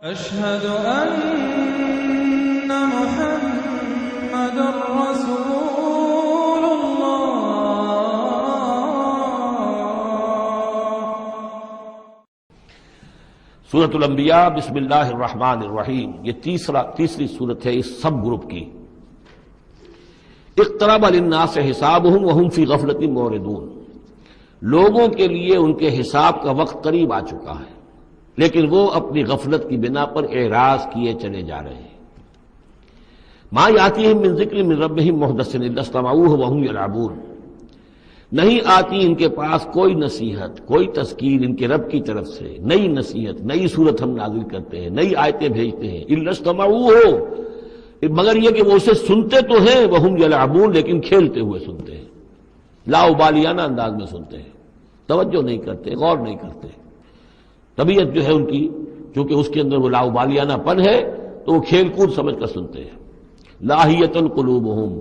أشهد أن محمد رسول الله. سورۃ الانبیاء بسم اللہ الرحمن الرحیم، یہ تیسری سورت ہے اس سب گروپ کی۔ اقترب للناس حسابهم وهم فی غفلۃ معرضون، لوگوں کے لیے ان کے حساب کا وقت قریب آ چکا ہے لیکن وہ اپنی غفلت کی بنا پر اعراض کیے چلے جا رہے ہیں۔ ما یاتیہم من ذکر من ربہم محدث الا استمعوہ وہم یلعبون، نہیں آتی ان کے پاس کوئی نصیحت، کوئی تذکیر ان کے رب کی طرف سے، نئی نصیحت، نئی صورت ہم نازل کرتے ہیں، نئی آیتیں بھیجتے ہیں، الا استمعوہ، مگر یہ کہ وہ اسے سنتے تو ہیں، وہم یلعبون، لیکن کھیلتے ہوئے سنتے ہیں، لاابالیانہ انداز میں سنتے ہیں، توجہ نہیں کرتے، غور نہیں کرتے۔ طبیعت جو ہے ان کی، چونکہ اس کے اندر وہ لاابالیانہ پن ہے تو وہ کھیل کود سمجھ کر سنتے ہیں۔ لاہیۃ قلوبہم،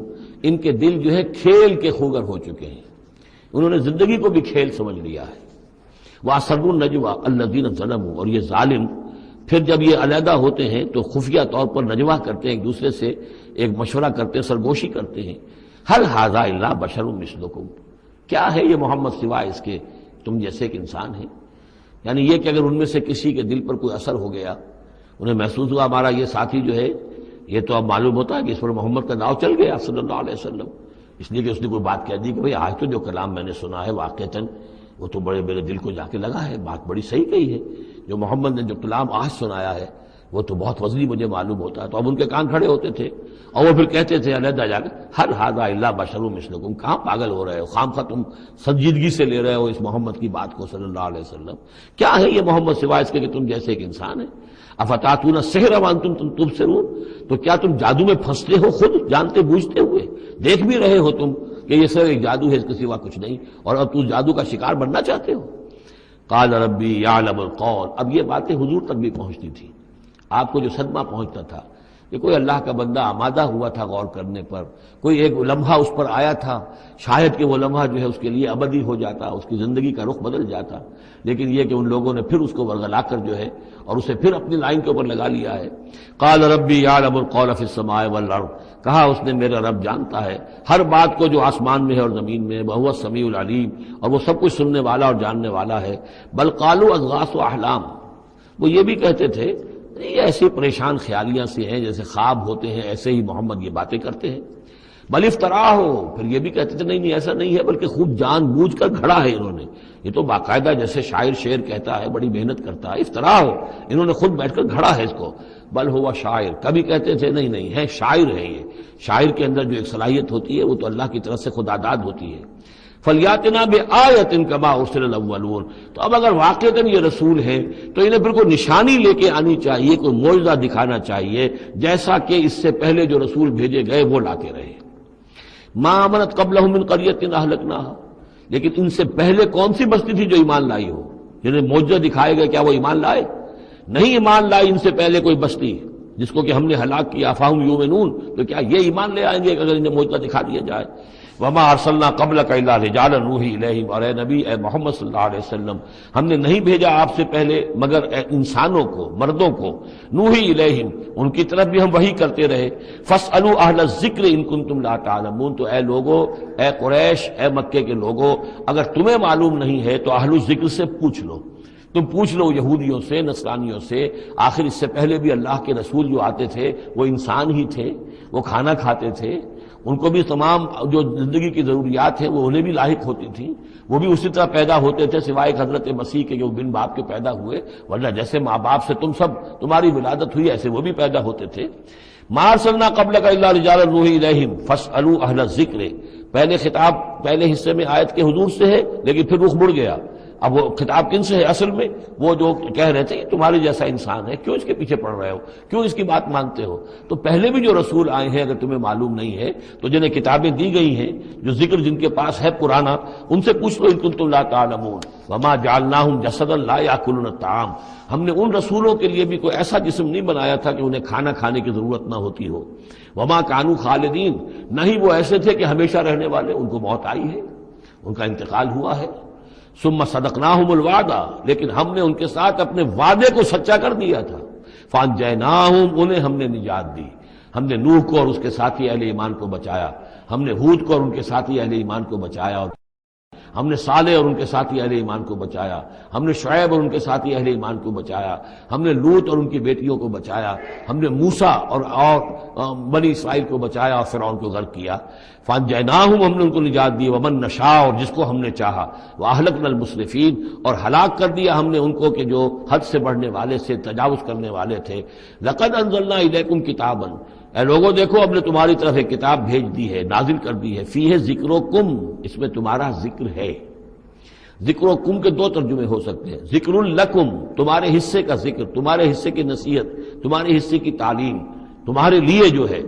ان کے دل جو ہے کھیل کے خوگر ہو چکے ہیں، انہوں نے زندگی کو بھی کھیل سمجھ لیا ہے۔ وَأَسَرُّوا النَّجْوَىٰ الَّذِينَ ظَلَمُوا، اور یہ ظالم پھر جب یہ علیحدہ ہوتے ہیں تو خفیہ طور پر نجوہ کرتے ہیں، ایک دوسرے سے ایک مشورہ کرتے ہیں، سرگوشی کرتے ہیں، هَلْ هَٰذَا إِلَّا بَشَرٌ مِثْلُكُمْ، کیا ہے یہ محمد سوائے اس کے تم جیسے ایک انسان ہیں۔ یعنی یہ کہ اگر ان میں سے کسی کے دل پر کوئی اثر ہو گیا، انہیں محسوس ہوا ہمارا یہ ساتھی جو ہے یہ تو اب معلوم ہوتا ہے کہ اس پر محمد کا داؤ چل گیا صلی اللہ علیہ وسلم، اس لیے کہ اس نے کوئی بات کہہ دی کہ بھئی آج تو جو کلام میں نے سنا ہے واقعتاً وہ تو بڑے میرے دل کو جا کے لگا ہے، بات بڑی صحیح کہی ہے، جو محمد نے جو کلام آج سنایا ہے وہ تو بہت وزنی مجھے معلوم ہوتا ہے۔ تو اب ان کے کان کھڑے ہوتے تھے اور وہ پھر کہتے تھے علیحدہ جا کے هَلْ هَٰذَا إِلَّا بَشَرٌ مِثْلُكُمْ، کہاں پاگل ہو رہے ہو، خامخواہ تم سنجیدگی سے لے رہے ہو اس محمد کی بات کو صلی اللہ علیہ وسلم، کیا ہے یہ محمد سوائے اس کے کہ تم جیسے ایک انسان ہے۔ افتاتون السحر وانتم تبصرون، تو کیا تم جادو میں پھنستے ہو خود جانتے بوجھتے ہوئے، دیکھ بھی رہے ہو تم کہ یہ صرف ایک جادو ہے، اس کے سوا کچھ نہیں، اور اب تم جادو کا شکار بننا چاہتے ہو۔ قال ربی یعلم القول، اب یہ باتیں حضور تک بھی پہنچتی تھی، آپ کو جو صدمہ پہنچتا تھا کہ کوئی اللہ کا بندہ آمادہ ہوا تھا غور کرنے پر، کوئی ایک لمحہ اس پر آیا تھا، شاید کہ وہ لمحہ جو ہے اس کے لیے ابدی ہو جاتا، اس کی زندگی کا رخ بدل جاتا، لیکن یہ کہ ان لوگوں نے پھر اس کو ورگلا کر جو ہے اور اسے پھر اپنی لائن کے اوپر لگا لیا ہے۔ قال ربی یعلم القول فی السماء والارض، کہا اس نے میرا رب جانتا ہے ہر بات کو جو آسمان میں ہے اور زمین میں ہے، وہو السمیع العلیم، اور وہ سب کچھ سننے والا اور جاننے والا ہے۔ بل قالوا اضغاث احلام، وہ یہ بھی کہتے تھے یہ ایسی پریشان خیالیاں سے ہیں جیسے خواب ہوتے ہیں، ایسے ہی محمد یہ باتیں کرتے ہیں۔ بل افطرا ہو، پھر یہ بھی کہتے تھے نہیں ایسا نہیں ہے، بلکہ خوب جان بوجھ کر گھڑا ہے انہوں نے، یہ تو باقاعدہ جیسے شاعر شعر کہتا ہے بڑی محنت کرتا ہے، افطرا ہو، انہوں نے خود بیٹھ کر گھڑا ہے اس کو۔ بل ہوا شاعر، کبھی کہتے تھے نہیں ہے شاعر ہے، یہ شاعر کے اندر جو ایک صلاحیت ہوتی ہے وہ تو اللہ کی طرف سے خداداد ہوتی ہے۔ فَلْيَأْتِنَا بِآیَةٍ كَمَا أُرْسِلَ الْأَوَّلُونَ، تو اب اگر واقعتاً یہ رسول ہے تو انہیں پھر کوئی نشانی لے کے آنی چاہیے، کوئی معجزہ دکھانا چاہیے جیسا کہ اس سے پہلے جو رسول بھیجے گئے وہ لاتے رہے۔ مَا آمَنَتْ قَبْلَهُم مِّن قَرْيَةٍ أَهْلَكْنَاهَا، لیکن ان سے پہلے کون سی بستی تھی جو ایمان لائی ہو، جنہیں معجزہ دکھائے گئے، کیا وہ ایمان لائے؟ نہیں ایمان لائی ان سے پہلے کوئی بستی جس کو کہ ہم نے ہلاک کیا، فَهُمْ يُؤْمِنُونَ، تو کیا یہ ایمان لے آئیں گے اگر انہیں معجزہ دکھا دیا جائے؟ وما ارسلنا قبلک الا رجالا نوحی الیہم، اور اے نبی اے محمد صلی اللہ علیہ وسلم ہم نے نہیں بھیجا آپ سے پہلے مگر انسانوں کو، مردوں کو، نوحی الیہم ان کی طرف بھی ہم وحی کرتے رہے۔ فاسألوا اہل الذکر ان کنتم لا تعلمون، تو اے لوگو، اے قریش، اے مکے کے لوگو، اگر تمہیں معلوم نہیں ہے تو اہل الذکر سے پوچھ لو، تم پوچھ لو یہودیوں سے، نصرانیوں سے، آخر اس سے پہلے بھی اللہ کے رسول جو آتے تھے وہ انسان ہی تھے، وہ کھانا کھاتے تھے، ان کو بھی تمام جو زندگی کی ضروریات ہیں وہ انہیں بھی لاحق ہوتی تھیں، وہ بھی اسی طرح پیدا ہوتے تھے سوائے حضرت مسیح کے جو بن باپ کے پیدا ہوئے، ورنہ جیسے ماں باپ سے تم سب تمہاری ولادت ہوئی ایسے وہ بھی پیدا ہوتے تھے۔ ما ارسلنا قبلک الا رجالا نوحی الیہم فاسألوا اہل الذکر، پہلے خطاب پہلے حصے میں آیت کے حضور سے ہے لیکن پھر رخ مڑ گیا، اب وہ خطاب کن سے ہے اصل میں؟ وہ جو کہہ رہے تھے یہ تمہارے جیسا انسان ہے، کیوں اس کے پیچھے پڑ رہے ہو، کیوں اس کی بات مانتے ہو؟ تو پہلے بھی جو رسول آئے ہیں اگر تمہیں معلوم نہیں ہے تو جنہیں کتابیں دی گئی ہیں، جو ذکر جن کے پاس ہے پرانا، ان سے پوچھ لو ان کنتم لا تعلمون۔ وما جعلناہم جسدا لا یاکلون الطعام، ہم نے ان رسولوں کے لیے بھی کوئی ایسا جسم نہیں بنایا تھا کہ انہیں کھانا کھانے کی ضرورت نہ ہوتی ہو۔ وما کانوا خالدین، نہ ہی وہ ایسے تھے کہ ہمیشہ رہنے والے، ان کو موت آئی ہے، ان کا انتقال ہوا ہے۔ ثم صدقناہم الوعدہ، لیکن ہم نے ان کے ساتھ اپنے وعدے کو سچا کر دیا تھا۔ فانجیناہم، انہیں ہم نے نجات دی، ہم نے نوح کو اور اس کے ساتھی اہل ایمان کو بچایا، ہم نے ہود کو اور ان کے ساتھی اہل ایمان کو بچایا، اور ہم نے صالح اور ان کے ساتھی اہل ایمان کو بچایا، ہم نے شعیب اور ان کے ساتھی اہل ایمان کو بچایا، ہم نے لوط اور ان کی بیٹیوں کو بچایا، ہم نے موسیٰ اور بنی اسرائیل کو بچایا اور فرعون کو غرق کیا۔ فانجیناہم، ہم نے ان کو نجات دی، ومن نشاء، اور جس کو ہم نے چاہا، واہلکنا المسرفین، اور ہلاک کر دیا ہم نے ان کو کہ جو حد سے بڑھنے والے سے تجاوز کرنے والے تھے۔ لقد انزلنا الیکم کتابا، اے لوگوں دیکھو ہم نے تمہاری طرف ایک کتاب بھیج دی ہے، نازل کر دی ہے، فیہ ذکرکم، اس میں تمہارا ذکر ہے۔ ذکرکم کے دو ترجمے ہو سکتے ہیں، ذکر لکم، تمہارے حصے کا ذکر، تمہارے حصے کی نصیحت، تمہارے حصے کی تعلیم، تمہارے لیے جو ہے،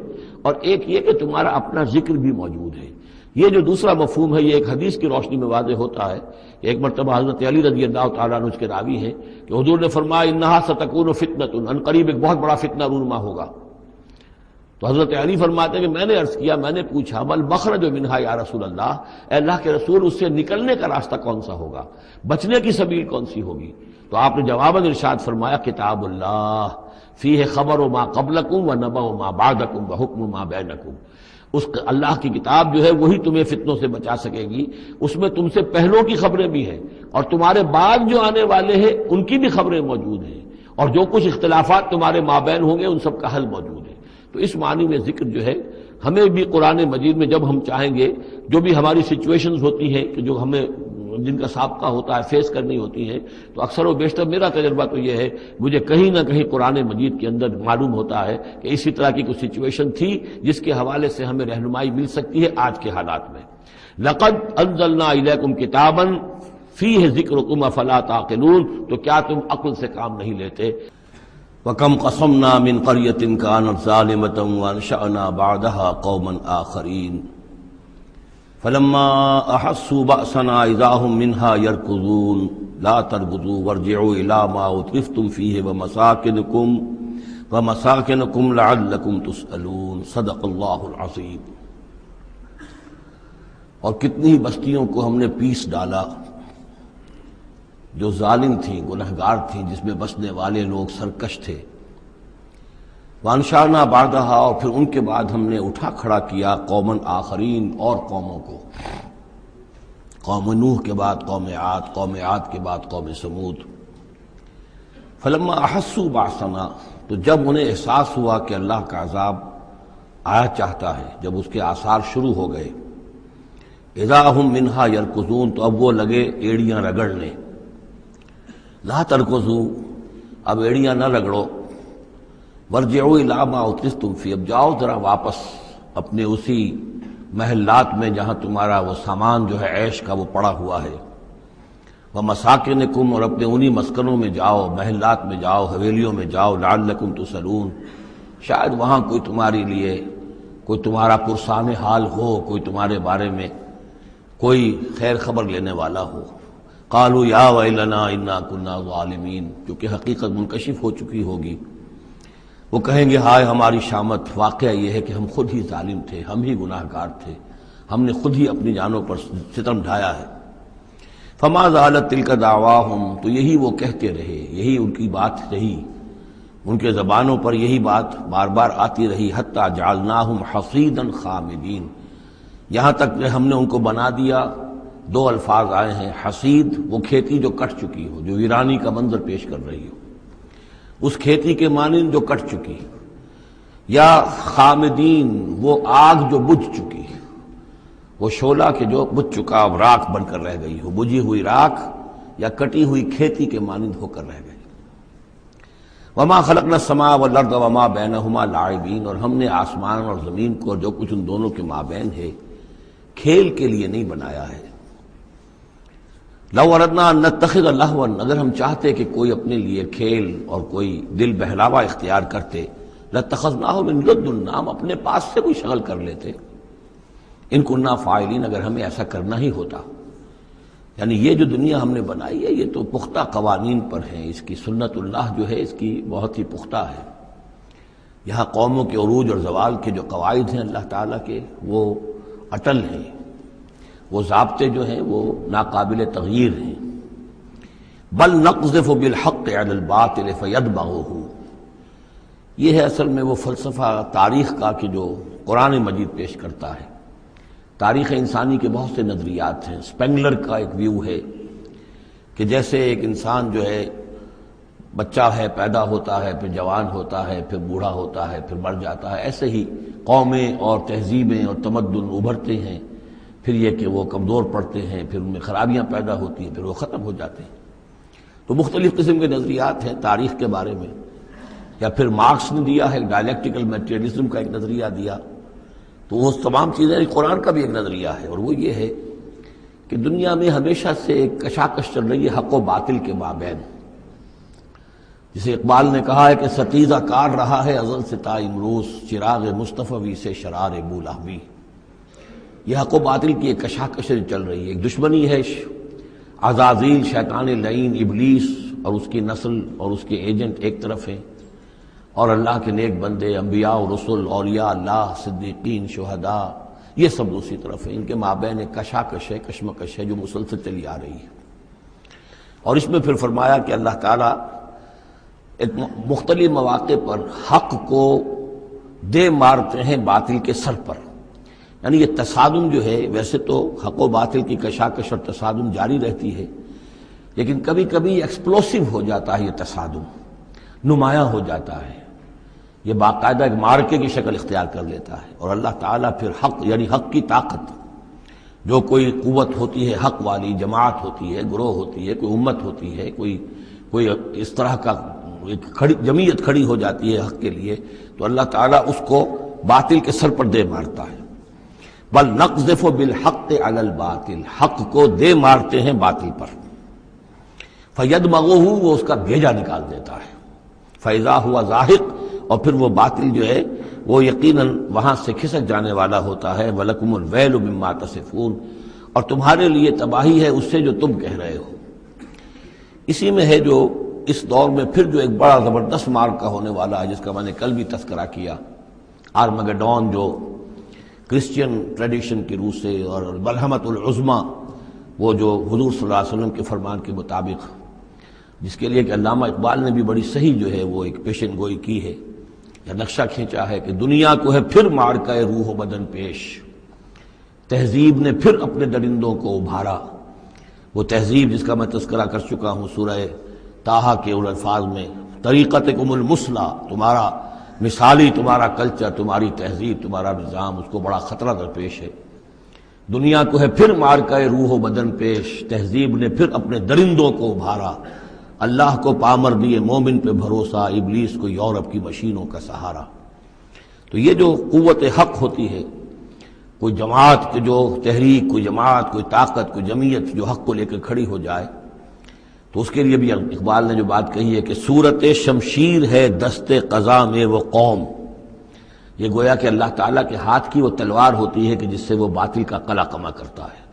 اور ایک یہ کہ تمہارا اپنا ذکر بھی موجود ہے۔ یہ جو دوسرا مفہوم ہے یہ ایک حدیث کی روشنی میں واضح ہوتا ہے۔ ایک مرتبہ حضرت علی رضی اللہ تعالیٰ عنہ اس کے راوی ہیں کہ حضور نے فرمایا انہا ستکون فتنۃ، ان قریب ایک بہت بڑا فتنہ رونما ہوگا۔ تو حضرت علی فرماتے ہیں کہ میں نے عرض کیا، میں نے پوچھا مل مخرج منہا یا رسول اللہ، اے اللہ کے رسول اس سے نکلنے کا راستہ کون سا ہوگا، بچنے کی سبیل کون سی ہوگی؟ تو آپ نے جواباً ارشاد فرمایا کتاب اللہ فیہ خبر ما قبلکم و نبأ ما بعدکم و حکم ما بینکم، اس اللہ کی کتاب جو ہے وہی تمہیں فتنوں سے بچا سکے گی، اس میں تم سے پہلوں کی خبریں بھی ہیں اور تمہارے بعد جو آنے والے ہیں ان کی بھی خبریں موجود ہیں، اور جو کچھ اختلافات تمہارے مابین ہوں گے ان سب کا حل موجود ہے۔ تو اس معنی میں ذکر جو ہے ہمیں بھی قرآن مجید میں جب ہم چاہیں گے، جو بھی ہماری سچویشنز ہوتی ہیں کہ جو ہمیں جن کا سابقہ ہوتا ہے فیس کرنی ہوتی ہیں، تو اکثر و بیشتر میرا تجربہ تو یہ ہے، مجھے کہیں نہ کہیں قرآن مجید کے اندر معلوم ہوتا ہے کہ اسی طرح کی کوئی سچویشن تھی جس کے حوالے سے ہمیں رہنمائی مل سکتی ہے آج کے حالات میں۔ لقد انزلنا الیکم کتابا فیہ ذکرکم افلا تعقلون، تو کیا تم عقل سے کام نہیں لیتے؟ وَكَمْ قَصَمْنَا مِنْ قَرْيَةٍ كَانَتْ ظَالِمَةً وَأَنشَأْنَا بَعْدَهَا قَوْمًا آخَرِينَ فَلَمَّا أَحَسُّوا بَأْسَنَا إِذَا هُمْ مِنْهَا يَرْكُضُونَ لَا تَرْكُضُوا وَارْجِعُوا إِلَى مَا أُتْرِفْتُمْ فِيهِ وَمَسَاكِنُكُمْ لَعَلَّكُمْ تُسْأَلُونَ صدق اللہ العظیم۔ اور کتنی بستیوں کو ہم نے پیس ڈالا جو ظالم تھیں، گنہگار تھیں، جس میں بسنے والے لوگ سرکش تھے۔ وانشانا بعدہا، اور پھر ان کے بعد ہم نے اٹھا کھڑا کیا قومن آخرین، اور قوموں کو، قوم نوح کے بعد قوم عاد، قوم عاد کے بعد قوم سمود۔ فلما احسوا باسنا، تو جب انہیں احساس ہوا کہ اللہ کا عذاب آیا چاہتا ہے، جب اس کے آثار شروع ہو گئے، اذا ہم منہا یرکضون، تو اب وہ لگے ایڑیاں رگڑنے۔ لا ترکضوا، اب ایڑیاں نہ رگڑو، ورجعوا الی ما اترفتم فی، اب جاؤ ذرا واپس اپنے اسی محلات میں جہاں تمہارا وہ سامان جو ہے عیش کا وہ پڑا ہوا ہے، ومساکنکم، اور اپنے انہی مسکنوں میں جاؤ، محلات میں جاؤ، حویلیوں میں جاؤ، لعلکم تسألون، شاید وہاں کوئی تمہارے لیے، کوئی تمہارا پرسان حال ہو، کوئی تمہارے بارے میں کوئی خیر خبر لینے والا ہو۔ قالوا یا ویلنا انا کنا ظالمین، کیونکہ حقیقت منکشف ہو چکی ہوگی، وہ کہیں گے ہائے ہماری شامت، واقعہ یہ ہے کہ ہم خود ہی ظالم تھے، ہم ہی گناہ گار تھے، ہم نے خود ہی اپنی جانوں پر ستم ڈھایا ہے۔ فما زالت تلک دعواہم، تو یہی وہ کہتے رہے، یہی ان کی بات رہی، ان کے زبانوں پر یہی بات بار بار آتی رہی، حتی جعلناہم حصیدا خامدین، یہاں تک کہ ہم نے ان کو بنا دیا، دو الفاظ آئے ہیں، حصید وہ کھیتی جو کٹ چکی ہو، جو ویرانی کا منظر پیش کر رہی ہو، اس کھیتی کے مانند جو کٹ چکی، یا خامدین وہ آگ جو بجھ چکی، وہ شعلہ کے جو بجھ چکا اب راکھ بن کر رہ گئی ہو، بجھی ہوئی راکھ یا کٹی ہوئی کھیتی کے مانند ہو کر رہ گئی۔ وما خلقنا السماء والارض وما بینہما لاعبین، اور ہم نے آسمان اور زمین کو جو کچھ ان دونوں کے مابین ہے کھیل کے لیے نہیں بنایا ہے۔ لو اردنا ان نتخذ لہوا، اگر ہم چاہتے کہ کوئی اپنے لیے کھیل اور کوئی دل بہلاوا اختیار کرتے، لاتخذناہ من لدنا، ہم اپنے پاس سے کوئی شغل کر لیتے، ان کننا فاعلین، اگر ہمیں ایسا کرنا ہی ہوتا۔ یعنی یہ جو دنیا ہم نے بنائی ہے یہ تو پختہ قوانین پر ہے، اس کی سنت اللہ جو ہے اس کی بہت ہی پختہ ہے۔ یہاں قوموں کے عروج اور زوال کے جو قواعد ہیں اللہ تعالیٰ کے، وہ اٹل ہیں، وہ ضابطے جو ہیں وہ ناقابل تغییر ہیں۔ بل نقذف بالحق علی الباطل فیدمغہ، یہ ہے اصل میں وہ فلسفہ تاریخ کا کہ جو قرآن مجید پیش کرتا ہے۔ تاریخ انسانی کے بہت سے نظریات ہیں۔ اسپینگلر کا ایک ویو ہے کہ جیسے ایک انسان جو ہے بچہ ہے، پیدا ہوتا ہے، پھر جوان ہوتا ہے، پھر بوڑھا ہوتا ہے، پھر مر جاتا ہے، ایسے ہی قومیں اور تہذیبیں اور تمدن ابھرتے ہیں، پھر یہ کہ وہ کمزور پڑتے ہیں، پھر ان میں خرابیاں پیدا ہوتی ہیں، پھر وہ ختم ہو جاتے ہیں۔ تو مختلف قسم کے نظریات ہیں تاریخ کے بارے میں۔ یا پھر مارکس نے دیا ہے ڈائلیکٹیکل میٹیریلزم کا ایک نظریہ دیا، تو وہ تمام چیزیں قرآن کا بھی ایک نظریہ ہے، اور وہ یہ ہے کہ دنیا میں ہمیشہ سے ایک کشاکش چل رہی ہے حق و باطل کے مابین۔ جسے اقبال نے کہا ہے کہ ستیزہ کار رہا ہے ازل سے تا امروز، چراغ مصطفی سے شرار بولہوی۔ یہ حق و باطل کی ایک کشاکش چل رہی ہے، ایک دشمنی ہے۔ عزازیل شیطان لعین ابلیس اور اس کی نسل اور اس کے ایجنٹ ایک طرف ہیں، اور اللہ کے نیک بندے، انبیاء و رسل، اولیاء اللہ، صدیقین، شہداء، یہ سب دوسری طرف ہیں۔ ان کے مابین ایک کشاکش ہے، کشمکش ہے جو مسلسل چلی آ رہی ہے۔ اور اس میں پھر فرمایا کہ اللہ تعالیٰ ایک مختلف مواقع پر حق کو دے مارتے ہیں باطل کے سر پر۔ یعنی یہ تصادم جو ہے، ویسے تو حق و باطل کی کشاکش اور تصادم جاری رہتی ہے، لیکن کبھی کبھی ایکسپلوسیو ہو جاتا ہے، یہ تصادم نمایاں ہو جاتا ہے، یہ باقاعدہ ایک مارکے کی شکل اختیار کر لیتا ہے۔ اور اللہ تعالیٰ پھر حق، یعنی حق کی طاقت، جو کوئی قوت ہوتی ہے حق والی، جماعت ہوتی ہے، گروہ ہوتی ہے، کوئی امت ہوتی ہے، کوئی اس طرح کا ایک جمعیت کھڑی ہو جاتی ہے حق کے لیے، تو اللہ تعالیٰ اس کو باطل کے سر پر دے مارتا ہے۔ بل نقذف بالحق علی الباطل، حق کو دے مارتے ہیں باطل پر۔ فیدمغہ، وہ اس کا بھیجا نکال دیتا ہے۔ فاذا ہوا زاہق، اور پھر وہ باطل جو ہے وہ یقیناً وہاں سے کھسک جانے والا ہوتا ہے۔ وَلَكُمُ الْوَيْلُ مِمَّا تَصِفُونَ، اور تمہارے لیے تباہی ہے اس سے جو تم کہہ رہے ہو۔ اسی میں ہے جو اس دور میں پھر جو ایک بڑا زبردست مارکہ ہونے والا ہے، جس کا میں نے کل بھی تذکرہ کیا، آرمگڈون، جو کرسچین ٹریڈیشن کی روح سے، اور ملحمۃ العظمیٰ، وہ جو حضور صلی اللہ علیہ وسلم کے فرمان کے مطابق، جس کے لیے کہ علامہ اقبال نے بھی بڑی صحیح جو ہے وہ ایک پیشن گوئی کی ہے، یا نقشہ کھینچا ہے کہ دنیا کو ہے پھر مارکہ روح و بدن پیش، تہذیب نے پھر اپنے درندوں کو ابھارا۔ وہ تہذیب جس کا میں تذکرہ کر چکا ہوں سورہ طٰہٰ کے ان الفاظ میں، طریقتکم المثلیٰ، تمہارا مثالی، تمہارا کلچر، تمہاری تہذیب، تمہارا نظام، اس کو بڑا خطرہ درپیش ہے۔ دنیا کو ہے پھر مارکہ روح و بدن پیش، تہذیب نے پھر اپنے درندوں کو ابھارا، اللہ کو پامر دیے مومن پہ بھروسہ، ابلیس کو یورپ کی مشینوں کا سہارا۔ تو یہ جو قوت حق ہوتی ہے، کوئی جماعت کی جو تحریک، کوئی جماعت، کوئی طاقت، کوئی جمعیت جو حق کو لے کر کھڑی ہو جائے، تو اس کے لیے بھی اقبال نے جو بات کہی ہے کہ صورت شمشیر ہے دست قضا میں وہ قوم، یہ گویا کہ اللہ تعالیٰ کے ہاتھ کی وہ تلوار ہوتی ہے کہ جس سے وہ باطل کا قلع کما کرتا ہے۔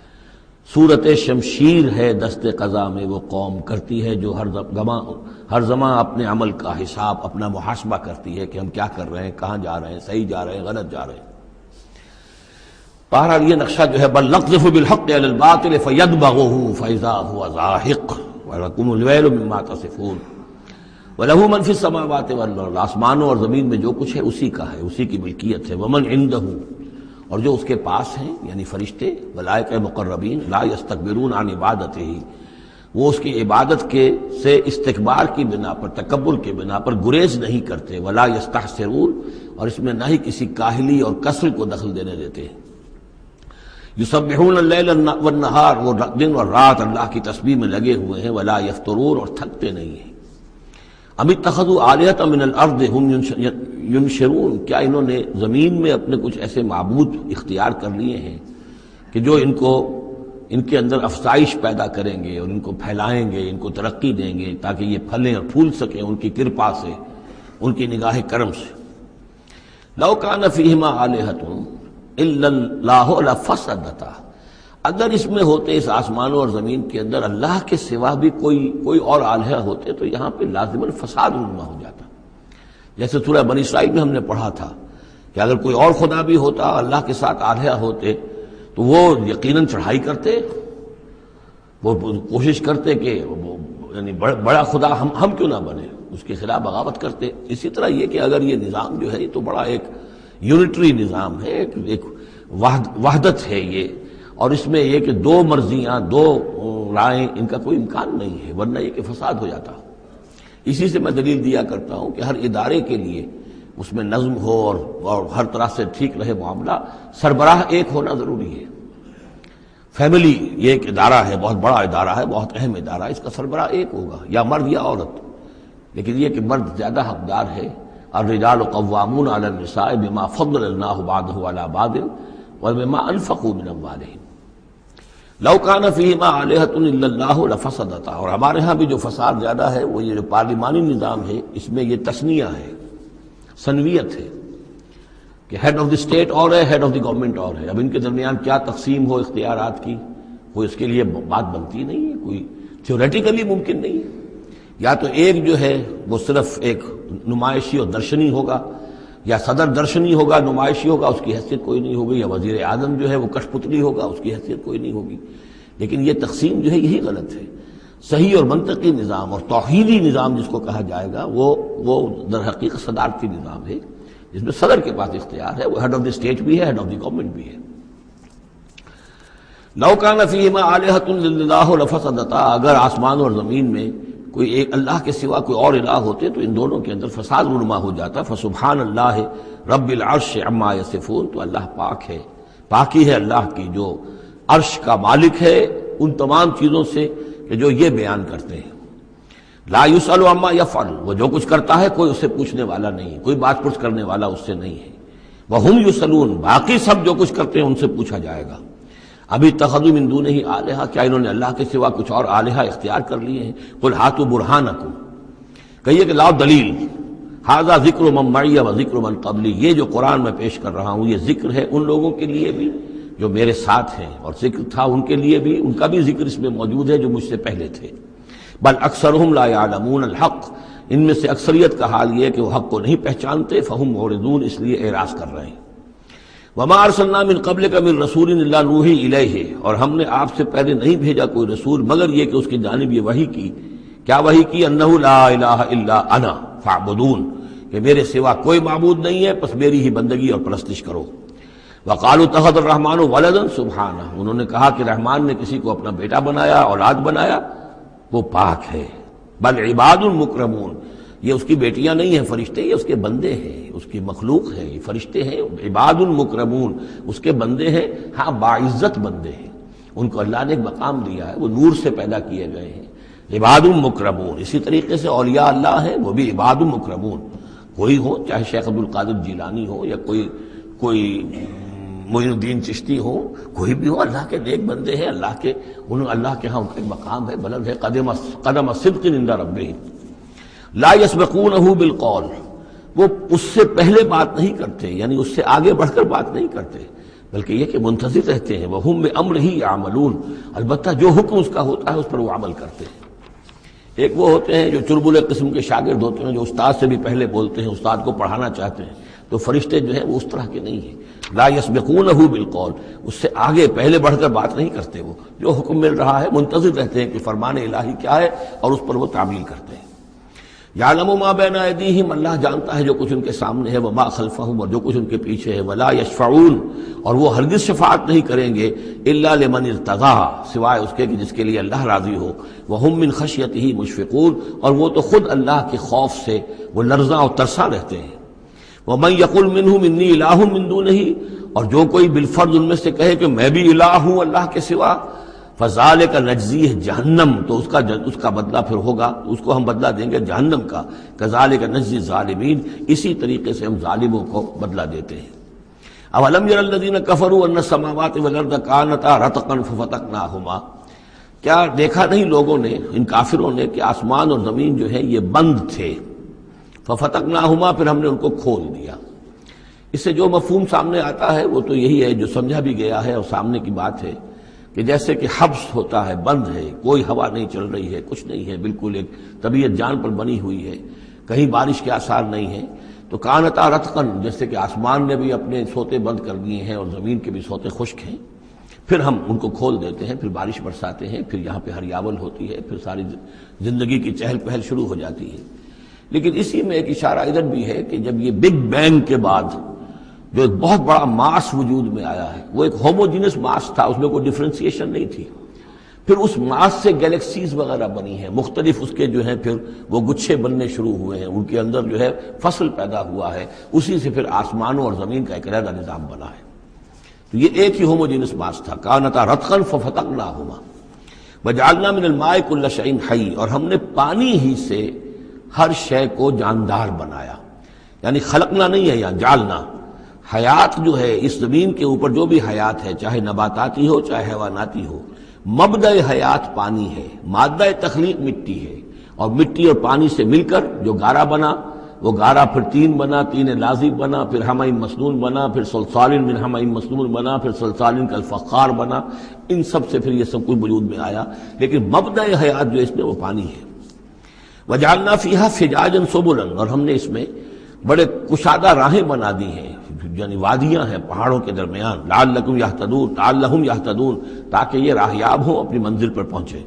صورت شمشیر ہے دست قضا میں وہ قوم، کرتی ہے جو ہر زمان اپنے عمل کا حساب، اپنا محاسبہ کرتی ہے کہ ہم کیا کر رہے ہیں، کہاں جا رہے ہیں، صحیح جا رہے ہیں، غلط جا رہے ہیں۔ بہرحال یہ نقشہ جو ہے بل نقذف بالحق علی الباطل فیدمغہ فاذا هو زاہق وَلَكُمُ الْوَيْلُ مِمَّا تَصِفُونَ وَلَهُ مَنْ فِي السَّمَاوَاتِ وَالْأَرْضِ، آسمانوں اور زمین میں جو کچھ ہے اسی کا ہے، اسی کی ملکیت ہے۔ وَمَنْ عِندَهُ، اور جو اس کے پاس ہیں یعنی فرشتے، ملائکہ مقربین، لا يَسْتَكْبِرُونَ عَنْ عِبَادَتِهِ، وہ اس کی عبادت کے سے استکبار کی بنا پر، تکبر کی بنا پر گریز نہیں کرتے۔ وَلَا يَسْتَحْسِرُونَ، اور اس میں نہ ہی کسی کاہلی اور کسل کو دخل دینے دیتے ہیں۔ یسبحون اللیل والنہار، وہ دن اور رات اللہ کی تسبیح میں لگے ہوئے ہیں۔ ولا یفترون، اور تھکتے نہیں ہیں۔ ام اتخذوا آلہۃ من الارض ہم ینشرون، کیا انہوں نے زمین میں اپنے کچھ ایسے معبود اختیار کر لیے ہیں کہ جو ان کے اندر افزائش پیدا کریں گے اور ان کو پھیلائیں گے، ان کو ترقی دیں گے تاکہ یہ پھلیں اور پھول سکیں ان کی کرپا سے، ان کی نگاہ کرم سے۔ لو کان فیہما آلہۃ الا اللہ لفسدتا، اگر اس میں ہوتے، اس آسمانوں اور زمین کے اندر اللہ کے سوا بھی کوئی اور آلہہ ہوتے تو یہاں پہ لازماً فساد رونما ہو جاتا۔ جیسے سورہ بنی اسرائیل میں ہم نے پڑھا تھا کہ اگر کوئی اور خدا بھی ہوتا، اللہ کے ساتھ آلہہ ہوتے، تو وہ یقیناً چڑھائی کرتے، وہ کوشش کرتے کہ یعنی بڑا خدا ہم کیوں نہ بنے۔ اس کے خلاف بغاوت کرتے. اسی طرح یہ کہ اگر یہ نظام جو ہے یہ تو بڑا ایک یونٹری نظام ہے، ایک وحدت ہے یہ، اور اس میں یہ کہ دو مرضیاں، دو رائیں، ان کا کوئی امکان نہیں ہے، ورنہ یہ کہ فساد ہو جاتا. اسی سے میں دلیل دیا کرتا ہوں کہ ہر ادارے کے لیے اس میں نظم ہو اور ہر طرح سے ٹھیک رہے معاملہ، سربراہ ایک ہونا ضروری ہے. فیملی یہ ایک ادارہ ہے، بہت بڑا ادارہ ہے، بہت اہم ادارہ ہے، اس کا سربراہ ایک ہوگا، یا مرد یا عورت. لیکن یہ کہ مرد زیادہ حقدار ہے. الرجال قوامون علی النساء بما فضل اللہ بعضهم علی بعض وبما انفقوا من اموالهم لو کان فیہما آلہۃ الا اللہ لفسدتا. اور ہمارے ہاں بھی جو فساد زیادہ ہے وہ یہ جو پارلیمانی نظام ہے، اس میں یہ تثنیہ ہے، ثنویت ہے کہ ہیڈ آف دی اسٹیٹ اور ہے، ہیڈ آف دی گورنمنٹ اور ہے. اب ان کے درمیان کیا تقسیم ہو اختیارات کی، کوئی اس کے لیے بات بنتی نہیں ہے، کوئی تھیوریٹیکلی ممکن نہیں ہے. یا تو ایک جو ہے وہ صرف ایک نمائشی اور درشنی ہوگا، یا صدر درشنی ہوگا، نمائشی ہوگا، اس کی حیثیت کوئی نہیں ہوگی، یا وزیر اعظم جو ہے وہ کش پتلی ہوگا، اس کی حیثیت کوئی نہیں ہوگی. لیکن یہ تقسیم جو ہے یہی غلط ہے. صحیح اور منطقی نظام اور توحیدی نظام جس کو کہا جائے گا وہ در حقیقت صدارتی نظام ہے، جس میں صدر کے پاس اختیار ہے، وہ ہیڈ آف دی اسٹیٹ بھی ہے، ہیڈ آف دی گورنمنٹ بھی ہے. لو کان فیہما آلہۃ الا اللہ لفسدتا. اگر آسمان اور زمین میں کوئی ایک اللہ کے سوا کوئی اور الہ ہوتے تو ان دونوں کے اندر فساد رونما ہو جاتا. فسبحان اللہ رب العرش عما یصفون. تو اللہ پاک ہے، پاکی ہے اللہ کی جو عرش کا مالک ہے ان تمام چیزوں سے کہ جو یہ بیان کرتے ہیں. لا یسأل عما یفعل. وہ جو کچھ کرتا ہے کوئی اس سے پوچھنے والا نہیں، کوئی بات پرس کرنے والا اس سے نہیں ہے. وہم یسألون. باقی سب جو کچھ کرتے ہیں ان سے پوچھا جائے گا. ابھی اتخذوا من دونہ آلہہ. کیا انہوں نے اللہ کے سوا کچھ اور آلہہ اختیار کر لیے ہیں؟ قل ہاتوا برہانکم. کہیے کہ لاؤ دلیل. ھذا ذکر من معی و ذکر من قبلی. یہ جو قرآن میں پیش کر رہا ہوں یہ ذکر ہے ان لوگوں کے لیے بھی جو میرے ساتھ ہیں، اور ذکر تھا ان کے لیے بھی، ان کا بھی ذکر اس میں موجود ہے جو مجھ سے پہلے تھے. بل اکثرهم لا يعلمون الحق. ان میں سے اکثریت کا حال یہ ہے کہ وہ حق کو نہیں پہچانتے. فہم معرضون. اس لیے اعراض کر رہے ہیں. وما ارسلنا من قبلک من رسول الا نوحی الیہ. اور ہم نے آپ سے پہلے نہیں بھیجا کوئی رسول مگر یہ کہ اس کی جانب یہ وحی کی. کیا وحی کی؟ انہ لا الہ الا انا فاعبدون. کہ میرے سوا کوئی معبود نہیں ہے، پس میری ہی بندگی اور پرستش کرو. وقالوا اتخذ الرحمن ولدا سبحانہ. انہوں نے کہا کہ رحمان نے کسی کو اپنا بیٹا بنایا، اولاد بنایا، وہ پاک ہے. بل عباد مکرمون. یہ اس کی بیٹیاں نہیں ہیں فرشتے، یہ اس کے بندے ہیں، اس کی مخلوق ہے. یہ فرشتے ہیں عباد مکرمون، اس کے بندے ہیں. ہاں باعزت بندے ہیں، ان کو اللہ نے ایک مقام دیا ہے، وہ نور سے پیدا کیے گئے ہیں. عباد مکرمون. اسی طریقے سے اولیاء اللہ ہیں وہ بھی عباد مکرمون. کوئی ہو، چاہے شیخ عبد القادر جیلانی ہو یا کوئی معین الدین چشتی ہو، کوئی بھی ہو، اللہ کے نیک بندے ہیں. اللہ کے ہاں ان کا ایک مقام ہے، بلند ہے. قدم صدق عند ربہم لا یسبقونہ بالقول. وہ اس سے پہلے بات نہیں کرتے، یعنی اس سے آگے بڑھ کر بات نہیں کرتے، بلکہ یہ کہ منتظر رہتے ہیں. وہم بامرہ یعملون. البتہ جو حکم اس کا ہوتا ہے اس پر وہ عمل کرتے ہیں. ایک وہ ہوتے ہیں جو چربلے قسم کے شاگرد ہوتے ہیں، جو استاد سے بھی پہلے بولتے ہیں، استاد کو پڑھانا چاہتے ہیں. تو فرشتے جو ہیں وہ اس طرح کے نہیں ہیں. لا یسبقونہ بالقول. اس سے آگے پہلے بڑھ کر بات نہیں کرتے. وہ جو حکم مل رہا ہے منتظر رہتے ہیں کہ فرمان الہی کیا ہے اور اس پر وہ تعمیل کرتے ہیں. یعلم ما بین ایدیہم. اللہ جانتا ہے جو کچھ ان کے سامنے ہے. وما خلفہم. اور جو کچھ ان کے پیچھے ہے. ولا یشفعون. اور وہ ہرگز شفاعت نہیں کریں گے الا لمن ارتضی. سوائے اس کے کہ جس کے لیے اللہ راضی ہو. وہم من خشیتہ مشفقون. اور وہ تو خود اللہ کے خوف سے وہ لرزاں اور ترساں رہتے ہیں. ومن یقل منہم انی الہ من دونہ. اور جو کوئی بالفرض ان میں سے کہے کہ میں بھی الہ ہوں اللہ کے سوا. فذالک نجزیہ جہنم. تو اس کا بدلہ پھر ہوگا، اس کو ہم بدلہ دیں گے جہنم کا. کذالک نجزی الظالمین. اسی طریقے سے ہم ظالموں کو بدلہ دیتے ہیں. اولم یر الذین کفروا ان السماوات والارض کانتا رتقا ففتقناہما. کیا دیکھا نہیں لوگوں نے، ان کافروں نے، کہ آسمان اور زمین جو ہے یہ بند تھے. ففتقناہما. پھر ہم نے ان کو کھول دیا. اس سے جو مفہوم سامنے آتا ہے وہ تو یہی ہے جو سمجھا بھی گیا ہے اور سامنے کی بات ہے کہ جیسے کہ حبس ہوتا ہے، بند ہے، کوئی ہوا نہیں چل رہی ہے، کچھ نہیں ہے، بالکل ایک طبیعت جان پر بنی ہوئی ہے، کہیں بارش کے آثار نہیں ہیں. تو کانتا رتقن. جیسے کہ آسمان نے بھی اپنے سوتے بند کر دیے ہیں اور زمین کے بھی سوتے خشک ہیں. پھر ہم ان کو کھول دیتے ہیں، پھر بارش برساتے ہیں، پھر یہاں پہ ہریاول ہوتی ہے، پھر ساری زندگی کی چہل پہل شروع ہو جاتی ہے. لیکن اسی میں ایک اشارہ ادھر بھی ہے کہ جب یہ بگ بینگ کے بعد جو ایک بہت بڑا ماس وجود میں آیا ہے، وہ ایک ہوموجینس ماس تھا، اس میں کوئی ڈفرینسیشن نہیں تھی، پھر اس ماس سے گیلیکسیز وغیرہ بنی ہیں، مختلف اس کے جو ہیں پھر وہ گچھے بننے شروع ہوئے ہیں، ان کے اندر جو ہے فصل پیدا ہوا ہے، اسی سے پھر آسمانوں اور زمین کا ایک علیحدہ نظام بنا ہے۔ تو یہ ایک ہی ہوموجینس ماس تھا، کانتا رتقا ففتقناہما وجعلنا من الماء كل شيء حي، اور ہم نے پانی ہی سے ہر شے کو جاندار بنایا، یعنی خلقنا نہیں ہے یہاں، جعلنا۔ حیات جو ہے اس زمین کے اوپر جو بھی حیات ہے، چاہے نباتاتی ہو چاہے حیواناتی ہو، مبدأ حیات پانی ہے، مادہ تخلیق مٹی ہے، اور مٹی اور پانی سے مل کر جو گارا بنا، وہ گارا پھر تین بنا، تین لازب بنا، پھر حمأ مسنون بنا، پھر صلصال من حمأ مسنون بنا، پھر صلصال کالفخار بنا، ان سب سے پھر یہ سب کچھ وجود میں آیا، لیکن مبدأ حیات جو اس میں وہ پانی ہے۔ وجعلنا فیہا فجاجا سبلا، اور ہم نے اس میں بڑے کشادہ راہیں بنا دی ہیں، یعنی وادیاں ہیں پہاڑوں کے درمیان، لعلکم یہتدون یہتدون، تاکہ یہ راہیاب ہوں اپنی منزل پر پہنچے۔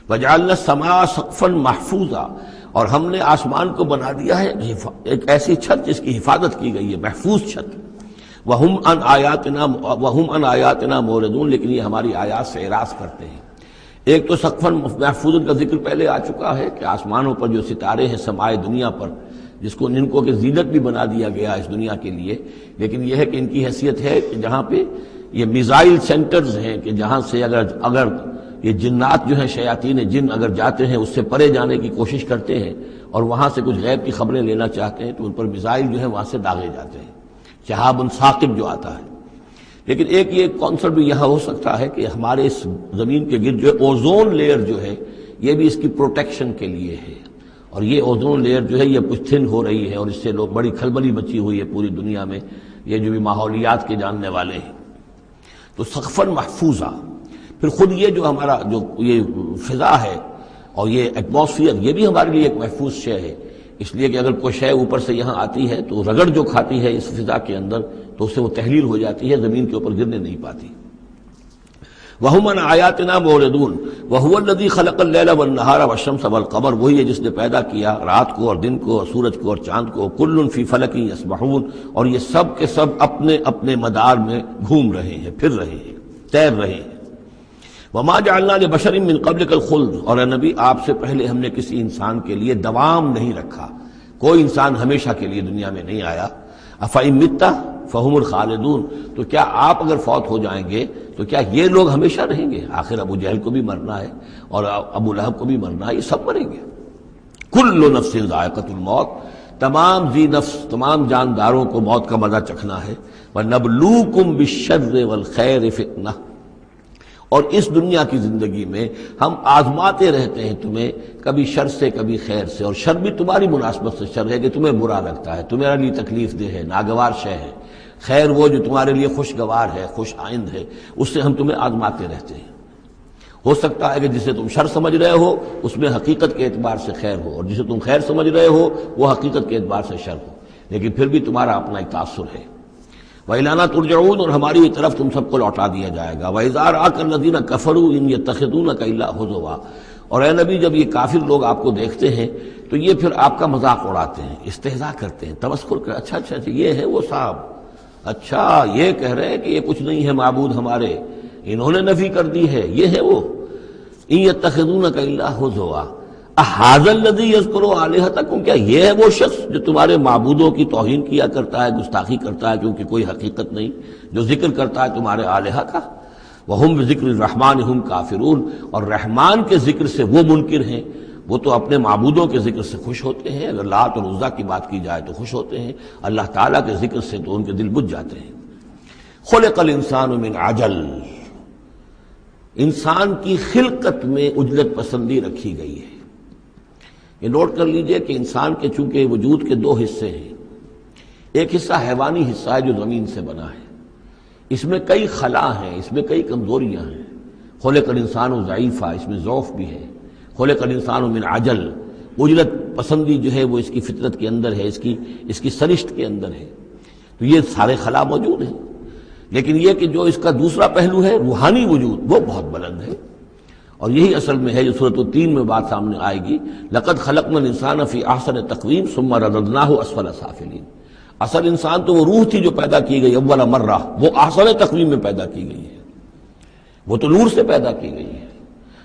وجعلنا السماء سقفا محفوظا، اور ہم نے آسمان کو بنا دیا ہے ایک ایسی چھت جس کی حفاظت کی گئی ہے، محفوظ چھت۔ وہم عن آیاتنا موردون، لیکن یہ ہماری آیات سے اعراض کرتے ہیں۔ ایک تو سقفا محفوظ کا ذکر پہلے آ چکا ہے کہ آسمانوں پر جو ستارے ہیں سمائے دنیا پر، جس کو ان کو کہ زینت بھی بنا دیا گیا اس دنیا کے لیے، لیکن یہ ہے کہ ان کی حیثیت ہے کہ جہاں پہ یہ میزائل سینٹرز ہیں، کہ جہاں سے اگر یہ جنات جو ہیں شیاطین جن اگر جاتے ہیں اس سے پرے جانے کی کوشش کرتے ہیں اور وہاں سے کچھ غیب کی خبریں لینا چاہتے ہیں تو ان پر میزائل جو ہیں وہاں سے داغے جاتے ہیں، شہاب ثاقب جو آتا ہے۔ لیکن ایک یہ کانسیپٹ بھی یہاں ہو سکتا ہے کہ ہمارے اس زمین کے گرد جو اوزون لیئر جو ہے یہ بھی اس کی پروٹیکشن کے لیے ہے، اور یہ اوزون لیئر جو ہے یہ کچھ تھن ہو رہی ہے، اور اس سے لوگ بڑی کھلبلی مچی ہوئی ہے پوری دنیا میں، یہ جو بھی ماحولیات کے جاننے والے ہیں۔ تو سقفاً محفوظہ، پھر خود یہ جو ہمارا جو یہ فضا ہے اور یہ ایٹماسفیئر، یہ بھی ہمارے لیے ایک محفوظ شے ہے، اس لیے کہ اگر کوئی شے اوپر سے یہاں آتی ہے تو رگڑ جو کھاتی ہے اس فضا کے اندر تو اس سے وہ تحلیل ہو جاتی ہے، زمین کے اوپر گرنے نہیں پاتی۔ وَهُمْ عَنْ آیَاتِنَا مُعْرِضُونَ وَهُوَ الَّذِي خَلَقَ اللَّيْلَ وَالنَّهَارَ وَالشَّمْسَ وَالْقَمَرَ، وہی ہے جس نے پیدا کیا رات کو اور دن کو اور سورج کو اور چاند کو، كُلٌّ فِي فَلَكٍ يَسْبَحُونَ، اور یہ سب کے سب اپنے اپنے مدار میں گھوم رہے ہیں، پھر رہے ہیں، تیر رہے ہیں۔ وَمَا جَعَلْنَا لِبَشَرٍ مِّن قَبْلِكَ الْخُلْدَ، اور اے نبی آپ سے پہلے ہم نے کسی انسان کے لیے دوام نہیں رکھا، کوئی انسان ہمیشہ کے لیے دنیا میں نہیں آیا۔ أَفَإِن مِتَّ فَهُمُ الْخَالِدُونَ، تو کیا آپ اگر فوت ہو جائیں گے تو کیا یہ لوگ ہمیشہ رہیں گے؟ آخر ابو جہل کو بھی مرنا ہے اور ابو لہب کو بھی مرنا ہے، یہ سب مریں گے۔ كُلُّ نَفْسٍ ذَائِقَةُ الْمَوْتِ، تمام ذی نفس تمام جانداروں کو موت کا مزہ چکھنا ہے۔ وَنَبْلُوكُمْ بِالشَّرِّ وَالْخَيْرِ فِتْنَةً، اور اس دنیا کی زندگی میں ہم آزماتے رہتے ہیں تمہیں، کبھی شر سے کبھی خیر سے، اور شر بھی تمہاری مناسبت سے شر ہے کہ تمہیں برا لگتا ہے، تمہارے لیے تکلیف دہ ہے، ناگوار شے ہے، خیر وہ جو تمہارے لیے خوشگوار ہے، خوش آئند ہے، اس سے ہم تمہیں آزماتے رہتے ہیں۔ ہو سکتا ہے کہ جسے تم شر سمجھ رہے ہو اس میں حقیقت کے اعتبار سے خیر ہو، اور جسے تم خیر سمجھ رہے ہو وہ حقیقت کے اعتبار سے شر ہو، لیکن پھر بھی تمہارا اپنا ایک تاثر ہے۔ وَإِلَيْنَا تُرْجَعُونَ، اور ہماری طرف تم سب کو لوٹا دیا جائے گا۔ وَإِذَا رَآكَ الَّذِينَ كَفَرُوا إِن يَتَّخِذُونَكَ إِلَّا هُزُوًا، اور اے نبی جب یہ کافر لوگ آپ کو دیکھتے ہیں تو یہ پھر آپ کا مذاق اڑاتے ہیں، استہزاء کرتے ہیں، تمسخر کرتے ہیں، اچھا یہ ہے وہ صاحب، اچھا یہ کہہ رہے ہیں کہ یہ کچھ نہیں ہے معبود ہمارے، انہوں نے نفی کر دی ہے، یہ ہے وہ۔ إِن يَتَّخِذُونَكَ إِلَّا هُزُوًا أَهَٰذَا الَّذِي يَذْكُرُ آلِهَتَكُمْ، کیا یہ ہے وہ شخص جو تمہارے معبودوں کی توہین کیا کرتا ہے، گستاخی کرتا ہے، کیونکہ کوئی حقیقت نہیں، جو ذکر کرتا ہے تمہارے آلہہ کا۔ وَهُمْ بِذِكْرِ الرَّحْمَٰنِ هُمْ كَافِرُونَ، اور رحمان کے ذکر سے وہ منکر ہیں، وہ تو اپنے معبودوں کے ذکر سے خوش ہوتے ہیں، اگر لات اور عزیٰ کی بات کی جائے تو خوش ہوتے ہیں، اللہ تعالیٰ کے ذکر سے تو ان کے دل بجھ جاتے ہیں۔ خُلِقَ الْإِنسَانُ مِنْ عَجَلٍ، انسان کی خلقت میں عجلت پسندی رکھی گئی ہے۔ یہ نوٹ کر لیجئے کہ انسان کے چونکہ وجود کے دو حصے ہیں، ایک حصہ حیوانی حصہ ہے جو زمین سے بنا ہے، اس میں کئی خلا ہیں، اس میں کئی کمزوریاں ہیں۔ خلق الانسان ضعیفہ، اس میں ضعف بھی ہے۔ خلق الانسان من عجل، عجلت پسندی جو ہے وہ اس کی فطرت کے اندر ہے، اس کی سرشت کے اندر ہے، تو یہ سارے خلا موجود ہیں۔ لیکن یہ کہ جو اس کا دوسرا پہلو ہے روحانی وجود، وہ بہت بلند ہے، اور یہی اصل میں ہے جو سورۃ التین میں بات سامنے آئے گی، لقد خلقنا الانسان فی احسن تقویم ثم رددناہ اسفل سافلین۔ اصل انسان تو وہ روح تھی جو پیدا کی گئی اول مرہ، وہ احسن تقویم میں پیدا کی گئی ہے، وہ تو نور سے پیدا کی گئی ہے،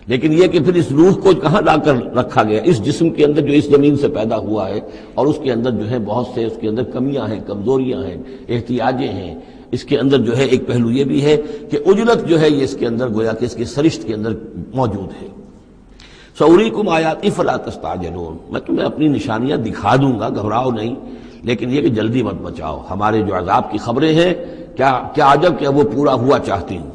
لیکن یہ کہ پھر اس روح کو کہاں لا کر رکھا گیا؟ اس جسم کے اندر جو اس زمین سے پیدا ہوا ہے، اور اس کے اندر جو ہے بہت سے اس کے اندر کمیاں ہیں، کمزوریاں ہیں، احتیاجیں ہیں۔ اس کے اندر جو ہے ایک پہلو یہ بھی ہے کہ عجلت جو ہے یہ اس کے اندر گویا کہ اس کے سرشت کے اندر موجود ہے۔ سأریکم آیاتی فلا تستعجلون، میں تمہیں اپنی نشانیاں دکھا دوں گا، گھبراؤ نہیں، لیکن یہ کہ جلدی مت مچاؤ۔ ہمارے جو عذاب کی خبریں ہیں کیا عجب کہ وہ پورا ہوا چاہتی ہوں۔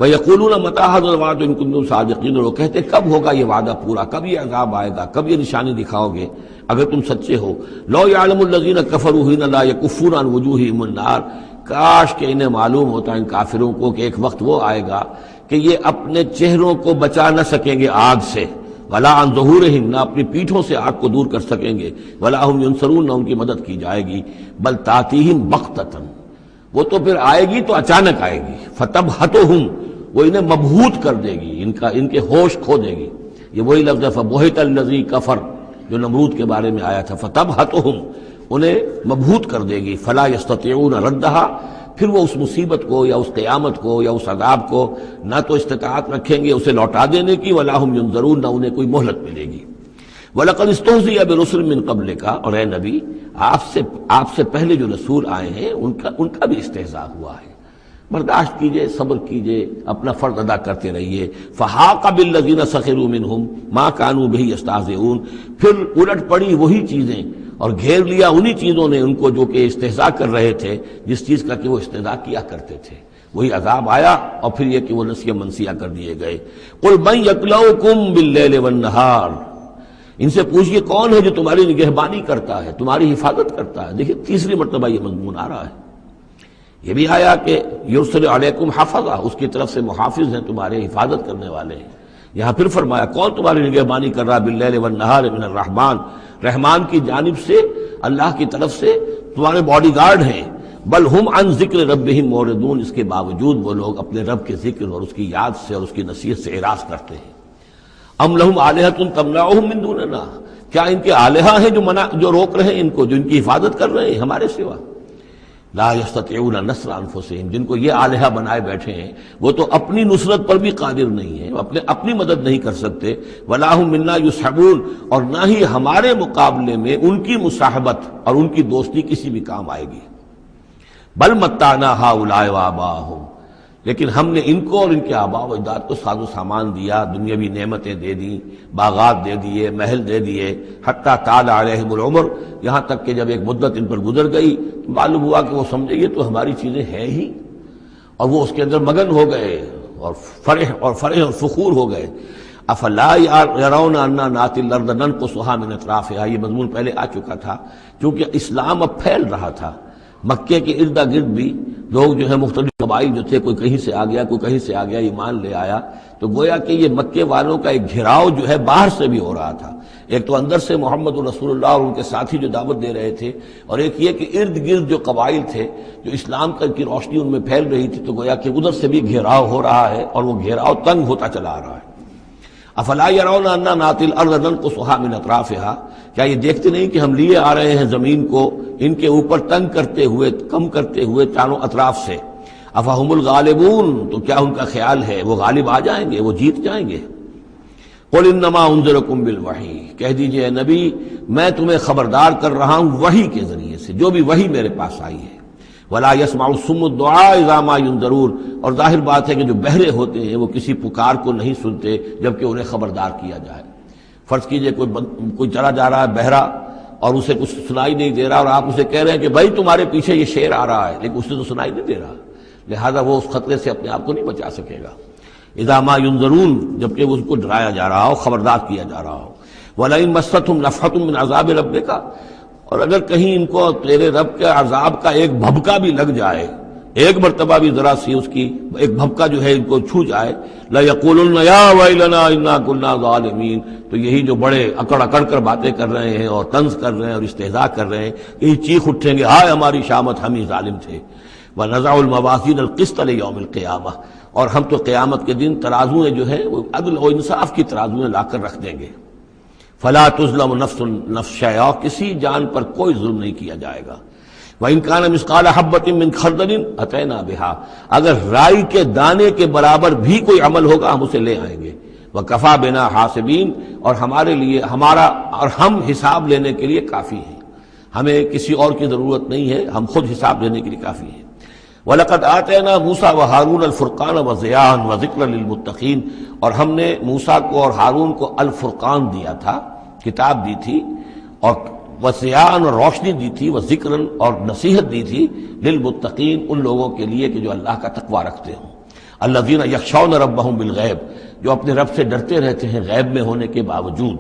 وَيَقُولُونَ مَتَىٰ هَٰذَا الْوَعْدُ إِن كُنتُمْ صَادِقِينَ، اور وہ کہتے کب ہوگا یہ وعدہ پورا، کب یہ عذاب آئے گا، کب یہ نشانی دکھاؤ گے اگر تم سچے ہو۔ لَوْ يَعْلَمُ الَّذِينَ كَفَرُوا حِينَ لَا يَكُفُّونَ عَنْ وُجُوهِهِمُ النَّارَ، کاش کہ انہیں معلوم ہوتا ان کافروں کو کہ ایک وقت وہ آئے گا کہ یہ اپنے چہروں کو بچا نہ سکیں گے آگ سے، وَلَا عَنْ ظُهُورِهِمْ، نہ اپنی پیٹھوں سے آگ کو دور کر سکیں گے، وَلَا هُمْ يُنصَرُونَ، نہ ان کی مدد کی جائے گی، بل تَأْتِيهِمْ بَغْتَةً، وہ تو پھر آئے گی تو اچانک آئے گی، فَتَبْهَتُهُمْ، وہ انہیں مبہوت کر دے گی، ان کے ہوش کھو دے گی۔ یہ وہی لفظ ہے فَبُہِتَ الَّذِي كَفَرَ جو نمرود کے بارے میں آیا تھا، فَتَبْهَتُهُمْ، انہیں مبہوت کر دے گی، فَلَا يَسْتَطِيعُونَ رَدَّهَا، پھر وہ اس مصیبت کو یا اس قیامت کو یا اس عذاب کو نہ تو استطاعت رکھیں گے اسے لوٹا دینے کی، وَلَا هُمْ يُنظَرُونَ، نہ انہیں کوئی مہلت ملے گی۔ وَلَقَدِ اسْتُهْزِئَ بِرُسُلٍ مِّن قَبْلِكَ، اور اے نبی آپ سے پہلے جو رسول آئے ہیں ان کا بھی استہزاء ہوا ہے، برداشت کیجئے، صبر کیجئے، اپنا فرض ادا کرتے رہیے۔ فَحَاقَ بِالَّذِينَ سَخِرُوا مِنْهُمْ مَا كَانُوا بِهِ يَسْتَهْزِئُونَ، پھر الٹ پڑی وہی چیزیں اور گھیر لیا انہی چیزوں نے ان کو جو کہ استہزاء کر رہے تھے، جس چیز کا کہ وہ استہزاء کیا کرتے تھے، وہی عذاب آیا اور پھر یہ کہ وہ نسیہ منسیہ کر دیے گئے۔ قُلْ مَن يَكْلَؤُكُمْ بِاللَّيْلِ وَالنَّهَارِ، ان سے پوچھئے کون ہے جو تمہاری نگہبانی کرتا ہے، تمہاری حفاظت کرتا ہے۔ دیکھیے تیسری مرتبہ یہ مضمون آ رہا ہے، یہ بھی آیا کہ یرسل علیکم حفظہ، اس کی طرف سے محافظ ہیں، تمہارے حفاظت کرنے والے ہیں۔ یہاں پھر فرمایا کون تمہاری نگہبانی کر رہا، باللیل والنہار من الرحمن، رحمان کی جانب سے، اللہ کی طرف سے تمہارے باڈی گارڈ ہیں۔ بل ہم عن ذکر ربہم موردون، اس کے باوجود وہ لوگ اپنے رب کے ذکر اور اس کی یاد سے اور اس کی نصیحت سے اعراض کرتے ہیں۔ ام لہم آلہۃ تمنعہم من دوننا، کیا ان کے آلہہ ہیں جو روک رہے ہیں ان کو، جو ان کی حفاظت کر رہے ہیں ہمارے سوا؟ لا یستطیعون نصر انفسہم، جن کو یہ آلہہ بنائے بیٹھے ہیں وہ تو اپنی نصرت پر بھی قادر نہیں ہیں، اپنی مدد نہیں کر سکتے۔ ولا ہم منا یصحبون، اور نہ ہی ہمارے مقابلے میں ان کی مصاحبت اور ان کی دوستی کسی بھی کام آئے گی۔ بل متعنا ہؤلاء وآباءہم، لیکن ہم نے ان کو اور ان کے آباء و اجداد کو ساز و سامان دیا، دنیاوی نعمتیں دے دیں، باغات دے دیے، محل دے دیے، حتیٰ طال علیہم العمر، یہاں تک کہ جب ایک مدت ان پر گزر گئی معلوم ہوا کہ وہ سمجھے یہ تو ہماری چیزیں ہیں ہی، اور وہ اس کے اندر مگن ہو گئے اور فرح اور فخور ہو گئے۔ افلا یرون انا ناتی الارض ننقصها من اطرافها، یہ مضمون پہلے آ چکا تھا، کیونکہ اسلام اب پھیل رہا تھا، مکے کے ارد گرد بھی لوگ جو ہے مختلف قبائل جو تھے، کوئی کہیں سے آ گیا، کوئی کہیں سے آ گیا، ایمان لے آیا، تو گویا کہ یہ مکے والوں کا ایک گھیراؤ جو ہے باہر سے بھی ہو رہا تھا، ایک تو اندر سے محمد رسول اللہ اور ان کے ساتھی جو دعوت دے رہے تھے، اور ایک یہ کہ ارد گرد جو قبائل تھے جو اسلام کی روشنی ان میں پھیل رہی تھی، تو گویا کہ ادھر سے بھی گھیراؤ ہو رہا ہے اور وہ گھیراؤ تنگ ہوتا چلا آ رہا ہے۔ افلا یرون انا ناتی الارض ننقصها من اطرافها، کیا یہ دیکھتے نہیں کہ ہم لیے آ رہے ہیں زمین کو ان کے اوپر تنگ کرتے ہوئے، کم کرتے ہوئے چاروں اطراف سے۔ افہم الغالبون، تو کیا ان کا خیال ہے وہ غالب آ جائیں گے، وہ جیت جائیں گے؟ قل انما انذرکم بالوحی، کہہ دیجئے اے نبی میں تمہیں خبردار کر رہا ہوں وحی کے ذریعے سے، جو بھی وحی میرے پاس آئی ہے۔ ولا يسمع الصم الدعاء اذا ما ينذرون، اور ظاہر بات ہے کہ جو بہرے ہوتے ہیں وہ کسی پکار کو نہیں سنتے جبکہ انہیں خبردار کیا جائے۔ فرض کیجئے کوئی چلا جا رہا ہے بہرا اور اسے کچھ سنائی نہیں دے رہا، اور آپ اسے کہہ رہے ہیں کہ بھائی تمہارے پیچھے یہ شیر آ رہا ہے، لیکن اسے تو سنائی نہیں دے رہا، لہذا وہ اس خطرے سے اپنے آپ کو نہیں بچا سکے گا۔ اذا ما ينذرون، جبکہ اس کو ڈرایا جا رہا ہو، خبردار کیا جا رہا ہو۔ ولئن مستهم نفحة من عذاب ربك، اور اگر کہیں ان کو تیرے رب کے عذاب کا ایک بھبکا بھی لگ جائے، ایک مرتبہ بھی ذرا سی اس کی ایک بھبکا جو ہے ان کو چھو جائے، لَيَقُولُنَّ يَا وَيْلَنَا إِنَّا كُنَّا ظَالِمِينَ، تو یہی جو بڑے اکڑ اکڑ کر باتیں کر رہے ہیں اور طنز کر رہے ہیں اور استہزاء کر رہے ہیں، یہی چیخ اٹھیں گے ہائے ہماری شامت، ہم ہی ظالم تھے۔ وَنَزَعُ الْمَوَازِينَ الْقِسْطَ لِيَوْمِ الْقِيَامَةِ، اور ہم تو قیامت کے دن ترازویں جو ہیں وہ عدل و انصاف کی ترازویں لا کر رکھ دیں گے. فلا تظلم نفس نفس شیئا، کسی جان پر کوئی ظلم نہیں کیا جائے گا. وَإِنْ كَانَ مِثْقَالَ حَبَّةٍ مِّنْ خَرْدَلٍ أَتَيْنَا بِهَا، اگر رائی کے دانے کے برابر بھی کوئی عمل ہوگا ہم اسے لے آئیں گے. وَكَفَى بِنَا حَاسِبِينَ، اور ہمارے لیے ہم حساب لینے کے لیے کافی ہیں، ہمیں کسی اور کی ضرورت نہیں ہے، ہم خود حساب لینے کے لیے کافی ہیں. وَلَقَدْ آتَيْنَا مُوسَىٰ وَهَارُونَ الْفُرْقَانَ وَضِيَاءً وَذِكْرًا لِّلْمُتَّقِينَ، اور ہم نے موسیٰ کو اور ہارون کو الفرقان دیا تھا، کتاب دی تھی، اور وضیاءً اور روشنی دی تھی، وذکرًا اور نصیحت دی تھی، للمتقین ان لوگوں کے لیے کہ جو اللہ کا تقوی رکھتے ہوں. الذین یخشون ربہم بالغیب، جو اپنے رب سے ڈرتے رہتے ہیں غیب میں ہونے کے باوجود.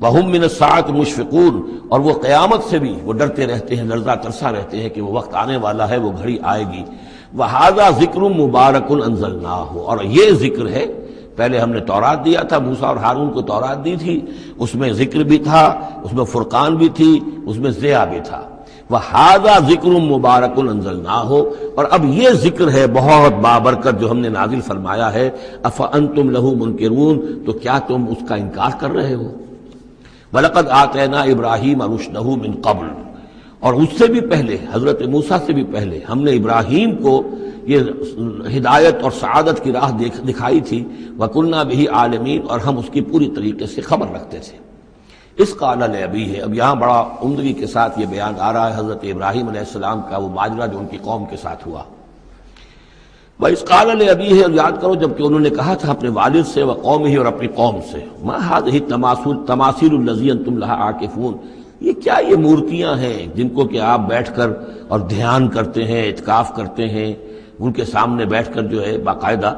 وہم من الساعۃ مشفقون، اور وہ قیامت سے بھی وہ ڈرتے رہتے ہیں، لرزہ ترسا رہتے ہیں کہ وہ وقت آنے والا ہے، وہ گھڑی آئے گی. وہذا ذکر مبارک انزلناہ، اور یہ ذکر ہے، پہلے ہم نے تورات دیا تھا، موسیٰ اور ہارون کو تورات دی تھی، اس میں ذکر بھی تھا، اس میں فرقان بھی تھی، اس میں ضیاء بھی تھا. وَهَذَا ذِكْرٌ مُبَارَكٌ أَنزَلْنَاهُ، اور اب یہ ذکر ہے بہت بابرکت جو ہم نے نازل فرمایا ہے. أَفَأَنْتُمْ لَهُ مُنْكِرُونَ، تو کیا تم اس کا انکار کر رہے ہو. وَلَقَدْ آتَيْنَا إِبْرَاهِيمَ رُشْدَهُ مِنْ قَبْلُ، اور اس سے بھی پہلے، حضرت موسیٰ سے بھی پہلے ہم نے ابراہیم کو یہ ہدایت اور سعادت کی راہ دکھائی تھی. وَكُنَّا بِهِ عَالِمِينَ، اور ہم اس کی پوری طریقے سے خبر رکھتے تھے. اس قال لأبیہ، اب یہاں بڑا عمدگی کے ساتھ یہ بیان آ رہا ہے حضرت ابراہیم علیہ السلام کا وہ ماجرا جو ان کی قوم کے ساتھ ہوا. وَإِذْ قَالَ لِأَبِيهِ، اور یاد کرو جب کہ انہوں نے کہا تھا اپنے والد سے، وَقَوْمِهِ، اور اپنی قوم سے، مَا هَٰذِهِ التَّمَاثِيلُ الَّتِي أَنتُمْ لَهَا عَاكِفُونَ، یہ کیا یہ مورتیاں ہیں جن کو کہ آپ بیٹھ کر اور دھیان کرتے ہیں، اعتکاف کرتے ہیں، ان کے سامنے بیٹھ کر جو ہے باقاعدہ.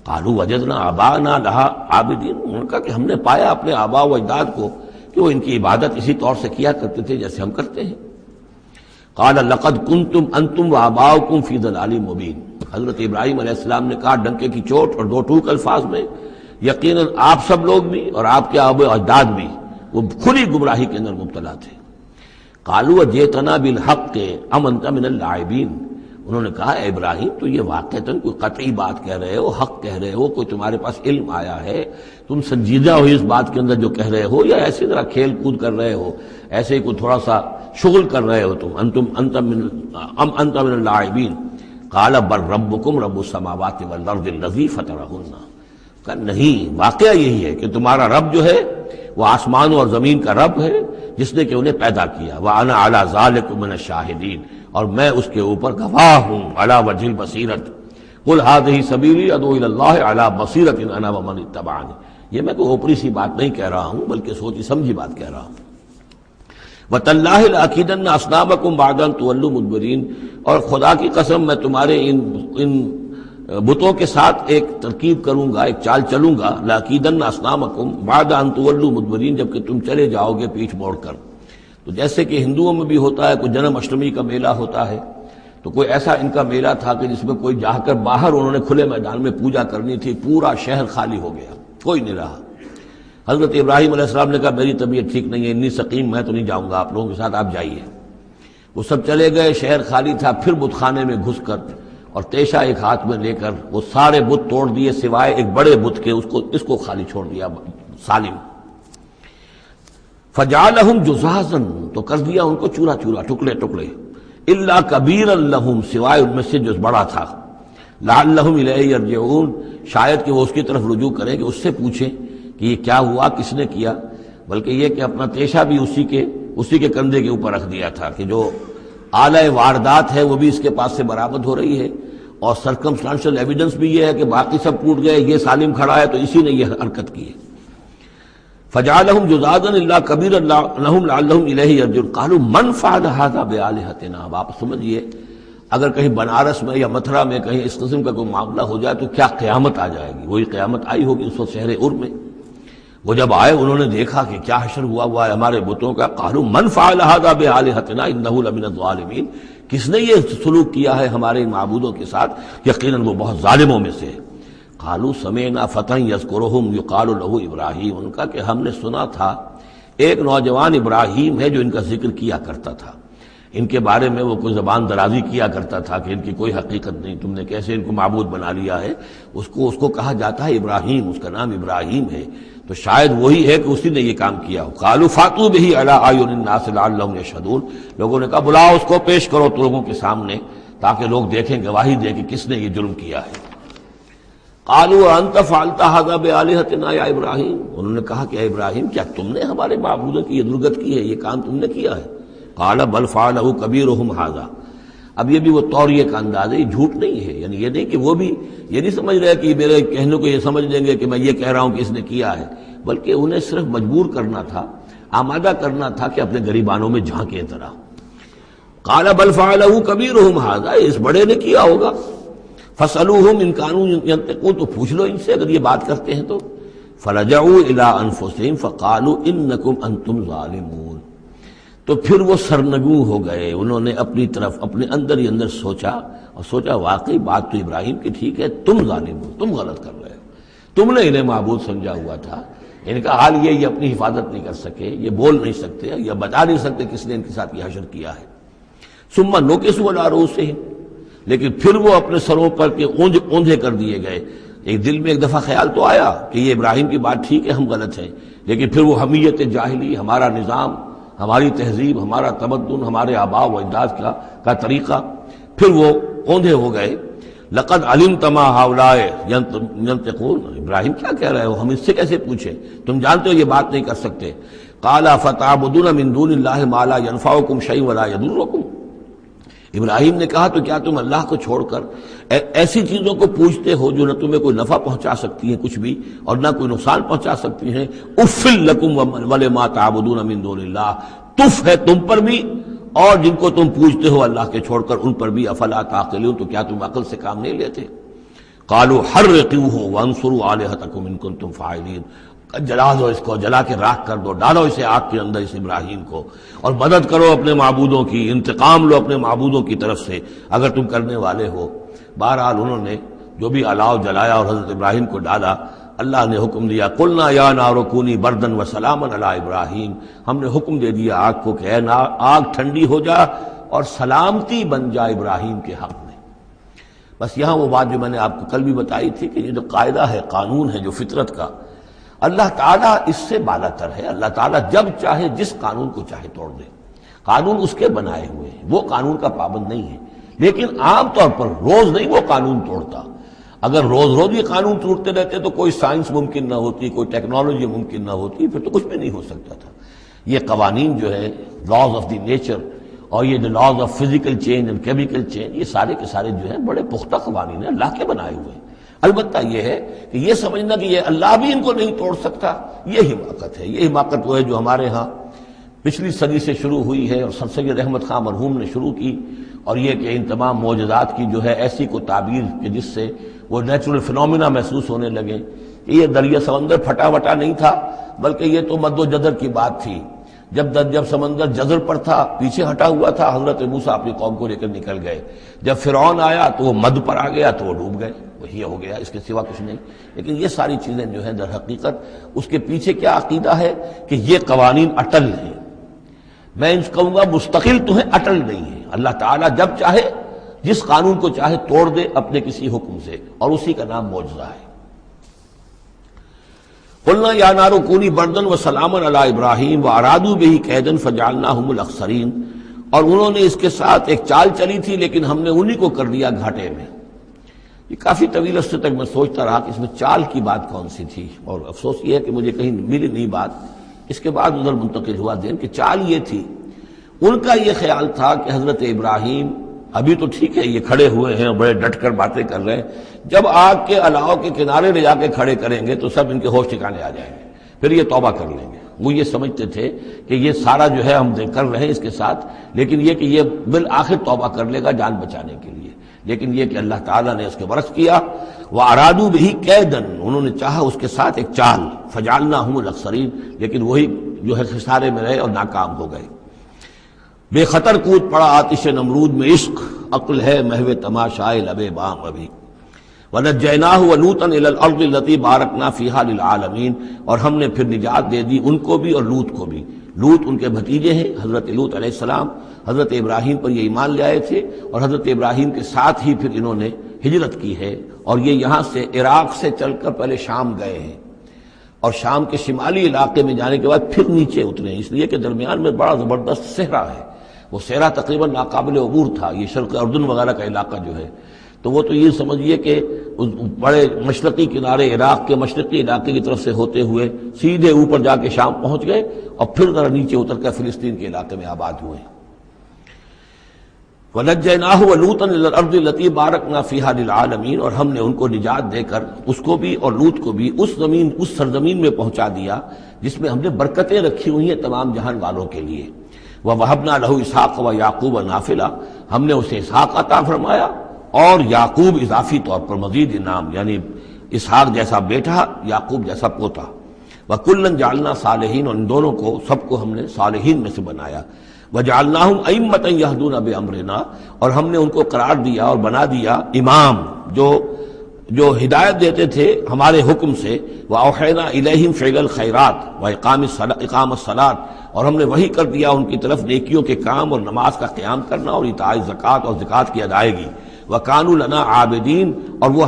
قالوا وجدنا آباءنا لها عابدین، انہوں نے کہا کہ ہم نے پایا اپنے آباء و اجداد کو کہ وہ ان کی عبادت اسی طور سے کیا کرتے تھے جیسے ہم کرتے ہیں. قال لقد کنتم انتم وآباؤکم فی ضلال مبین، حضرت ابراہیم علیہ السلام نے کہا ڈنکے کی چوٹ اور دو ٹوک الفاظ میں، یقیناً آپ سب لوگ بھی اور آپ کے آباء و اجداد بھی وہ کھلی گمراہی کے اندر مبتلا تھے. قالوا جئتنا بالحق ام انت من اللاعبین، انہوں نے کہا اے ابراہیم تو یہ واقعتاً کوئی قطعی بات کہہ رہے ہو، حق کہہ رہے ہو، کوئی تمہارے پاس علم آیا ہے، تم سنجیدہ ہو اس بات کے اندر جو کہہ رہے ہو، یا ایسی طرح کھیل کود کر رہے ہو، ایسے ہی کوئی تھوڑا سا شغل کر رہے ہو تم. انت من اللاعبین. قال بل ربکم رب السماوات والارض الذی فطرہن، کہ نہیں، واقعہ یہی ہے کہ تمہارا رب جو ہے وہ آسمانوں اور زمین کا رب ہے جس نے کہ انہیں پیدا کیا. وَأَنَا عَلَىٰ ذَٰلِكُم مِّنَ الشَّاهِدِينَ، اور میں اس کے اوپر گواہ ہوں. عَلَىٰ وَجْهِ الْبَصِيرَةِ قُلْ هَٰذِهِ سَبِيلِي أَدْعُو إِلَى اللَّهِ عَلَىٰ بَصِيرَةٍ أَنَا وَمَنِ اتَّبَعَنِي، یہ میں کوئی اوپری سی بات نہیں کہہ رہا ہوں بلکہ سوچی سمجھی بات کہہ رہا ہوں. وَتَاللَّهِ لَأَكِيدَنَّ أَصْنَامَكُمْ بَعْدَ أَن تُوَلُّوا مُدْبِرِينَ، اور خدا کی قسم میں تمہارے ان بتوں کے ساتھ ایک ترکیب کروں گا، ایک چال چلوں گا. لَأَكِيدَنَّ أَصْنَامَكُمْ بَعْدَ أَن تُوَلُّوا مُدْبِرِينَ، جب کہ تم چلے جاؤ گے پیٹھ موڑ کر. تو جیسے کہ ہندوؤں میں بھی ہوتا ہے، کوئی جنم اشٹمی کا میلہ ہوتا ہے، تو کوئی ایسا ان کا میلہ تھا کہ جس میں کوئی جا کر باہر انہوں نے کھلے میدان میں پوجا کرنی تھی، پورا شہر خالی ہو گیا، کوئی نہیں رہا. حضرت ابراہیم علیہ السلام نے کہا میری طبیعت ٹھیک نہیں ہے، اتنی سقیم، میں تو نہیں جاؤں گا آپ لوگوں کے ساتھ، آپ جائیے. وہ سب چلے گئے، شہر خالی تھا. پھر بت خانے میں گھس کر اور تیشا ایک ہاتھ میں لے کر وہ سارے بت توڑ دیے سوائے ایک بڑے بت کے، اس کو خالی چھوڑ دیا سالم. فجعلہم جزازا، تو کر دیا ان کو چورا چورا، ٹکڑے ٹکڑے. الا کبیرا لہم، سوائے ان میں سے جو بڑا تھا. لعلہم الیہ یرجعون، شاید کہ وہ اس کی طرف رجوع کریں، کہ اس سے پوچھیں کہ یہ کیا ہوا، کس نے کیا. بلکہ یہ کہ اپنا تیشا بھی اسی کے کندھے کے اوپر رکھ دیا تھا کہ جو اعلی واردات ہے وہ بھی اس کے پاس سے برآمد ہو رہی ہے، اور سرکمسٹانشل ایویڈنس بھی یہ ہے کہ باقی سب ٹوٹ گئے، یہ سالم کھڑا ہے تو اسی نے یہ حرکت کی ہے. فجعلہم جزازا الا کبیرا لہم لعلہم الیہ یرجعون. قالوا من فعل هذا بآلہتنا، اب آپ سمجھیے اگر کہیں بنارس میں یا متھرا میں کہیں اس قسم کا کوئی معاملہ ہو جائے تو کیا قیامت آ جائے گی. وہی قیامت آئی ہوگی اس وقت شہر ار میں. وہ جب آئے انہوں نے دیکھا کہ کیا حشر ہوا ہے ہمارے بتوں کا. قالوا من فعل هذا بآلہتنا انہ لمن الظالمین، کس نے یہ سلوک کیا ہے ہمارے معبودوں کے ساتھ، یقیناً وہ بہت ظالموں میں سے. قالوا سمعنا فتى يذكرهم يقال له ابراہیم، ان کا کہ ہم نے سنا تھا ایک نوجوان ابراہیم ہے جو ان کا ذکر کیا کرتا تھا. ان کے بارے میں وہ کوئی زبان درازی کیا کرتا تھا کہ ان کی کوئی حقیقت نہیں، تم نے کیسے ان کو معبود بنا لیا ہے، اس کو کہا جاتا ہے ابراہیم، اس کا نام ابراہیم ہے، تو شاید وہی ہے کہ اسی نے یہ کام کیا ہو۔ قالوا فاتوا بہ علی اعین الناس لعلهم یشهدون، لوگوں نے کہا بلاؤ اس کو، پیش کرو لوگوں کے سامنے تاکہ لوگ دیکھیں، گواہی دیں کہ کس نے یہ جرم کیا ہے۔ قالوا انت فعلت هذا بآلهتنا یا ابراہیم، انہوں نے کہا کہ اے ابراہیم کیا تم نے ہمارے معبودوں کی یہ درگت کی ہے، یہ کام تم نے کیا ہے؟ قال بل فعلہ کبیرہم ھذا، اب یہ بھی وہ توریہ کا انداز ہے، یہ جھوٹ نہیں ہے، یعنی یہ نہیں کہ وہ بھی یہ نہیں سمجھ رہے کہ میرے کہنے کو یہ سمجھ لیں گے کہ میں یہ کہہ رہا ہوں کہ اس نے کیا ہے، بلکہ انہیں صرف مجبور کرنا تھا، آمادہ کرنا تھا کہ اپنے گریبانوں میں جھانکیں طرح۔ قال بل فعلہ کبیرہم ھذا، اس بڑے نے کیا ہوگا، فاسألوہم ان کانوا ینطقون، تو پوچھ لو ان سے اگر یہ بات کرتے ہیں تو۔ فرجعوا الی انفسہم فقالوا انکم انتم ظالمون، تو پھر وہ سرنگوں ہو گئے، انہوں نے اپنی طرف اپنے اندر ہی اندر سوچا اور سوچا واقعی بات تو ابراہیم کی ٹھیک ہے، تم ظالم ہو، تم غلط کر رہے ہو، تم نے انہیں معبود سمجھا ہوا تھا۔ ان کا حال یہ اپنی حفاظت نہیں کر سکے، یہ بول نہیں سکتے یا بتا نہیں سکتے کس نے ان کے ساتھ یہ حشر کیا ہے۔ ثم نکسوا علی رؤوسہم، لیکن پھر وہ اپنے سروں پر کے اوندھے کر دیے گئے۔ ایک دل میں ایک دفعہ خیال تو آیا کہ یہ ابراہیم کی بات ٹھیک ہے، ہم غلط ہیں، لیکن پھر وہ حمیت جاہلی، ہمارا نظام، ہماری تہذیب، ہمارا تمدن، ہمارے آباء و اجداد کا طریقہ، پھر وہ اوندھے ہو گئے۔ لقد علمت ما هؤلاء ينطقون، ابراہیم کیا کہہ رہے ہو، ہم اس سے کیسے پوچھیں، تم جانتے ہو یہ بات نہیں کر سکتے۔ قال فتعبدون من دون اللہ ما لا ينفعكم شيئا ولا يضركم، ابراہیم نے کہا تو کیا تم اللہ کو چھوڑ کر ایسی چیزوں کو پوچھتے ہو جو نہ تمہیں کوئی نفع پہنچا سکتی ہیں کچھ بھی اور نہ کوئی نقصان پہنچا سکتی ہیں؟ اف لکم ولما تعبدون من دون اللہ، تف ہے تم پر بھی اور جن کو تم پوچھتے ہو اللہ کے چھوڑ کر ان پر بھی، افلا تعقلون، تو کیا تم عقل سے کام نہیں لیتے؟ قالوا حرقوه وانصروا آلهتكم ان کنتم فاعلین، جلا دو اس کو، جلا کے راکھ کر دو، ڈالو اسے آگ کے اندر اس ابراہیم کو، اور مدد کرو اپنے معبودوں کی، انتقام لو اپنے معبودوں کی طرف سے اگر تم کرنے والے ہو۔ بہرحال انہوں نے جو بھی الاؤ جلایا اور حضرت ابراہیم کو ڈالا، اللہ نے حکم دیا قلنا یا نار کونی بردن و سلاما علی ابراہیم، ہم نے حکم دے دیا آگ کو کہ اے آگ ٹھنڈی ہو جا اور سلامتی بن جا ابراہیم کے حق میں۔ بس یہاں وہ بات جو میں نے آپ کو کل بھی بتائی تھی کہ یہ جو قاعدہ ہے، قانون ہے جو فطرت کا، اللہ تعالیٰ اس سے بالا تر ہے، اللہ تعالیٰ جب چاہے جس قانون کو چاہے توڑ دے، قانون اس کے بنائے ہوئے ہیں، وہ قانون کا پابند نہیں ہے، لیکن عام طور پر روز نہیں وہ قانون توڑتا۔ اگر روز روز یہ قانون توڑتے رہتے تو کوئی سائنس ممکن نہ ہوتی، کوئی ٹیکنالوجی ممکن نہ ہوتی، پھر تو کچھ بھی نہیں ہو سکتا تھا۔ یہ قوانین جو ہے، لاز آف دی نیچر، اور یہ جو laws of physical change and chemical change, یہ سارے کے سارے جو ہیں بڑے پختہ قوانین ہیں، اللہ کے بنائے ہوئے ہیں۔ البتہ یہ ہے کہ یہ سمجھنا کہ یہ اللہ بھی ان کو نہیں توڑ سکتا، یہ حماقت ہے۔ یہ حماقت وہ ہے جو ہمارے ہاں پچھلی صدی سے شروع ہوئی ہے اور سر سید احمد خان مرحوم نے شروع کی، اور یہ کہ ان تمام معجزات کی جو ہے ایسی کو تعبیر کہ جس سے وہ نیچرل فنومینا محسوس ہونے لگے کہ یہ دریا سمندر پھٹا وٹا نہیں تھا، بلکہ یہ تو مد و جزر کی بات تھی۔ جب سمندر جزر پر تھا، پیچھے ہٹا ہوا تھا، حضرت موسیٰ اپنی قوم کو لے کر نکل گئے۔ جب فرعون آیا تو وہ مد پر آ گیا تو وہ ڈوب گئے، وہی ہو گیا، اس کے سوا کچھ نہیں۔ لیکن یہ ساری چیزیں جو ہیں در حقیقت اس کے پیچھے کیا عقیدہ ہے کہ یہ قوانین اٹل ہیں، میں ان کہوں گا مستقل تو ہیں، اٹل نہیں ہیں۔ اللہ تعالیٰ جب چاہے جس قانون کو چاہے توڑ دے اپنے کسی حکم سے، اور اسی کا نام معجزہ ہے۔ قلنا یا نار کونی بردن و سلاما علی ابراہیم وارادوا بہ کیدا فجعلناہم الاخسرین، اور انہوں نے اس کے ساتھ ایک چال چلی تھی لیکن ہم نے انہی کو کر دیا گھاٹے میں۔ یہ کافی طویل عرصے تک میں سوچتا رہا کہ اس میں چال کی بات کون سی تھی، اور افسوس یہ ہے کہ مجھے کہیں ملی نہیں بات۔ اس کے بعد ادھر منتقل ہوا ذہن کہ چال یہ تھی، ان کا یہ خیال تھا کہ حضرت ابراہیم ابھی تو ٹھیک ہے، یہ کھڑے ہوئے ہیں اور بڑے ڈٹ کر باتیں کر رہے ہیں، جب آگ کے الاؤ کے کنارے لے جا کے کھڑے کریں گے تو سب ان کے ہوش ٹھکانے آ جائیں گے، پھر یہ توبہ کر لیں گے۔ وہ یہ سمجھتے تھے کہ یہ سارا جو ہے ہم کر رہے ہیں اس کے ساتھ، لیکن یہ کہ یہ بالآخر توبہ کر لے گا جان بچانے کے لیے، لیکن یہ کہ اللہ تعالیٰ نے اس کے برعکس کیا۔ وَأَرَادُوا بِهِ كَيْدًا، انہوں نے چاہا اس کے ساتھ ایک چال، فَجَعَلْنَاهُمُ الْأَخْسَرِينَ، لیکن وہی جو ہے خسارے میں رہے اور ناکام ہو گئے۔ بے خطر کود پڑا آتش نمرود میں عشق، عقل ہے محو تماشائے لبے بام ابھی۔ وَنَجَّيْنَاهُ وَلُوطًا إِلَى الْأَرْضِ الَّتِي بَارَكْنَا فِيهَا لِلْعَالَمِينَ، اور ہم نے پھر نجات دے دی ان کو بھی اور لوط کو بھی، لوط ان کے بھتیجے ہیں، حضرت لوط علیہ السلام حضرت ابراہیم پر یہ ایمان لے آئے تھے، اور حضرت ابراہیم کے ساتھ ہی پھر انہوں نے ہجرت کی ہے، اور یہ یہاں سے عراق سے چل کر پہلے شام گئے ہیں، اور شام کے شمالی علاقے میں جانے کے بعد پھر نیچے اترے، اس لیے کہ درمیان میں بڑا زبردست صحرا ہے، وہ صحرا تقریباً ناقابل عبور تھا، یہ شرق اردن وغیرہ کا علاقہ جو ہے، تو وہ تو یہ سمجھیے کہ اس بڑے مشرقی کنارے عراق کے مشرقی علاقے کی طرف سے ہوتے ہوئے سیدھے اوپر جا کے شام پہنچ گئے، اور پھر ذرا نیچے اتر کر فلسطین کے علاقے میں آباد ہوئے۔ وَنَجَّيْنَاهُ وَلُوطًا إِلَى الْأَرْضِ الَّتِي بَارَكْنَا فِيهَا لِلْعَالَمِينَ، اور ہم نے ان کو نجات دے کر اس کو بھی اور لوط کو بھی اس سرزمین میں پہنچا دیا جس میں ہم نے برکتیں رکھی ہوئی ہیں تمام جہان والوں کے لیے۔ وَوَهَبْنَا لَهُ إِسْحَاقَ وَيَعْقُوبَ نَافِلَةً، ہم نے اسے اسحاق عطا فرمایا اور یعقوب اضافی طور پر مزید انعام، یعنی اسحاق جیسا بیٹا، یعقوب جیسا پوتا۔ وَكُلًّا جَعَلْنَا صَالِحِينَ، اور ان دونوں کو سب کو ہم نے صالحین میں سے بنایا۔ وَجَعَلْنَاهُمْ أَئِمَّةً يَهْدُونَ بِأَمْرِنَا، اور ہم نے ان کو قرار دیا اور بنا دیا امام جو ہدایت دیتے تھے ہمارے حکم سے۔ وَأَوْحَيْنَا إِلَيْهِمْ فِعْلَ الْخَيْرَاتِ وَإِقَامَ الصَّلَاةِ، اور ہم نے وحی کر دیا ان کی طرف نیکیوں کے کام اور نماز کا قیام کرنا اور ایتاء زکوٰۃ اور زکوٰۃ کی ادائیگی۔ وَكَانُوا لَنَا عَابِدِينَ، اور وہ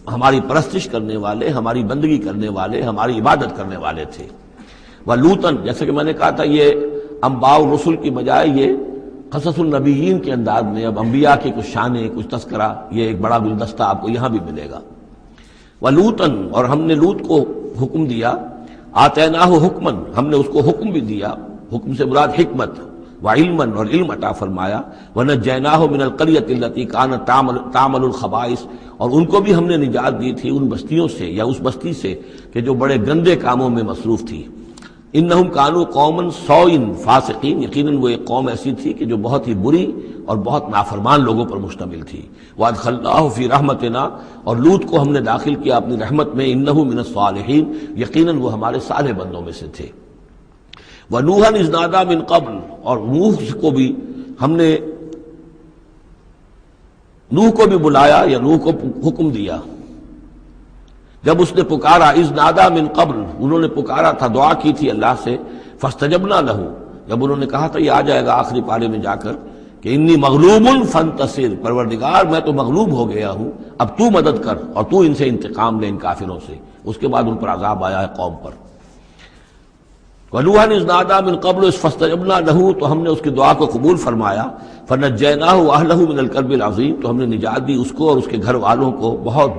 ہماری پرستش کرنے والے، ہماری بندگی کرنے والے، ہماری عبادت کرنے والے تھے۔ وَلُوطًا، جیسے کہ میں نے کہا تھا یہ انباء الرسل کی بجائے یہ قصص النبیین کے انداز میں اب انبیاء کی کچھ شانیں، کچھ تذکرہ، یہ ایک بڑا گلدستہ آپ کو یہاں بھی ملے گا۔ وَلُوطًا، اور ہم نے لوط کو حکم دیا، آتیناہ حکمًا، ہم نے اس کو حکم بھی دیا، حکم سے مراد حکمت، وعلمًا، اور علم عطا فرمایا۔ وَنَجَّيْنَاهُ مِنَ الْقَرْيَةِ الَّتِي كَانَتْ تَعْمَلُ الْخَبَائِثَ، اور ان کو بھی ہم نے نجات دی تھی ان بستیوں سے یا اس بستی سے کہ جو بڑے گندے کاموں میں مصروف تھی۔ انہم کانوا قوما سوء فاسقین، یقیناً وہ ایک قوم ایسی تھی کہ جو بہت ہی بری اور بہت نافرمان لوگوں پر مشتمل تھی۔ وادخلناہ فی رحمتنا، اور لوط کو ہم نے داخل کیا اپنی رحمت میں، انہ من الصالحین، یقیناً وہ ہمارے صالح بندوں میں سے تھے۔ ونوحا اذ نادى من قبل، اور نوح کو بھی ہم نے نوح کو بھی بلایا یا نوح کو حکم دیا جب اس نے پکارا، اذ نادى من قبل، انہوں نے پکارا تھا، دعا کی تھی اللہ سے، فاستجبنا له، جب انہوں نے کہا تھا یہ آ جائے گا آخری پارے میں جا کر کہ انی مغلوب فانتصر، پروردگار میں تو مغلوب ہو گیا ہوں، اب تو مدد کر اور تو ان سے انتقام لے، ان کافروں سے۔ اس کے بعد ان پر عذاب آیا ہے قوم پر۔ وَنُوحًا إِذْ نَادَىٰ مِن قَبْلُ فَاسْتَجَبْنَا لَهُ، تو ہم نے اس کی دعا کو قبول فرمایا۔ فَنَجَّيْنَاهُ وَأَهْلَهُ مِنَ الْكَرْبِ الْعَظِيمِ، تو ہم نے نجات دی اس کو اور اس کے گھر والوں کو بہت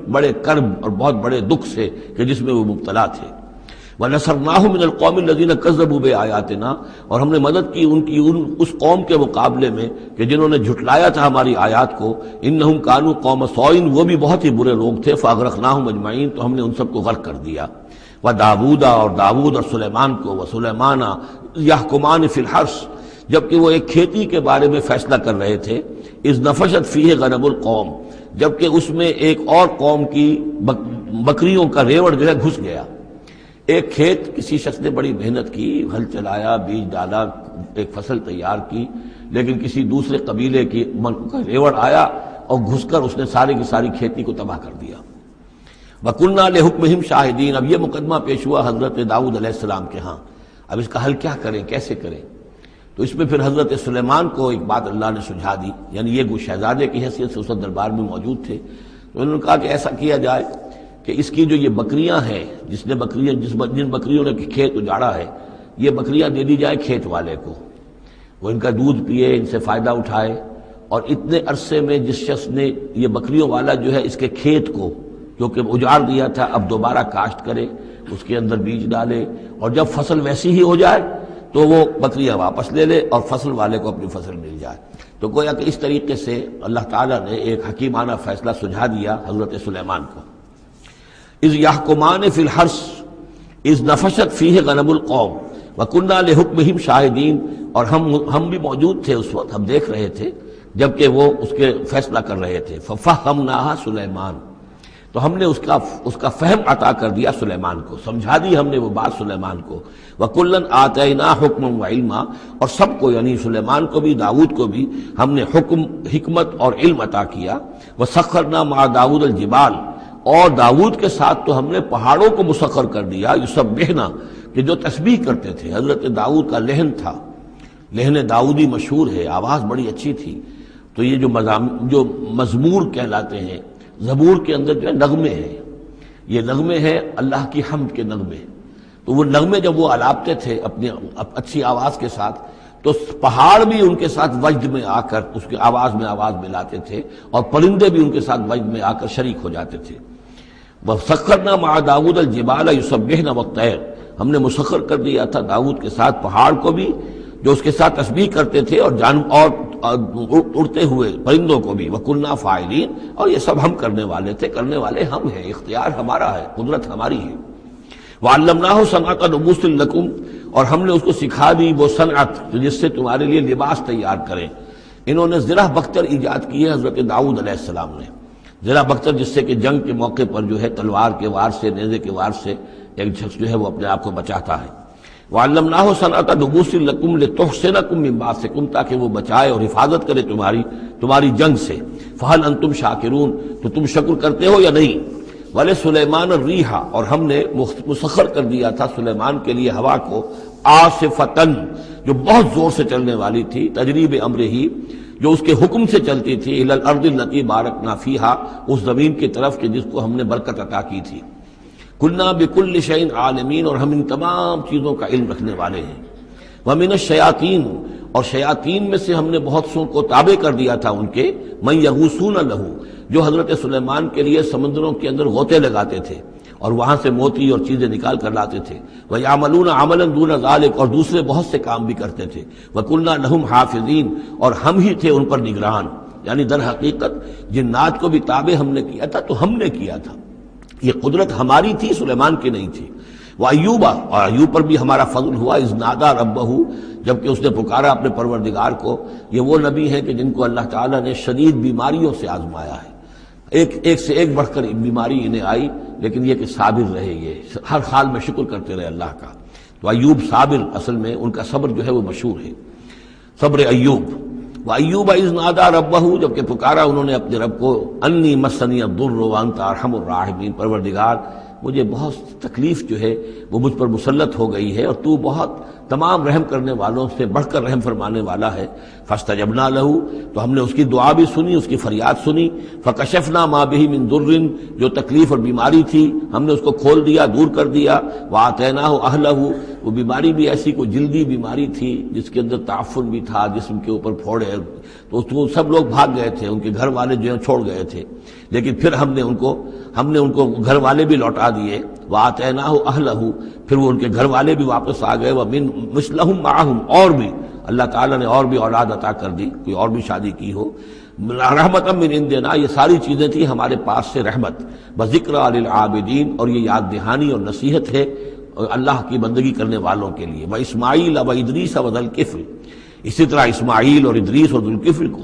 بڑے کرب اور بہت بڑے دکھ سے کہ جس میں وہ مبتلا تھے۔ وَنَصَرْنَاهُ مِنَ الْقَوْمِ الَّذِينَ كَذَّبُوا بِآيَاتِنَا، اور ہم نے مدد کی اس قوم کے مقابلے میں کہ جنہوں نے جھٹلایا تھا ہماری آیات کو۔ إِنَّهُمْ كَانُوا قَوْمَ سَوْءٍ، وہ بھی بہت ہی برے لوگ تھے۔ فَأَغْرَقْنَاهُمْ أَجْمَعِينَ، تو ہم نے ان سب کو غرق کر دیا۔ وَدَاوُودَ، اور داود اور سلیمان کو، وَسُلَيْمَانَ يَحْكُمَانِ فِي الْحَرْثِ، جبکہ وہ ایک کھیتی کے بارے میں فیصلہ کر رہے تھے۔ اذ نفشت فیہ غنم القوم، جبکہ اس میں ایک اور قوم کی بکریوں کا ریوڑ جو ہے گھس گیا۔ ایک کھیت کسی شخص نے بڑی محنت کی، ہل چلایا، بیج ڈالا، ایک فصل تیار کی، لیکن کسی دوسرے قبیلے کی کا ریوڑ آیا اور گھس کر اس نے ساری کی ساری کھیتی کو تباہ کر دیا۔ وَكُنَّا لِحُكْمِهِمْ شَاهِدِينَ، اب یہ مقدمہ پیش ہوا حضرت داؤد علیہ السلام کے ہاں، اب اس کا حل کیا کریں، کیسے کریں؟ تو اس میں پھر حضرت سلیمان کو ایک بات اللہ نے سجھا دی، یعنی یہ شہزادے کی حیثیت سے اس دربار میں موجود تھے، تو انہوں نے کہا کہ ایسا کیا جائے کہ اس کی جو یہ بکریاں ہیں، جن بکریوں نے کھیت اجاڑا ہے، یہ بکریاں دے دی جائے کھیت والے کو، وہ ان کا دودھ پیے، ان سے فائدہ اٹھائے، اور اتنے عرصے میں جس شخص نے یہ بکریوں والا جو ہے اس کے کھیت کو جو کہ اجاڑ دیا تھا اب دوبارہ کاشت کرے، اس کے اندر بیج ڈالے، اور جب فصل ویسی ہی ہو جائے تو وہ بکریاں واپس لے لے اور فصل والے کو اپنی فصل مل جائے۔ تو گویا کہ اس طریقے سے اللہ تعالیٰ نے ایک حکیمانہ فیصلہ سجھا دیا حضرت سلیمان کو۔ اذ یحکمان فی الحرث اذ نفشت فیہ غنم القوم وکننا لحکمہم شاہدین، اور ہم بھی موجود تھے اس وقت، ہم دیکھ رہے تھے جبکہ وہ اس کے فیصلہ کر رہے تھے۔ ففہمناہا سلیمان، تو ہم نے اس کا فہم عطا کر دیا سلیمان کو، سمجھا دی ہم نے وہ بات سلیمان کو۔ وَكُلًّا آتَيْنَا حُكْمًا وَعِلْمًا، اور سب کو یعنی سلیمان کو بھی داؤد کو بھی ہم نے حکم، حکمت اور علم عطا کیا۔ وَسَخَّرْنَا مَعَ داؤد الْجِبَالَ، اور داؤد کے ساتھ تو ہم نے پہاڑوں کو مسخر کر دیا، یسبحنا، کہ جو تسبیح کرتے تھے. حضرت داؤد کا لہن تھا، لہن داؤدی مشہور ہے، آواز بڑی اچھی تھی. تو یہ جو مزمور کہلاتے ہیں، زبور کے اندر جو ہے نغمے ہیں، یہ نغمے ہیں اللہ کی حمد کے نغمے. تو وہ نغمے جب وہ الاپتے تھے اپنی اچھی آواز کے ساتھ، تو پہاڑ بھی ان کے ساتھ وجد میں آ کر اس کی آواز میں آواز ملاتے تھے، اور پرندے بھی ان کے ساتھ وجد میں آ کر شریک ہو جاتے تھے. وَسَخَّرْنَا مَعَ دَاوُودَ الْجِبَالَ يُسَبِّحْنَ وَالطَّيْرَ، ہم نے مسخر کر دیا تھا داؤد کے ساتھ پہاڑ کو بھی جو اس کے ساتھ تسبیح کرتے تھے، اور اڑتے ہوئے پرندوں کو بھی. وَكُنَّا فَاعِلِينَ، اور یہ سب ہم کرنے والے تھے، کرنے والے ہم ہیں، اختیار ہمارا ہے، قدرت ہماری ہے. وَعَلَّمْنَاهُ صَنْعَةَ لُبُوسٍ لَكُمْ، اور ہم نے اس کو سکھا دی وہ صنعت جس سے تمہارے لیے لباس تیار کریں. انہوں نے زرہ بختر ایجاد کی ہے حضرت داؤد علیہ السلام نے. زرہ بختر جس سے کہ جنگ کے موقع پر جو ہے تلوار کے وار سے، نیزے کے وار سے ایک شخص جو ہے وہ اپنے آپ کو بچاتا ہے. وَعَلَّمْنَاهُ صَنْعَةَ لُبُوسٍ لَكُمْ لِتُحْصِنَكُم مِّن بَأْسِكُمْ، تاکہ وہ بچائے اور حفاظت کرے تمہاری جنگ سے. فَهَلْ أَنْتُمْ شَاكِرُونَ، تو تم شکر کرتے ہو یا نہیں. وَلِسُلَيْمَانَ الرِّيحَ، اور ہم نے مسخر کر دیا تھا سلیمان کے لیے ہوا کو، عاصفتن، جو بہت زور سے چلنے والی تھی، تجریب امر ہی، جو اس کے حکم سے چلتی تھی، الی الارض التي بارکنا فیہا، اس زمین کی طرف کہ جس کو ہم نے برکت عطا کی تھی. کنا بکل شیء عالمین، اور ہم ان تمام چیزوں کا علم رکھنے والے ہیں. ومن الشیاطین، اور شیاطین میں سے ہم نے بہت سو کو تابع کر دیا تھا ان کے، من یغوصون لہ، جو حضرت سلیمان کے لیے سمندروں کے اندر غوطے لگاتے تھے اور وہاں سے موتی اور چیزیں نکال کر لاتے تھے. وَيَعْمَلُونَ عَمَلًا دُونَ ذَلِكَ، اور دوسرے بہت سے کام بھی کرتے تھے. وَكُنَّا لَهُمْ حَافِظِينَ، اور ہم ہی تھے ان پر نگران. یعنی در حقیقت جنات کو بھی تابع ہم نے کیا تھا، تو ہم نے کیا تھا، یہ قدرت ہماری تھی، سلیمان کی نہیں تھی. وَأَيُّوبَ، اور ایوب پر بھی ہمارا فضل ہوا، اذ نادى ربہ، جبکہ اس نے پکارا اپنے پروردگار کو. یہ وہ نبی ہیں کہ جن کو اللہ تعالیٰ نے شدید بیماریوں سے آزمایا ہے، ایک سے ایک بڑھ کر بیماری انہیں آئی، لیکن یہ کہ صابر رہے، یہ ہر حال میں شکر کرتے رہے اللہ کا. تو ایوب صابر، اصل میں ان کا صبر جو ہے وہ مشہور ہے، صبر ایوب. وَأَيُّوبَ إِذْ نَادَىٰ رَبَّهُ، جبکہ پکارا انہوں نے اپنے رب کو، أَنِّي مَسَّنِيَ الضُّرُّ وَأَنْتَ أَرْحَمُ الرَّاحِمِينَ، پروردگار مجھے بہت تکلیف جو ہے وہ مجھ پر مسلط ہو گئی ہے، اور تو بہت تمام رحم کرنے والوں سے بڑھ کر رحم فرمانے والا ہے. فاستجبنا لہ، تو ہم نے اس کی دعا بھی سنی، اس کی فریاد سنی. فکشفنا ما بہ من ضر، جو تکلیف اور بیماری تھی ہم نے اس کو کھول دیا، دور کر دیا. وآتیناہ اہلہ، وہ بیماری بھی ایسی کوئی جلدی بیماری تھی جس کے اندر تعفن بھی تھا، جسم کے اوپر پھوڑے، تو سب لوگ بھاگ گئے تھے، ان کے گھر والے جو ہیں چھوڑ گئے تھے. لیکن پھر ہم نے ان کو گھر والے بھی لوٹا دیے. وآتیناہ اہلہ، پھر وہ ان کے گھر والے بھی واپس آ گئے. ومن مثلہم معہم، اور بھی اللہ تعالیٰ نے اور بھی اولاد عطا کر دی، کوئی اور بھی شادی کی ہو. رحمۃ من عندنا، یہ ساری چیزیں تھیں ہمارے پاس سے رحمت. وذکریٰ للعابدین، اور یہ یاد دہانی اور نصیحت ہے اللہ کی بندگی کرنے والوں کے لیے. واسماعیل وادریس وذوالکفل، اسی طرح اسماعیل اور ادریس اور ذوالکفل کو.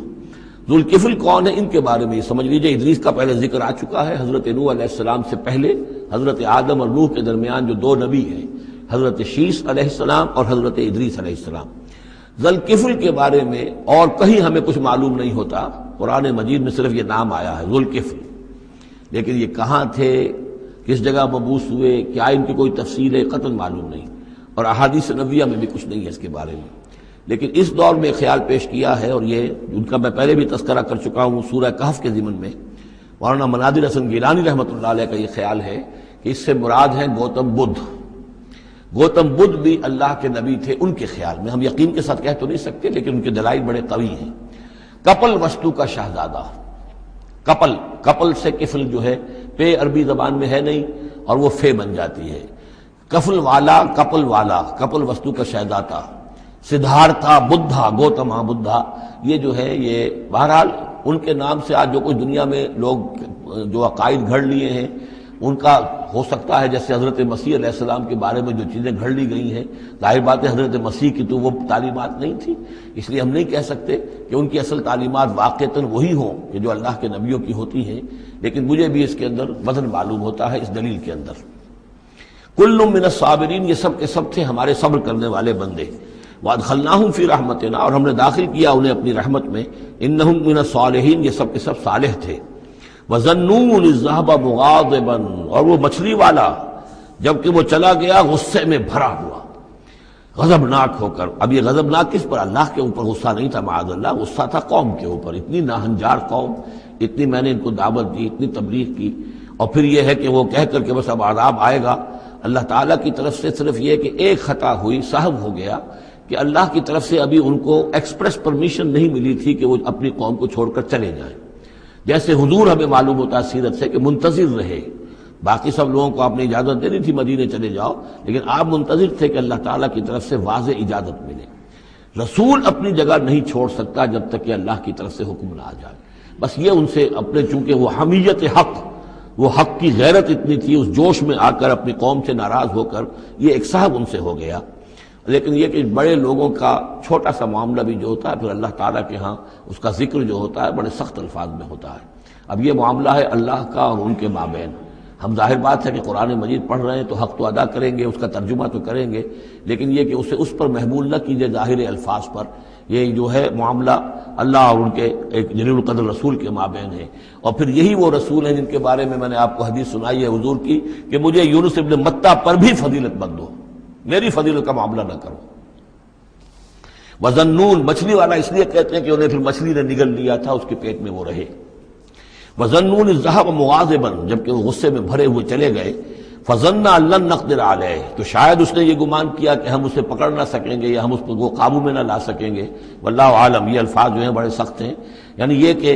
ذوالکفل کون ہے ان کے بارے میں یہ سمجھ لیجئے. ادریس کا پہلے ذکر آ چکا ہے، حضرت نوح علیہ السلام سے پہلے حضرت آدم اور نوح کے درمیان جو دو نبی ہیں، حضرت شیس علیہ السلام اور حضرت ادریس علیہ السلام. ذوالکفل کے بارے میں اور کہیں ہمیں کچھ معلوم نہیں ہوتا، قرآن مجید میں صرف یہ نام آیا ہے ذوالکفل، لیکن یہ کہاں تھے، کس جگہ مبعوث ہوئے، کیا ان کی کوئی تفصیل ہے، قطعاً معلوم نہیں. اور احادیث نبویہ میں بھی کچھ نہیں ہے اس کے بارے میں. لیکن اس دور میں خیال پیش کیا ہے، اور یہ ان کا میں پہلے بھی تذکرہ کر چکا ہوں سورہ کہف کے ضمن میں. مولانا مناظر حسن گیلانی رحمۃ اللہ علیہ کا یہ خیال ہے کہ اس سے مراد ہیں گوتم بدھ. گوتم بدھ بھی اللہ کے نبی تھے ان کے خیال میں، ہم یقین کے ساتھ کہہ تو نہیں سکتے، لیکن ان کے دلائل بڑے قوی ہیں. کپل وستو کا شہزادہ، کپل سے کفل جو ہے، پے عربی زبان میں ہے نہیں اور وہ فے بن جاتی ہے. کفل والا، کپل وستو کا شہزادہ. سدھارتھا بدھا، گوتما بدھا، یہ جو ہے یہ بہرحال ان کے نام سے آج جو کچھ دنیا میں لوگ جو عقائد گھڑ لیے ہیں ان کا ہو سکتا ہے، جیسے حضرت مسیح علیہ السلام کے بارے میں جو چیزیں گھڑ لی گئی ہیں، ظاہر بات ہے حضرت مسیح کی تو وہ تعلیمات نہیں تھی، اس لیے ہم نہیں کہہ سکتے کہ ان کی اصل تعلیمات واقعتاً وہی ہوں کہ جو اللہ کے نبیوں کی ہوتی ہیں، لیکن مجھے بھی اس کے اندر وزن معلوم ہوتا ہے اس دلیل کے اندر. کل من الصابرین، یہ سب کے سب تھے ہمارے صبر کرنے والے بندے. وادخلناہم فی رحمتنا، اور ہم نے داخل کیا انہیں اپنی رحمت میں. انہم من الصالحین، یہ سب کے سب صالح تھے. وظنون اذ ذهب مغاضبا، اور وہ مچھلی والا جبکہ وہ چلا گیا غصے میں بھرا ہوا، غضبناک ہو کر۔ اب یہ غضبناک کس پر؟ اللہ کے اوپر غصہ نہیں تھا معاذ اللہ، غصہ تھا قوم کے اوپر۔ اتنی ناہنجار قوم، اتنی میں نے ان کو دعوت دی، اتنی تبلیغ کی، اور پھر یہ ہے کہ وہ کہہ کر کے بس اب عذاب آئے گا۔ اللہ تعالیٰ کی طرف سے صرف یہ کہ ایک خطا ہوئی، سہو ہو گیا کہ اللہ کی طرف سے ابھی ان کو ایکسپریس پرمیشن نہیں ملی تھی کہ وہ اپنی قوم کو چھوڑ کر چلے جائیں۔ جیسے حضور ہمیں معلوم ہوتا ہے سیرت سے کہ منتظر رہے، باقی سب لوگوں کو آپ نے اجازت دے دی تھی مدینے چلے جاؤ، لیکن آپ منتظر تھے کہ اللہ تعالیٰ کی طرف سے واضح اجازت ملے۔ رسول اپنی جگہ نہیں چھوڑ سکتا جب تک کہ اللہ کی طرف سے حکم نہ آ جائے۔ بس یہ ان سے اپنے، چونکہ وہ حمیت حق، وہ حق کی غیرت اتنی تھی، اس جوش میں آ کر اپنی قوم سے ناراض ہو کر یہ ایک صاحب ان سے ہو گیا۔ لیکن یہ کہ بڑے لوگوں کا چھوٹا سا معاملہ بھی جو ہوتا ہے پھر اللہ تعالیٰ کے ہاں اس کا ذکر جو ہوتا ہے بڑے سخت الفاظ میں ہوتا ہے۔ اب یہ معاملہ ہے اللہ کا اور ان کے مابین۔ ہم ظاہر بات ہے کہ قرآن مجید پڑھ رہے ہیں تو حق تو ادا کریں گے، اس کا ترجمہ تو کریں گے، لیکن یہ کہ اسے اس پر محمول نہ کیجیے ظاہر الفاظ پر۔ یہ جو ہے معاملہ اللہ اور ان کے ایک جلیل القدر رسول کے مابین ہے، اور پھر یہی وہ رسول ہیں جن کے بارے میں نے آپ کو حدیث سنائی ہے حضور کی کہ مجھے یونس ابن متہ پر بھی فضیلت مند ہو، میری فضیلت کا معاملہ نہ کرو۔ وذنون، مچھلی والا اس لیے کہتے ہیں کہ انہیں پھر مچھلی نے نگل لیا تھا، اس کے پیٹ میں وہ رہے۔ وظنون اذ ذهب مغاضبا، جبکہ وہ غصے میں بھرے ہوئے چلے گئے۔ فظن ان لن نقدر علیہ، تو شاید اس نے یہ گمان کیا کہ ہم اسے پکڑ نہ سکیں گے یا ہم اس کو قابو میں نہ لا سکیں گے۔ واللہ عالم، یہ الفاظ جو ہیں بڑے سخت ہیں، یعنی یہ کہ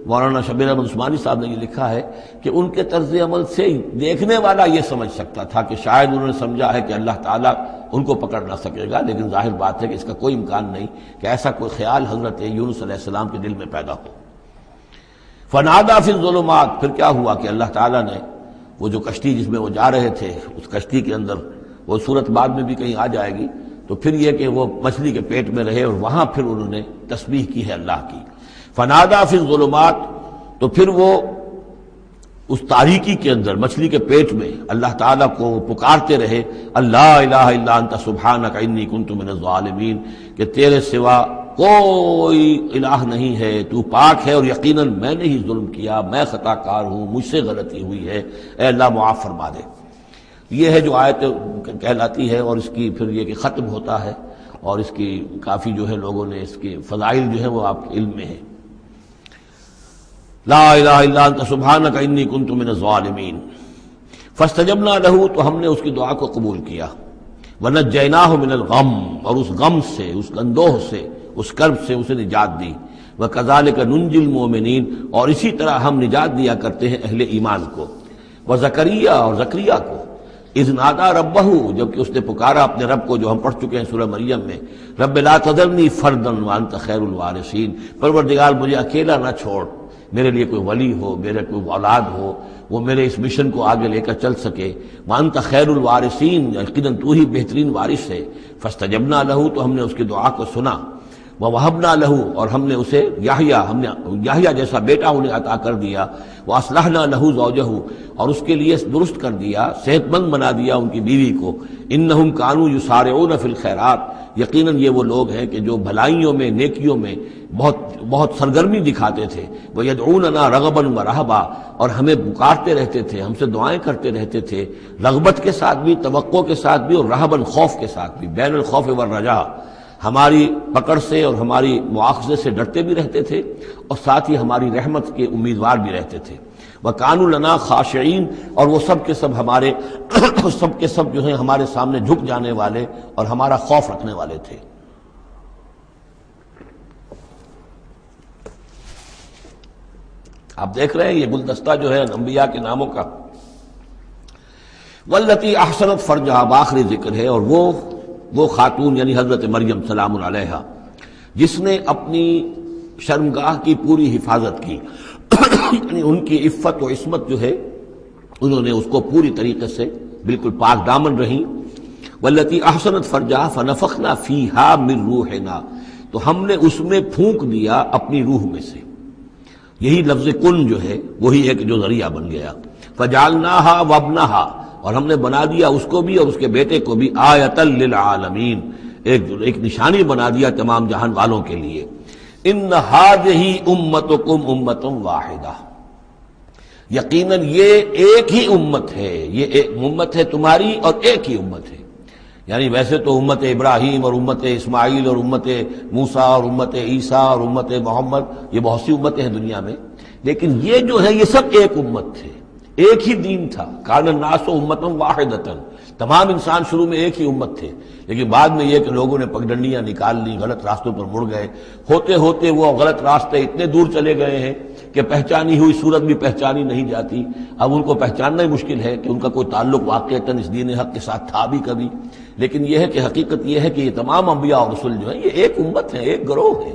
مولانا شبیر احمد عثمانی صاحب نے یہ لکھا ہے کہ ان کے طرز عمل سے دیکھنے والا یہ سمجھ سکتا تھا کہ شاید انہوں نے سمجھا ہے کہ اللہ تعالیٰ ان کو پکڑ نہ سکے گا، لیکن ظاہر بات ہے کہ اس کا کوئی امکان نہیں کہ ایسا کوئی خیال حضرت یونس علیہ السلام کے دل میں پیدا ہو۔ فنادا فی الظلمات، پھر کیا ہوا کہ اللہ تعالیٰ نے وہ جو کشتی جس میں وہ جا رہے تھے، اس کشتی کے اندر وہ صورت بعد میں بھی کہیں آ جائے گی، تو پھر یہ کہ وہ مچھلی کے پیٹ میں رہے اور وہاں پھر انہوں نے تسبیح کی ہے اللہ کی۔ فنادا فی الظلمات، تو پھر وہ اس تاریکی کے اندر مچھلی کے پیٹ میں اللہ تعالیٰ کو پکارتے رہے، اللہ الہ الا انت سبحانک انی کنت من الظالمین، کہ تیرے سوا کوئی الہ نہیں ہے، تو پاک ہے اور یقیناً میں نے ہی ظلم کیا، میں خطا کار ہوں، مجھ سے غلطی ہوئی ہے، اے اللہ معاف فرما دے۔ یہ ہے جو آیت کہلاتی ہے، اور اس کی پھر یہ کہ ختم ہوتا ہے، اور اس کی کافی جو ہے لوگوں نے اس کے فضائل جو ہے وہ آپ کے علم میں ہے۔ لا الہ الا انت سبحانک انی کنت من الظالمین فاستجبنا لہ، تو ہم نے اس کی دعا کو قبول کیا۔ ونجیناہ من الغم، اور اس غم سے، اس اندوہ سے، اس کرب سے اسے نجات دی۔ وکذالک ننجی المؤمنین، اور اسی طرح ہم نجات دیا کرتے ہیں اہل ایمان کو۔ وزکریا، اور زکریا کو، اذ نادا ربہ، جبکہ اس نے پکارا اپنے رب کو، جو ہم پڑھ چکے ہیں سورہ مریم میں، رب لا تذرنی فردا وانت خیر الوارثین، پروردگار مجھے اکیلا نہ چھوڑ، میرے لیے کوئی ولی ہو، میرے کوئی اولاد ہو، وہ میرے اس مشن کو آگے لے کر چل سکے۔ وانت خیر الوارثین، یقیناً تو ہی بہترین وارث ہے۔ فاستجبنا لہ، تو ہم نے اس کی دعا کو سنا۔ ووہبنا لہ، اور ہم نے اسے یحییٰ، ہم نے یحییٰ جیسا بیٹا انہیں عطا کر دیا۔ واصلحنا لہ زوجہ، اور اس کے لیے درست کر دیا، صحت مند بنا دیا ان کی بیوی کو۔ انہم کانوا یسارعون فی الخیرات، یقیناً یہ وہ لوگ ہیں کہ جو بھلائیوں میں، نیکیوں میں بہت سرگرمی دکھاتے تھے۔ وَيَدْعُونَنَا رَغَبًا وَرَهْبًا، اور ہمیں پکارتے رہتے تھے، ہم سے دعائیں کرتے رہتے تھے، رغبت کے ساتھ بھی، توقع کے ساتھ بھی، اور رہباً، خوف کے ساتھ بھی، بین الخوف والرجاء، ہماری پکڑ سے اور ہماری مواخذے سے ڈرتے بھی رہتے تھے، اور ساتھ ہی ہماری رحمت کے امیدوار بھی رہتے تھے۔ وَكَانُوا لَنَا خَاشِعِينَ، اور وہ سب کے سب ہمارے سب کے سب جو ہیں ہمارے سامنے جھک جانے والے اور ہمارا خوف رکھنے والے تھے۔ آپ دیکھ رہے ہیں یہ گلدستہ جو ہے انبیاء کے ناموں کا۔ واللتی احسنت فرجہا، بآخری ذکر ہے، اور وہ خاتون یعنی حضرت مریم سلام علیہا، جس نے اپنی شرمگاہ کی پوری حفاظت کی، یعنی ان کی عفت و عصمت جو ہے انہوں نے اس کو پوری طریقے سے بالکل پاک دامن رہیں۔ واللتی احسنت فرجہا فنفخنا فیہا من روحنا، تو ہم نے اس میں پھونک دیا اپنی روح میں سے۔ یہی لفظ کن جو ہے وہی ایک جو ذریعہ بن گیا۔ فجعلناہا وابنہا، اور ہم نے بنا دیا اس کو بھی اور اس کے بیٹے کو بھی آیۃ للعالمین، ایک نشانی بنا دیا تمام جہان والوں کے لیے۔ ان ہذہ امتکم امۃ واحدہ، یقیناً یہ ایک ہی امت ہے، یہ ایک امت ہے تمہاری اور ایک ہی امت ہے۔ یعنی ویسے تو امت ابراہیم اور امت اسماعیل اور امت موسیٰ اور امت عیسیٰ اور امت محمد، یہ بہت سی امتیں ہیں دنیا میں، لیکن یہ جو ہے یہ سب ایک امت تھے، ایک ہی دین تھا۔ کان الناس امۃ واحدۃ، تمام انسان شروع میں ایک ہی امت تھے، لیکن بعد میں یہ کہ لوگوں نے پگڈنڈیاں نکال لی، غلط راستوں پر مڑ گئے، ہوتے ہوتے وہ غلط راستے اتنے دور چلے گئے ہیں کہ پہچانی ہوئی صورت بھی پہچانی نہیں جاتی۔ اب ان کو پہچاننا ہی مشکل ہے کہ ان کا کوئی تعلق واقعتاً اس دین حق کے ساتھ تھا بھی کبھی، لیکن یہ ہے کہ حقیقت یہ ہے کہ یہ تمام انبیاء اور رسول جو ہیں یہ ایک امت ہیں، ایک گروہ ہے،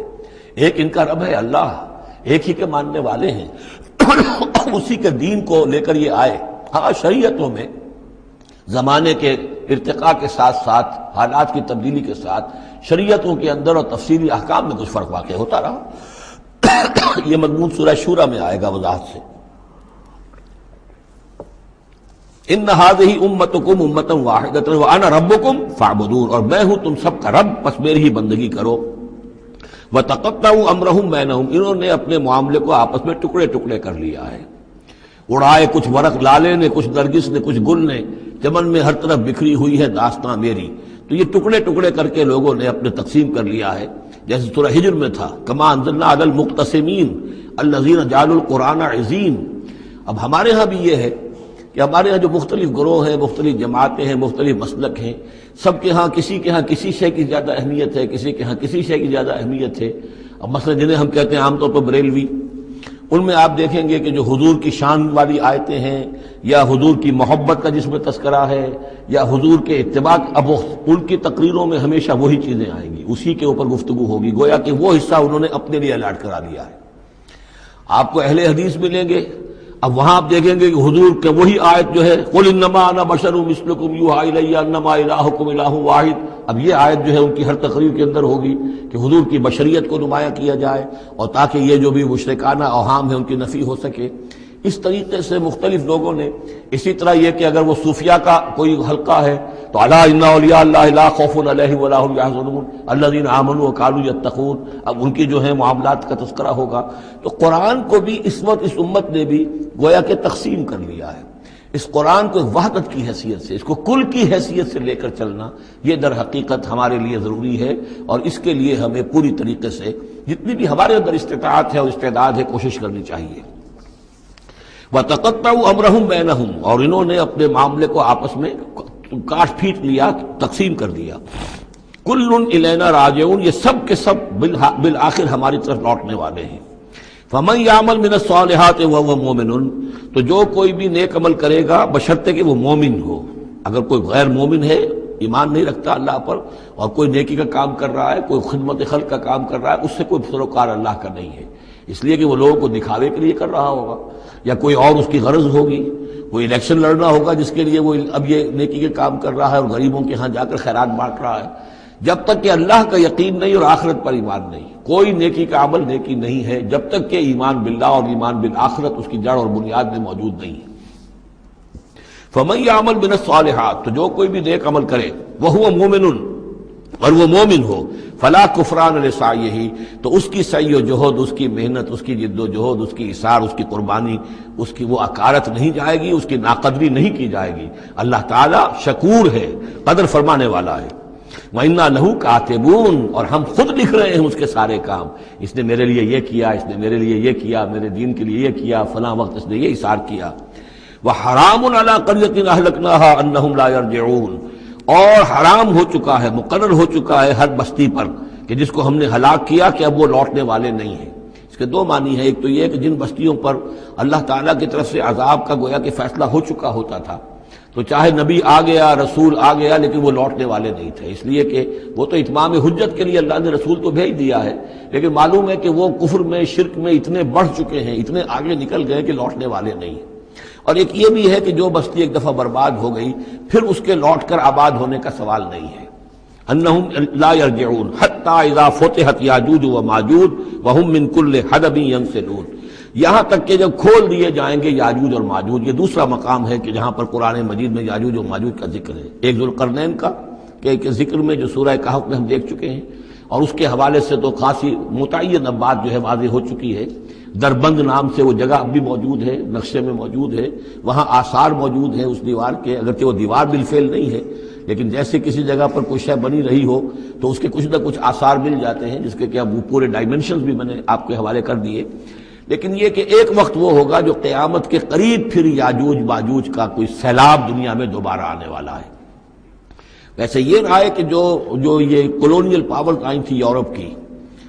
ایک ان کا رب ہے اللہ، ایک ہی کے ماننے والے ہیں، اسی کے دین کو لے کر یہ آئے۔ ہاں شریعتوں میں زمانے کے ارتقاء کے ساتھ ساتھ، حالات کی تبدیلی کے ساتھ شریعتوں کے اندر اور تفصیلی احکام میں کچھ فرق واقع ہوتا رہا، یہ مضمون سورہ شورى میں آئے گا وضاحت سے۔ ان هذه امتکم امۃ واحدۃ وانا ربکم فاعبدون، اور میں ہوں تم سب کا رب، پس میری ہی بندگی کرو۔ وتقطعوا امرهم بینہم، انہوں نے اپنے معاملے کو آپس میں ٹکڑے ٹکڑے کر لیا ہے، اڑائے کچھ ورق لالے نے، کچھ نرگس نے، کچھ گل نے، چمن میں ہر طرف بکھری ہوئی ہے داستاں میری۔ تو یہ ٹکڑے ٹکڑے کر کے لوگوں نے اپنے تقسیم کر لیا ہے، جیسے سورہ ہجر میں تھا کما انزلنا علی المقتسمین الذین جعلوا القرآن عظیم۔ اب ہمارے ہاں بھی یہ ہے کہ ہمارے ہاں جو مختلف گروہ ہیں، مختلف جماعتیں ہیں، مختلف مسلک ہیں، سب کے ہاں کسی شے کی زیادہ اہمیت ہے، کسی کے ہاں کسی شے کی زیادہ اہمیت ہے۔ اب مثلا جنہیں ہم کہتے ہیں عام طور پر بریلوی، ان میں آپ دیکھیں گے کہ جو حضور کی شان والی آیتیں ہیں، یا حضور کی محبت کا جس میں تذکرہ ہے، یا حضور کے اتباع، اب ان کی تقریروں میں ہمیشہ وہی چیزیں آئیں گی، اسی کے اوپر گفتگو ہوگی، گویا کہ وہ حصہ انہوں نے اپنے لیے الاٹ کرا لیا ہے۔ آپ کو اہل حدیث ملیں گے، اب وہاں آپ دیکھیں گے کہ حضور کے وہی آیت جو ہے قل انما انا بشر مثلکم یوحی الی انما الہکم الہ واحد، اب یہ آیت جو ہے ان کی ہر تقریر کے اندر ہوگی کہ حضور کی بشریت کو نمایاں کیا جائے، اور تاکہ یہ جو بھی مشرکانہ اوہام ہے ان کی نفی ہو سکے۔ اس طریقے سے مختلف لوگوں نے، اسی طرح یہ کہ اگر وہ صوفیہ کا کوئی حلقہ ہے تو الا ان اولیاء اللہ لا خوف علیہم ولا هم يحزنون الذین آمنوا وكانوا يتقون، اب ان کی جو ہے معاملات کا تذکرہ ہوگا۔ تو قرآن کو بھی اس وقت اس امت نے بھی گویا کہ تقسیم کر لیا ہے۔ اس قرآن کو وحدت کی حیثیت سے، اس کو کل کی حیثیت سے لے کر چلنا، یہ در حقیقت ہمارے لیے ضروری ہے، اور اس کے لیے ہمیں پوری طریقے سے جتنی بھی ہمارے اندر استطاعت ہے اور استعداد ہے کوشش کرنی چاہیے۔ وَتَقَطَّعُوا أَمْرَهُمْ بَيْنَهُمْ، اور انہوں نے اپنے معاملے کو آپس میں کاٹ پھینٹ لیا، تقسیم کر دیا۔ كُلٌّ إِلَيْنَا رَاجِعُونَ، یہ سب کے سب بالآخر ہماری طرف لوٹنے والے ہیں۔ فَمَنْ يَعْمَلْ مِنَ الصَّالِحَاتِ وَهُوَ مُؤْمِنٌ، تو جو کوئی بھی نیک عمل کرے گا بشرطے کہ وہ مومن ہو۔ اگر کوئی غیر مومن ہے، ایمان نہیں رکھتا اللہ پر، اور کوئی نیکی کا کام کر رہا ہے، کوئی خدمت خلق کا کام کر رہا ہے، اس سے کوئی سروکار اللہ کا نہیں ہے، اس لیے کہ وہ لوگوں کو دکھاوے کے لیے کر رہا ہوگا، یا کوئی اور اس کی غرض ہوگی، کوئی الیکشن لڑنا ہوگا جس کے لیے وہ اب یہ نیکی کے کام کر رہا ہے اور غریبوں کے ہاں جا کر خیرات بانٹ رہا ہے۔ جب تک کہ اللہ کا یقین نہیں اور آخرت پر ایمان نہیں، کوئی نیکی کا عمل نیکی نہیں ہے جب تک کہ ایمان باللہ اور ایمان بالآخرت اس کی جڑ اور بنیاد میں موجود نہیں ہے۔ فَمَن يَعْمَلْ مِنَ الصَّالِحَاتِ، تو جو کوئی بھی نیک عمل کرے، وَهُوَ مُؤْمِنٌ، اور وہ مومن ہو، فلا کفران لسعیہ، تو اس کی سعی و جہد، اس کی محنت، اس کی جد و جہد، اس کی ایثار، اس کی قربانی، اس کی وہ اکارت نہیں جائے گی، اس کی ناقدری نہیں کی جائے گی۔ اللہ تعالیٰ شکور ہے، قدر فرمانے والا ہے۔ وَإِنَّا لَهُ كَاتِبُونَ، اور ہم خود لکھ رہے ہیں اس کے سارے کام، اس نے میرے لیے یہ کیا، اس نے میرے لیے یہ کیا، میرے دین کے لیے یہ کیا، فلاں وقت اس نے یہ ایثار کیا۔ وَحَرَامٌ عَلَىٰ قَرْيَةٍ أَهْلَكْنَاهَا أَنَّهُمْ لَا يَرْجِعُونَ، اور حرام ہو چکا ہے، مقرر ہو چکا ہے ہر بستی پر کہ جس کو ہم نے ہلاک کیا کہ اب وہ لوٹنے والے نہیں ہیں۔ اس کے دو معنی ہیں، ایک تو یہ کہ جن بستیوں پر اللہ تعالیٰ کی طرف سے عذاب کا گویا کہ فیصلہ ہو چکا ہوتا تھا، تو چاہے نبی آ گیا، رسول آ گیا، لیکن وہ لوٹنے والے نہیں تھے، اس لیے کہ وہ تو اتمام حجت کے لیے اللہ نے رسول تو بھیج دیا ہے، لیکن معلوم ہے کہ وہ کفر میں، شرک میں اتنے بڑھ چکے ہیں، اتنے آگے نکل گئے کہ لوٹنے والے نہیں ہیں۔ اور ایک یہ بھی ہے کہ جو بستی ایک دفعہ برباد ہو گئی پھر اس کے لوٹ کر آباد ہونے کا سوال نہیں ہے۔ انہم لا یرجعون حتی اذا فتحت یاجوج و ماجوج وہم من کل حدب ینسلون، یہاں تک کہ جب کھول دیے جائیں گے یاجوج اور ماجوج۔ یہ دوسرا مقام ہے کہ جہاں پر قرآن مجید میں یاجوج و ماجوج کا ذکر ہے، ایک ذوالقرنین کا کہ ذکر میں جو سورہ کہف میں ہم دیکھ چکے ہیں، اور اس کے حوالے سے تو خاصی متعین اب بات جو ہے واضح ہو چکی ہے۔ دربند نام سے وہ جگہ اب بھی موجود ہے، نقشے میں موجود ہے، وہاں آثار موجود ہیں اس دیوار کے، اگرچہ وہ دیوار بالفعل نہیں ہے لیکن جیسے کسی جگہ پر کوئی شے بنی رہی ہو تو اس کے کچھ نہ کچھ آثار مل جاتے ہیں، جس کے کہ اب وہ پورے ڈائمنشنز بھی میں نے آپ کے حوالے کر دیے۔ لیکن یہ کہ ایک وقت وہ ہوگا جو قیامت کے قریب پھر یاجوج ماجوج کا کوئی سیلاب دنیا میں دوبارہ آنے والا ہے۔ ویسے یہ رہا ہے کہ جو یہ کولونیل پاورز آئی تھی یورپ کی،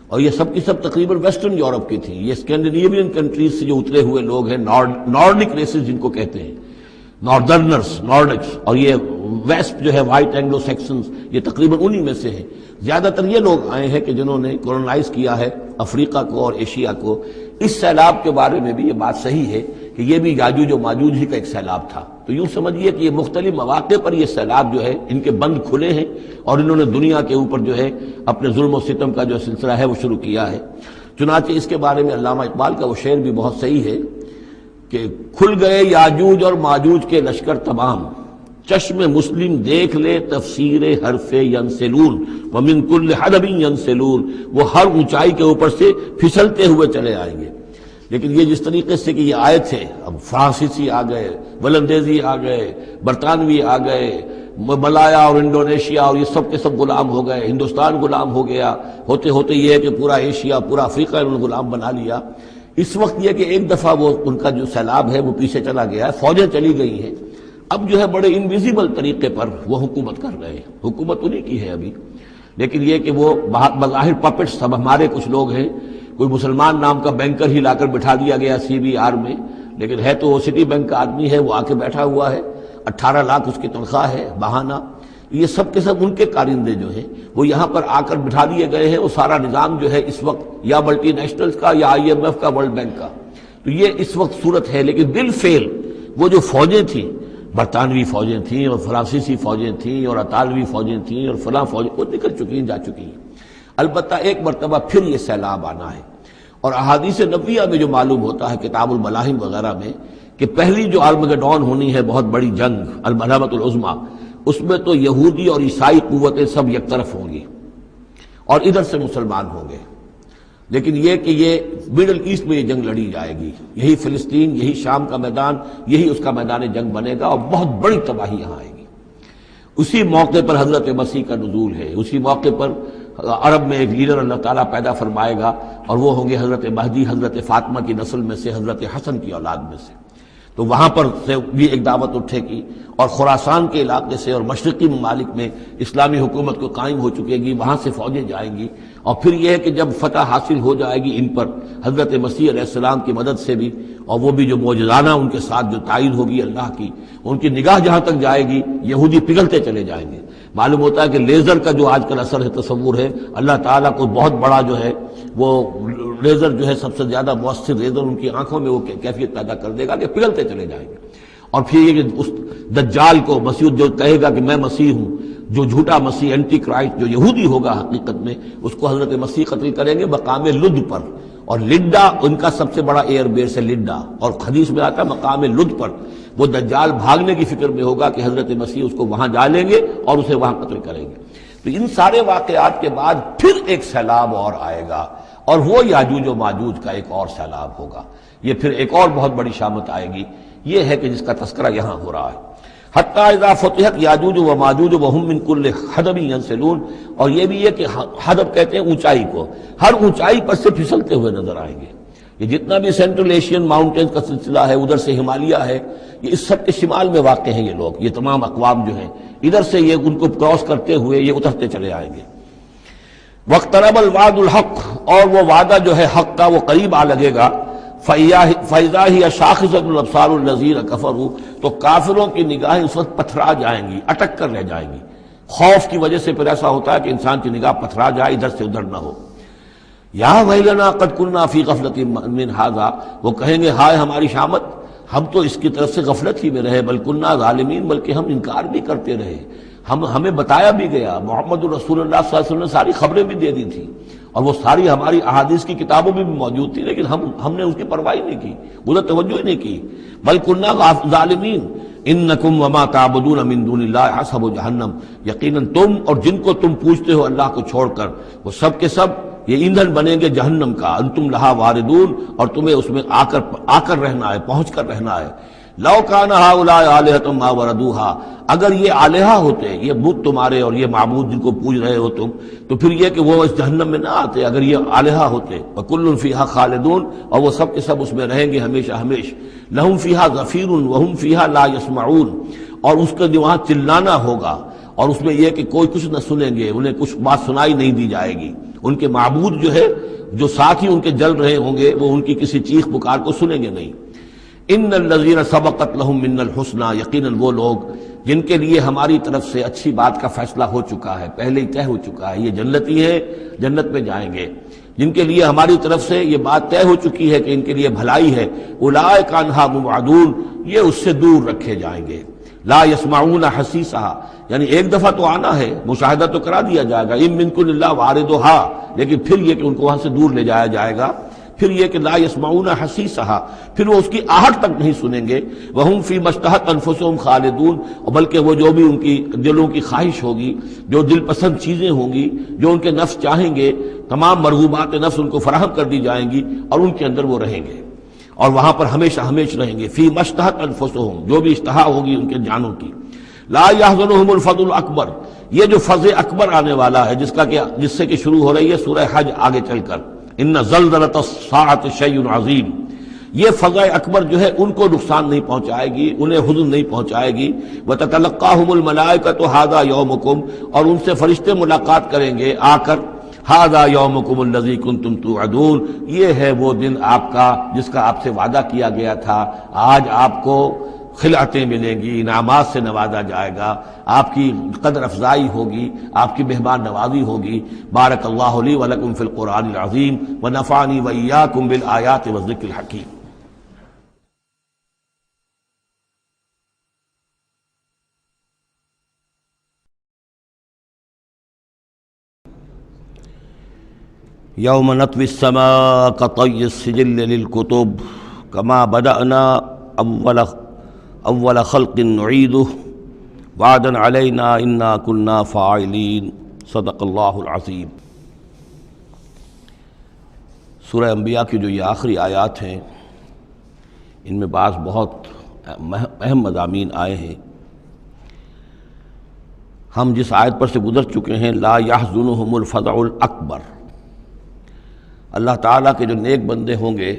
اور یہ سب کی سب تقریباً ویسٹرن یورپ کی تھی، یہ اسکینڈینیوین کنٹریز سے جو اترے ہوئے لوگ ہیں، نارڈک ریسز جن کو کہتے ہیں، ناردرنرز، نارڈکس، اور یہ ویسٹ جو ہے وائٹ اینگلو سیکسنز، یہ تقریباً انہی میں سے ہیں۔ زیادہ تر یہ لوگ آئے ہیں کہ جنہوں نے کولونائز کیا ہے افریقہ کو اور ایشیا کو۔ اس سیلاب کے بارے میں بھی یہ بات صحیح ہے کہ یہ بھی یاجوج و ماجوج ہی کا ایک سیلاب تھا۔ تو یوں سمجھیے کہ یہ مختلف مواقع پر یہ سیلاب جو ہے ان کے بند کھلے ہیں اور انہوں نے دنیا کے اوپر جو ہے اپنے ظلم و ستم کا جو سلسلہ ہے وہ شروع کیا ہے۔ چنانچہ اس کے بارے میں علامہ اقبال کا وہ شعر بھی بہت صحیح ہے کہ کھل گئے یاجوج اور ماجوج کے لشکر تمام، چشم مسلم دیکھ لے تفسیر حرف ینسلون ومن کل حدب ینسلون، وہ ہر اونچائی کے اوپر سے پھسلتے ہوئے چلے آئیں گے۔ لیکن یہ جس طریقے سے کہ یہ آئے تھے، اب فرانسیسی آ گئے، ولندیزی آ گئے، برطانوی آ گئے، ملایا اور انڈونیشیا اور یہ سب کے سب غلام ہو گئے، ہندوستان غلام ہو گیا، ہوتے ہوتے یہ ہے کہ پورا ایشیا، پورا افریقہ انہوں نے غلام بنا لیا۔ اس وقت یہ کہ ایک دفعہ وہ ان کا جو سیلاب ہے وہ پیچھے چلا گیا ہے، فوجیں چلی گئی ہیں، اب جو ہے بڑے انویزیبل طریقے پر وہ حکومت کر رہے ہیں، حکومت انہی کی ہے ابھی، لیکن یہ کہ وہ بظاہر پپٹس سب ہمارے کچھ لوگ ہیں، کوئی مسلمان نام کا بینکر ہی لا کر بٹھا دیا گیا CBR میں، لیکن ہے تو وہ سٹی بینک کا آدمی ہے، وہ آ کے بیٹھا ہوا ہے، 18 لاکھ اس کی تنخواہ ہے بہانہ۔ یہ سب کے سب ان کے کارندے جو ہیں وہ یہاں پر آ کر بٹھا دیے گئے ہیں۔ وہ سارا نظام جو ہے اس وقت یا ملٹی نیشنلز کا یا IMF کا، ورلڈ بینک کا، تو یہ اس وقت صورت ہے۔ لیکن بالفعل وہ جو فوجیں تھیں، برطانوی فوجیں تھیں اور فرانسیسی فوجیں تھیں اور اطالوی فوجیں تھیں اور فلاں فوجیں، وہ نکل چکی ہیں، جا چکی ہیں۔ البتہ ایک مرتبہ پھر یہ سیلاب آنا ہے، اور احادیث نبویہ میں جو معلوم ہوتا ہے کتاب الملاحم وغیرہ میں کہ پہلی جو آرمگڈون ہونی ہے، بہت بڑی جنگ، الملحمۃ العظمیٰ، اس میں تو یہودی اور عیسائی قوتیں سب یک طرف ہوں گی اور ادھر سے مسلمان ہوں گے۔ لیکن یہ کہ یہ مڈل ایسٹ میں یہ جنگ لڑی جائے گی، یہی فلسطین، یہی شام کا میدان، یہی اس کا میدان جنگ بنے گا، اور بہت بڑی تباہی یہاں آئے گی۔ اسی موقع پر حضرت مسیح کا نزول ہے، اسی موقع پر عرب میں ایک لیڈر اللہ تعالیٰ پیدا فرمائے گا، اور وہ ہوں گے حضرت مہدی، حضرت فاطمہ کی نسل میں سے، حضرت حسن کی اولاد میں سے۔ تو وہاں پر سے بھی ایک دعوت اٹھے گی، اور خراسان کے علاقے سے اور مشرقی ممالک میں اسلامی حکومت کو قائم ہو چکے گی، وہاں سے فوجیں جائیں گی۔ اور پھر یہ ہے کہ جب فتح حاصل ہو جائے گی ان پر حضرت مسیح علیہ السلام کی مدد سے بھی، اور وہ بھی جو معجزانہ ان کے ساتھ جو تائید ہوگی اللہ کی، ان کی نگاہ جہاں تک جائے گی یہودی پگھلتے چلے جائیں گے۔ معلوم ہوتا ہے کہ لیزر کا جو آج کل اثر ہے، تصور ہے، اللہ تعالیٰ کو بہت بڑا جو ہے وہ لیزر جو ہے سب سے زیادہ مؤثر لیزر ان کی آنکھوں میں وہ کیفیت پیدا کر دے گا کہ پگھلتے چلے جائیں گے۔ اور پھر یہ کہ اس دجال کو مسیح جو کہے گا کہ میں مسیح ہوں، جو جھوٹا مسیح اینٹی کرائسٹ جو یہودی ہوگا حقیقت میں، اس کو حضرت مسیح قتل کریں گے مقام لد پر، اور لڈا ان کا سب سے بڑا ایئر بیس ہے لڈا، اور حدیث میں آتا ہے مقام لد پر وہ دجال بھاگنے کی فکر میں ہوگا کہ حضرت مسیح اس کو وہاں ڈالیں گے اور اسے وہاں قتل کریں گے۔ تو ان سارے واقعات کے بعد پھر ایک سیلاب اور آئے گا، اور وہ یاجوج و ماجوج کا ایک اور سیلاب ہوگا۔ یہ پھر ایک اور بہت بڑی شامت آئے گی، یہ ہے کہ جس کا تذکرہ یہاں ہو رہا ہے۔ حتی اذا فتحت یاجوج و ماجوج وہم من کل حدب ینسلون، اور یہ بھی ہے کہ حدب کہتے ہیں اونچائی کو، ہر اونچائی پر سے پھسلتے ہوئے نظر آئیں گے۔ یہ جتنا بھی سینٹرل ایشین ماؤنٹینز کا سلسلہ ہے، ادھر سے ہمالیہ ہے، یہ اس سب کے شمال میں واقع ہیں یہ لوگ، یہ تمام اقوام جو ہیں ادھر سے یہ ان کو کراس کرتے ہوئے یہ اترتے چلے آئیں گے۔ واقترب الوعد الحق، اور وہ وعدہ جو ہے حق کا وہ قریب آ لگے گا۔ فَإِذَا هِيَ شَاخِصَةُ الْأَبْصَارُ الَّذِينَ كَفَرُوا، تو کافروں کی نگاہیں اس وقت پتھرا جائیں گی، اٹک کر رہ جائیں گی۔ خوف کی وجہ سے پھر ایسا ہوتا ہے کہ انسان کی نگاہ پتھرا جائے، ادھر سے ادھر نہ ہو۔ یا ویلنا قد كنا فی غفلۃ من ھذا، وہ کہیں گے ہائے ہماری شامت، ہم تو اس کی طرف سے غفلت ہی میں رہے، بل كنا ظالمین، بلکہ ہم انکار بھی کرتے رہے، ہمیں بتایا بھی گیا، محمد الرسول اللہ صلی اللہ علیہ وسلم نے ساری خبریں بھی دے دی تھی، اور وہ ساری ہماری احادیث کی کتابوں میں بھی موجود تھی، لیکن ہم نے اس کی پرواہ نہیں کی، ادھر توجہ ہی نہیں کی۔ بل كنا ظالمین، انکم وما تعبدون من دون اللہ حسب جہنم، یقیناً تم اور جن کو تم پوجتے ہو اللہ کو چھوڑ کر، وہ سب کے سب یہ ایندھن بنیں گے جہنم کا، انتم لہا واردون، اور تمہیں اس میں آ کر رہنا ہے، پہنچ کر رہنا ہے۔ لو کان ہؤلاء آلہۃ ما وردوہا، اگر یہ آلہہ ہوتے، یہ بت تمہارے اور یہ معبود جن کو پوج رہے ہو تم، تو پھر یہ کہ وہ اس جہنم میں نہ آتے اگر یہ آلہہ ہوتے۔ وکل فیہا خالدون، اور وہ سب کے سب اس میں رہیں گے ہمیشہ ہمیش۔ لہم فیہا زفیر وہم فیہا لا یسمعون، اور اس کا جو وہاں چلانا ہوگا، اور اس میں یہ کہ کوئی کچھ نہ سنیں گے، انہیں کچھ بات سنائی نہیں دی جائے گی۔ ان کے معبود جو ہے، جو ساتھ ہی ان کے جل رہے ہوں گے، وہ ان کی کسی چیخ پکار کو سنیں گے نہیں۔ ان الذین سبقت لہم من الحسنی، یقیناً وہ لوگ جن کے لیے ہماری طرف سے اچھی بات کا فیصلہ ہو چکا ہے، پہلے ہی طے ہو چکا ہے، یہ جنتی ہے، جنت میں جائیں گے، جن کے لیے ہماری طرف سے یہ بات طے ہو چکی ہے کہ ان کے لیے بھلائی ہے، اولئک عنہا مبعدون، یہ اس سے دور رکھے جائیں گے۔ لا یسمعون حسیسہا، یعنی ایک دفعہ تو آنا ہے، مشاہدہ تو کرا دیا جائے گا، ان منکم الا واردھا، لیکن پھر یہ کہ ان کو وہاں سے دور لے جایا جائے گا۔ پھر یہ کہ لا یسمعون حسیسہا، پھر وہ اس کی آہٹ تک نہیں سنیں گے۔ وہم فی ما اشتہت انفسہم خالدون، اور بلکہ وہ جو بھی ان کی دلوں کی خواہش ہوگی، جو دل پسند چیزیں ہوں گی، جو ان کے نفس چاہیں گے، تمام مرغوبات نفس ان کو فراہم کر دی جائیں گی، اور ان کے اندر وہ رہیں گے، اور وہاں پر ہمیشہ ہمیشہ رہیں گے۔ فی ما اشتہت انفسہم، جو بھی اشتہا ہوگی ان کے جانوں کی۔ لا یحزنہم الفزع الاکبر، یہ جو فضع اکبر آنے والا ہے، جس سے کہ شروع ہو رہی ہے سورہ حج آگے چل کر، ان زلزلۃ الساعۃ شیء عظیم، یہ فضع اکبر جو ہے ان کو نقصان نہیں پہنچائے گی، انہیں حزن نہیں پہنچائے گی۔ وتتلقاہم الملائکۃ ھذا یومکم، اور ان سے فرشتے ملاقات کریں گے آ کر، ھذا یومکم الذی کنتم توعدون، یہ ہے وہ دن آپ کا جس کا آپ سے وعدہ کیا گیا تھا، آج آپ کو خلعتیں ملیں گی، انعامات سے نوازا جائے گا، آپ کی قدر افزائی ہوگی، آپ کی مہمان نوازی ہوگی۔ بارک اللہ لی ولکم فی القرآن العظیم ونفعنی وإیاکم بالآیات والذکر الحکیم۔ یوم نطوی السماء کطی السجل للکتب کما بدأنا اول خلق نعیدہ وعدا علینا انا کنا فاعلین، صدق اللہ العظیم۔ سورہ انبیاء کی جو یہ آخری آیات ہیں، ان میں بعض بہت اہم مضامین آئے ہیں۔ ہم جس آیت پر سے گزر چکے ہیں، لا یحزنہم الفزع الاکبر، اللہ تعالیٰ کے جو نیک بندے ہوں گے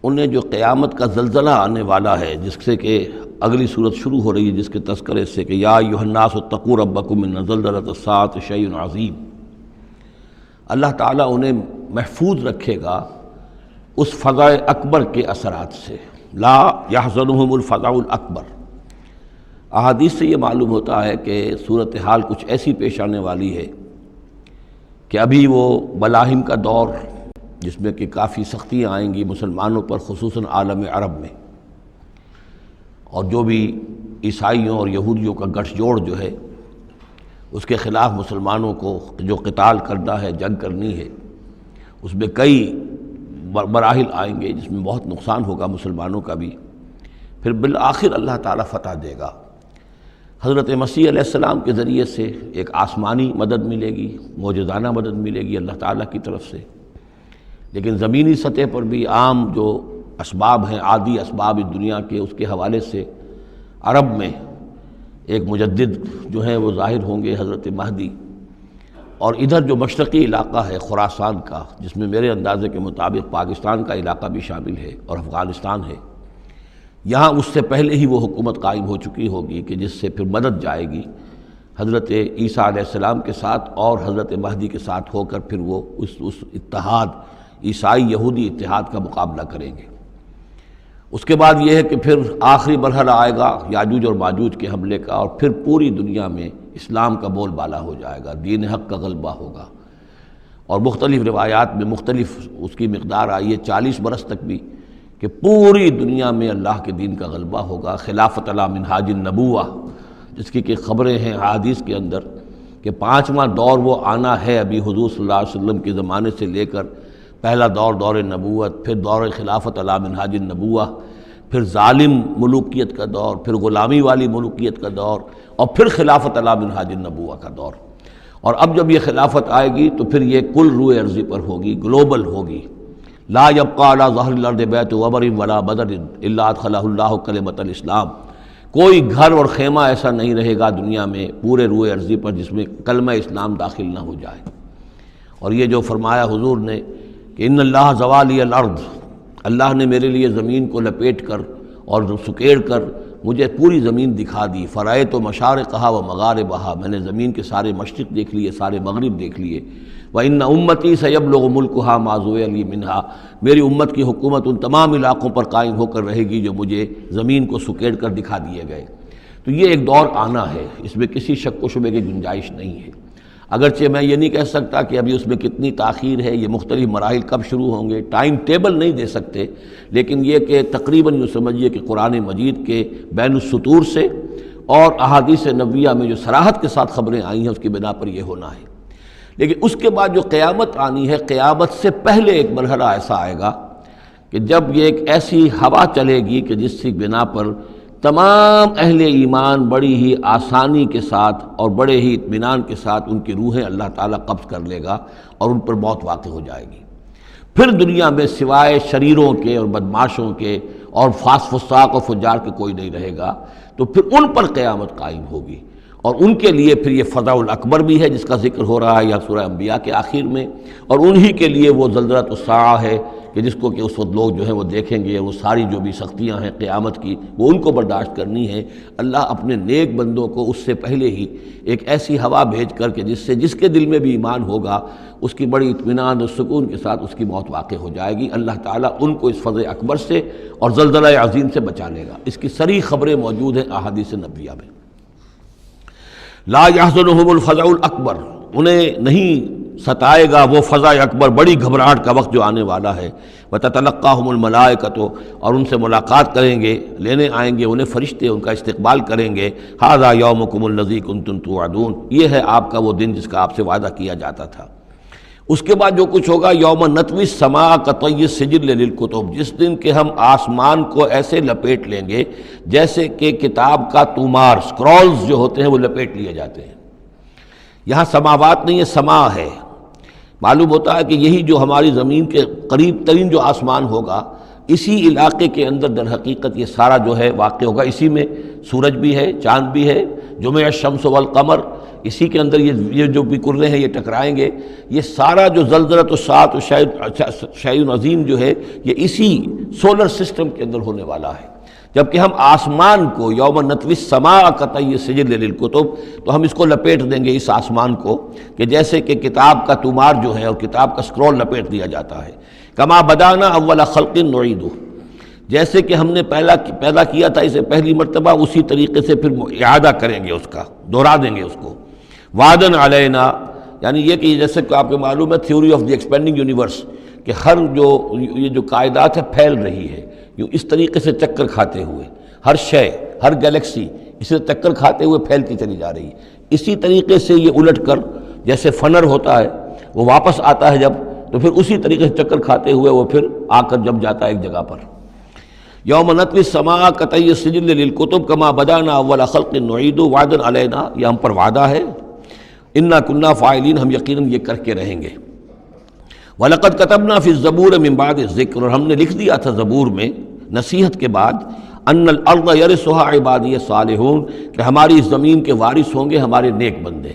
انہیں جو قیامت کا زلزلہ آنے والا ہے، جس سے کہ اگلی صورت شروع ہو رہی ہے جس کے تذکرے سے کہ یا ایھا الناس اتقوا ربکم ان زلزلۃ الساعۃ شیء عظیم، اللہ تعالیٰ انہیں محفوظ رکھے گا اس فزع اکبر کے اثرات سے۔ لا یحزنہم الفزع الاکبر، احادیث سے یہ معلوم ہوتا ہے کہ صورتحال کچھ ایسی پیش آنے والی ہے کہ ابھی وہ ملاحم کا دور، جس میں کہ کافی سختیاں آئیں گی مسلمانوں پر، خصوصاً عالم عرب میں، اور جو بھی عیسائیوں اور یہودیوں کا گٹھ جوڑ جو ہے اس کے خلاف مسلمانوں کو جو قتال کرنا ہے، جنگ کرنی ہے، اس میں کئی مراحل آئیں گے جس میں بہت نقصان ہوگا مسلمانوں کا بھی، پھر بالآخر اللہ تعالیٰ فتح دے گا۔ حضرت مسیح علیہ السلام کے ذریعے سے ایک آسمانی مدد ملے گی، معجزانہ مدد ملے گی اللہ تعالیٰ کی طرف سے، لیکن زمینی سطح پر بھی عام جو اسباب ہیں، عادی اسباب اس دنیا کے، اس کے حوالے سے عرب میں ایک مجدد جو ہیں وہ ظاہر ہوں گے، حضرت مہدی، اور ادھر جو مشرقی علاقہ ہے خراسان کا، جس میں میرے اندازے کے مطابق پاکستان کا علاقہ بھی شامل ہے اور افغانستان ہے، یہاں اس سے پہلے ہی وہ حکومت قائم ہو چکی ہوگی کہ جس سے پھر مدد جائے گی حضرت عیسیٰ علیہ السلام کے ساتھ اور حضرت مہدی کے ساتھ ہو کر، پھر وہ اس اتحاد، عیسائی یہودی اتحاد کا مقابلہ کریں گے۔ اس کے بعد یہ ہے کہ پھر آخری مرحلہ آئے گا یاجوج اور ماجوج کے حملے کا، اور پھر پوری دنیا میں اسلام کا بول بالا ہو جائے گا، دین حق کا غلبہ ہوگا، اور مختلف روایات میں مختلف اس کی مقدار آئی ہے، 40 برس تک بھی، کہ پوری دنیا میں اللہ کے دین کا غلبہ ہوگا۔ خلافت علی منہاج النبوہ، جس کی کہ خبریں ہیں حدیث کے اندر کہ 5واں دور وہ آنا ہے ابھی حضور صلی اللہ علیہ وسلم کے زمانے سے لے کر، پہلا دور دور نبوت، پھر دور خلافت علی منہاج النبوہ، پھر ظالم ملوکیت کا دور، پھر غلامی والی ملوکیت کا دور، اور پھر خلافت علی منہاج النبوہ کا دور۔ اور اب جب یہ خلافت آئے گی تو پھر یہ کل روئے ارضی پر ہوگی، گلوبل ہوگی۔ لا یبقى علی ظہر الارض بیت وبر ولا بدر الا ادخلہ اللہ کلمۃ الاسلام، کوئی گھر اور خیمہ ایسا نہیں رہے گا دنیا میں پورے روئے ارضی پر جس میں کلمہ اسلام داخل نہ ہو جائے۔ اور یہ جو فرمایا حضور نے کہ ان اللہ زوالی الارض، اللہ نے میرے لیے زمین کو لپیٹ کر اور سکیڑ کر مجھے پوری زمین دکھا دی، فرائے تو مشارقہا و مغاربہا، میں نے زمین کے سارے مشرق دیکھ لیے، سارے مغرب دیکھ لیے۔ وَإِنَّ أُمَّتِي سَيَبْلُغُ مُلْكُهَا مَا زُوِّيَ لِي مِنْهَا، میری امت کی حکومت ان تمام علاقوں پر قائم ہو کر رہے گی جو مجھے زمین کو سکیڑ کر دکھا دیے گئے۔ تو یہ ایک دور آنا ہے، اس میں کسی شک و شبے کی گنجائش نہیں ہے۔ اگرچہ میں یہ نہیں کہہ سکتا کہ ابھی اس میں کتنی تاخیر ہے، یہ مختلف مراحل کب شروع ہوں گے، ٹائم ٹیبل نہیں دے سکتے، لیکن یہ کہ تقریباً یوں سمجھیے کہ قرآن مجید کے بین السطور سے اور احادیث نبویہ میں جو صراحت کے ساتھ خبریں آئی ہیں اس کی بنا پر یہ ہونا ہے۔ لیکن اس کے بعد جو قیامت آنی ہے، قیامت سے پہلے ایک مرحلہ ایسا آئے گا کہ جب یہ ایک ایسی ہوا چلے گی کہ جس کی بنا پر تمام اہل ایمان بڑی ہی آسانی کے ساتھ اور بڑے ہی اطمینان کے ساتھ ان کی روحیں اللہ تعالیٰ قبض کر لے گا اور ان پر موت واقع ہو جائے گی۔ پھر دنیا میں سوائے شریروں کے اور بدماشوں کے اور فساق و فجار کے کوئی نہیں رہے گا، تو پھر ان پر قیامت قائم ہوگی، اور ان کے لیے پھر یہ فضع الاکبر بھی ہے جس کا ذکر ہو رہا ہے یا سورہ انبیاء کے آخر میں، اور انہی کے لیے وہ زلزلۃ الساعہ ہے کہ جس کو کہ اس وقت لوگ جو ہیں وہ دیکھیں گے، وہ ساری جو بھی سختیاں ہیں قیامت کی وہ ان کو برداشت کرنی ہے۔ اللہ اپنے نیک بندوں کو اس سے پہلے ہی ایک ایسی ہوا بھیج کر کے جس کے دل میں بھی ایمان ہوگا اس کی بڑی اطمینان اور سکون کے ساتھ اس کی موت واقع ہو جائے گی۔ اللہ تعالیٰ ان کو اس فضع اکبر سے اور زلزلہ عظیم سے بچا لے گا۔ اس کی صریح خبریں موجود ہیں احادیث نبویہ میں۔ لا یحزنہم الفزع الاکبر، انہیں نہیں ستائے گا وہ فزع اکبر، بڑی گھبراہٹ کا وقت جو آنے والا ہے۔ وتتلقاہم الملائکۃ، اور ان سے ملاقات کریں گے، لینے آئیں گے انہیں فرشتے، ان کا استقبال کریں گے۔ ھذا یومکم الذی کنتم توعدون، یہ ہے آپ کا وہ دن جس کا آپ سے وعدہ کیا جاتا تھا۔ اس کے بعد جو کچھ ہوگا، یوم نطوی السماء کطی السجل للکتب، جس دن کہ ہم آسمان کو ایسے لپیٹ لیں گے جیسے کہ کتاب کا تومار، سکرولز جو ہوتے ہیں وہ لپیٹ لیے جاتے ہیں۔ یہاں سماوات نہیں ہے، سما ہے۔ معلوم ہوتا ہے کہ یہی جو ہماری زمین کے قریب ترین جو آسمان ہوگا، اسی علاقے کے اندر در حقیقت یہ سارا جو ہے واقع ہوگا۔ اسی میں سورج بھی ہے، چاند بھی ہے، جمع الشمس والقمر، اسی کے اندر یہ جو بھی کرے ہیں یہ ٹکرائیں گے۔ یہ سارا جو زلزلۃ الساعۃ شیء عظیم جو ہے یہ اسی سولر سسٹم کے اندر ہونے والا ہے۔ جبکہ ہم آسمان کو یوم نطوی السماء کطی السجل للکتب، تو ہم اس کو لپیٹ دیں گے اس آسمان کو کہ جیسے کہ کتاب کا تومار جو ہے اور کتاب کا اسکرول لپیٹ دیا جاتا ہے۔ کما بدانا اول خلق نعیدہ، جیسے کہ ہم نے پیدا کیا تھا اسے پہلی مرتبہ، اسی طریقے سے پھر اعادہ کریں گے، اس کا دوہرا دیں گے اس کو۔ وعدن علینا، یعنی یہ کہ جیسے کہ آپ کو معلوم ہے theory of the expanding universe, کہ ہر یہ جو کائنات ہے پھیل رہی ہے یوں اس طریقے سے چکر کھاتے ہوئے، ہر شے، ہر گلیکسی اسے چکر کھاتے ہوئے پھیلتی چلی جا رہی ہے۔ اسی طریقے سے یہ الٹ کر جیسے فنر ہوتا ہے وہ واپس آتا ہے جب، تو پھر اسی طریقے سے چکر کھاتے ہوئے وہ پھر آ کر جب جاتا ہے ایک جگہ پر۔ یوم نطوی السماء کطی السجل للکتب کما بدانا اول خلق نعید وعدا علینا، یہ ہم پر وعدہ ہے۔ انا کنا فاعلین، ہم یقیناً یہ کر کے رہیں گے۔ وَلَقَدْ كَتَبْنَا فِي الزَّبُورِ مِن بَعْدِ الذِّكْرِ، اور ہم نے لکھ دیا تھا زبور میں نصیحت کے بعد، أَنَّ الْأَرْضَ يَرِثُهَا عِبَادِيَ الصَّالِحُونَ، کہ ہماری اس زمین کے وارث ہوں گے ہمارے نیک بندے۔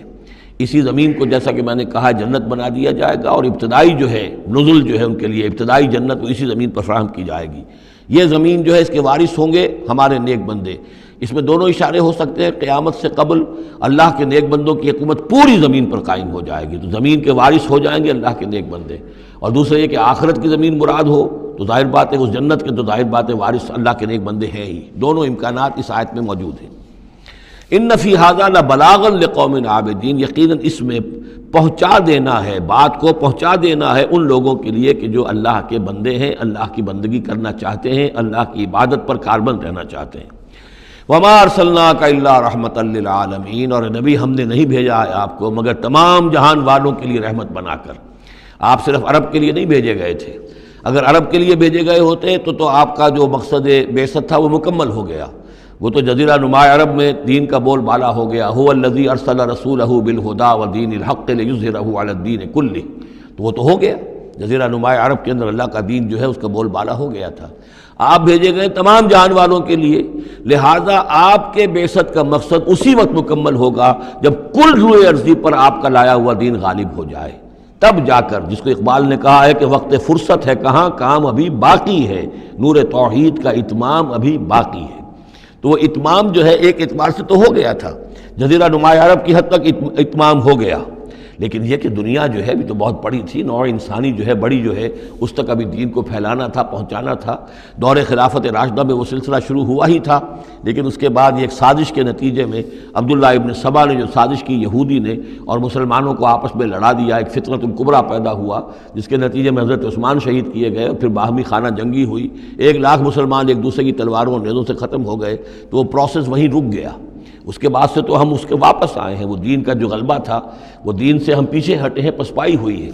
اسی زمین کو جیسا کہ میں نے کہا جنت بنا دیا جائے گا، اور ابتدائی جو ہے نزل جو ہے ان کے لیے ابتدائی جنت وہ اسی زمین پر فراہم کی جائے گی۔ یہ زمین جو ہے اس کے وارث ہوں گے ہمارے نیک بندے۔ اس میں دونوں اشارے ہو سکتے ہیں، قیامت سے قبل اللہ کے نیک بندوں کی حکومت پوری زمین پر قائم ہو جائے گی، تو زمین کے وارث ہو جائیں گے اللہ کے نیک بندے۔ اور دوسرا یہ کہ آخرت کی زمین مراد ہو تو ظاہر بات ہے اس جنت کے تو ظاہر بات ہے وارث اللہ کے نیک بندے ہیں ہی۔ دونوں امکانات اس آیت میں موجود ہیں۔ ان فی ھذا لبلاغا لقوم عابدین، یقیناً اس میں پہنچا دینا ہے، بات کو پہنچا دینا ہے ان لوگوں کے لیے کہ جو اللہ کے بندے ہیں، اللہ کی بندگی کرنا چاہتے ہیں، اللہ کی عبادت پر کاربند رہنا چاہتے ہیں۔ وما ارسلناک الا رحمۃ للعالمین، اور نبی ہم نے نہیں بھیجا ہے آپ کو مگر تمام جہان والوں کے لیے رحمت بنا کر۔ آپ صرف عرب کے لیے نہیں بھیجے گئے تھے، اگر عرب کے لیے بھیجے گئے ہوتے تو آپ کا جو مقصد بعثت تھا وہ مکمل ہو گیا، وہ تو جزیرہ نما عرب میں دین کا بول بالا ہو گیا، هو الذی ارسل رسولہ بالہدی ودین الحق لیظہرہ علی الدین کلہ، تو وہ تو ہو گیا، جزیرہ نما عرب کے اندر اللہ کا دین جو ہے اس کا بول بالا ہو گیا تھا، آپ بھیجے گئے تمام جہان والوں کے لیے، لہٰذا آپ کے بعثت کا مقصد اسی وقت مکمل ہوگا جب کل روئے ارضی پر آپ کا لایا ہوا دین غالب ہو جائے، تب جا کر، جس کو اقبال نے کہا ہے کہ وقت فرصت ہے کہاں، کام ابھی باقی ہے، نور توحید کا اتمام ابھی باقی ہے۔ تو وہ اتمام جو ہے ایک اعتبار سے تو ہو گیا تھا، جزیرہ نما عرب کی حد تک اتمام ہو گیا، لیکن یہ کہ دنیا جو ہے بھی تو بہت بڑی تھی، نوع انسانی جو ہے بڑی جو ہے اس تک ابھی دین کو پھیلانا تھا، پہنچانا تھا۔ دور خلافت راشدہ میں وہ سلسلہ شروع ہوا ہی تھا، لیکن اس کے بعد ایک سازش کے نتیجے میں عبداللہ ابن سبا نے جو سازش کی یہودی نے اور مسلمانوں کو آپس میں لڑا دیا، ایک فتنۃ الکبریٰ پیدا ہوا، جس کے نتیجے میں حضرت عثمان شہید کیے گئے اور پھر باہمی خانہ جنگی ہوئی، 1,00,000 مسلمان ایک دوسرے کی تلواروں اور نیزوں سے ختم ہو گئے، تو وہ پروسیس وہیں رک گیا۔ اس کے بعد سے تو ہم اس کے واپس آئے ہیں، وہ دین کا جو غلبہ تھا وہ دین سے ہم پیچھے ہٹے ہیں، پسپائی ہوئی ہے،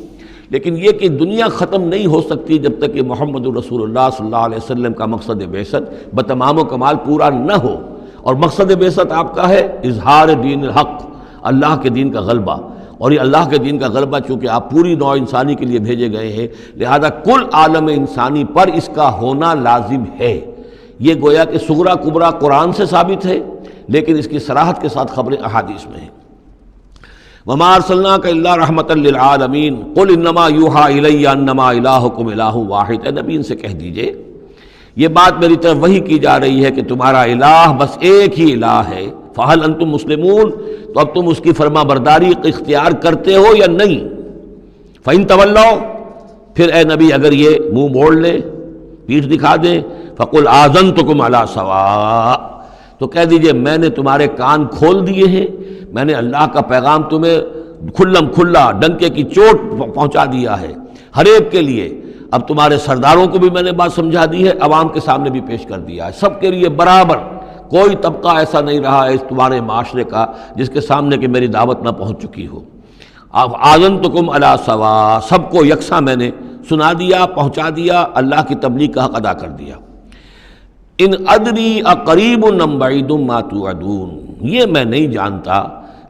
لیکن یہ کہ دنیا ختم نہیں ہو سکتی جب تک کہ محمد رسول اللہ صلی اللہ علیہ وسلم کا مقصد بعثت بتمام و کمال پورا نہ ہو، اور مقصد بعثت آپ کا ہے اظہار دین الحق، اللہ کے دین کا غلبہ، اور یہ اللہ کے دین کا غلبہ چونکہ آپ پوری نوع انسانی کے لیے بھیجے گئے ہیں، لہذا کل عالم انسانی پر اس کا ہونا لازم ہے۔ یہ گویا کہ صغریٰ کبریٰ قرآن سے ثابت ہے، لیکن اس کی صراحت کے ساتھ خبریں احادیث میں ہیں۔ وَمَا أَرْسَلْنَاكَ إِلَّا رَحْمَةً لِّلْعَالَمِينَ قُلْ إِنَّمَا يُوحَىٰ إِلَيَّ أَنَّمَا إِلَٰهُكُمْ إِلَٰهٌ وَاحِدٌ، اے نبی ان سے کہہ دیجئے یہ بات میری طرف وحی کی جا رہی ہے کہ تمہارا الہ بس ایک ہی الہ ہے، فَهَلْ أَنْتُمْ مُسْلِمُونَ، تو اب تم اس کی فرما برداری اختیار کرتے ہو یا نہیں؟ فَإِن تَوَلَّوْا، پھر اے نبی اگر یہ منہ موڑ لیں، پیٹھ دکھا دیں، فَقُلْ آذَنْتُكُمْ عَلَىٰ سَوَاءٍ، تو کہہ دیجئے میں نے تمہارے کان کھول دیے ہیں، میں نے اللہ کا پیغام تمہیں کھلم کھلا ڈنکے کی چوٹ پہنچا دیا ہے ہر ایک کے لیے، اب تمہارے سرداروں کو بھی میں نے بات سمجھا دی ہے، عوام کے سامنے بھی پیش کر دیا ہے، سب کے لیے برابر، کوئی طبقہ ایسا نہیں رہا ہے اس تمہارے معاشرے کا جس کے سامنے کہ میری دعوت نہ پہنچ چکی ہو۔ اب آذنتکم علی سواء، سب کو یکساں میں نے سنا دیا، پہنچا دیا، اللہ کی تبلیغ کا حق ادا کر دیا۔ ان ادری اقریب ام بعید ما توعدون، یہ میں نہیں جانتا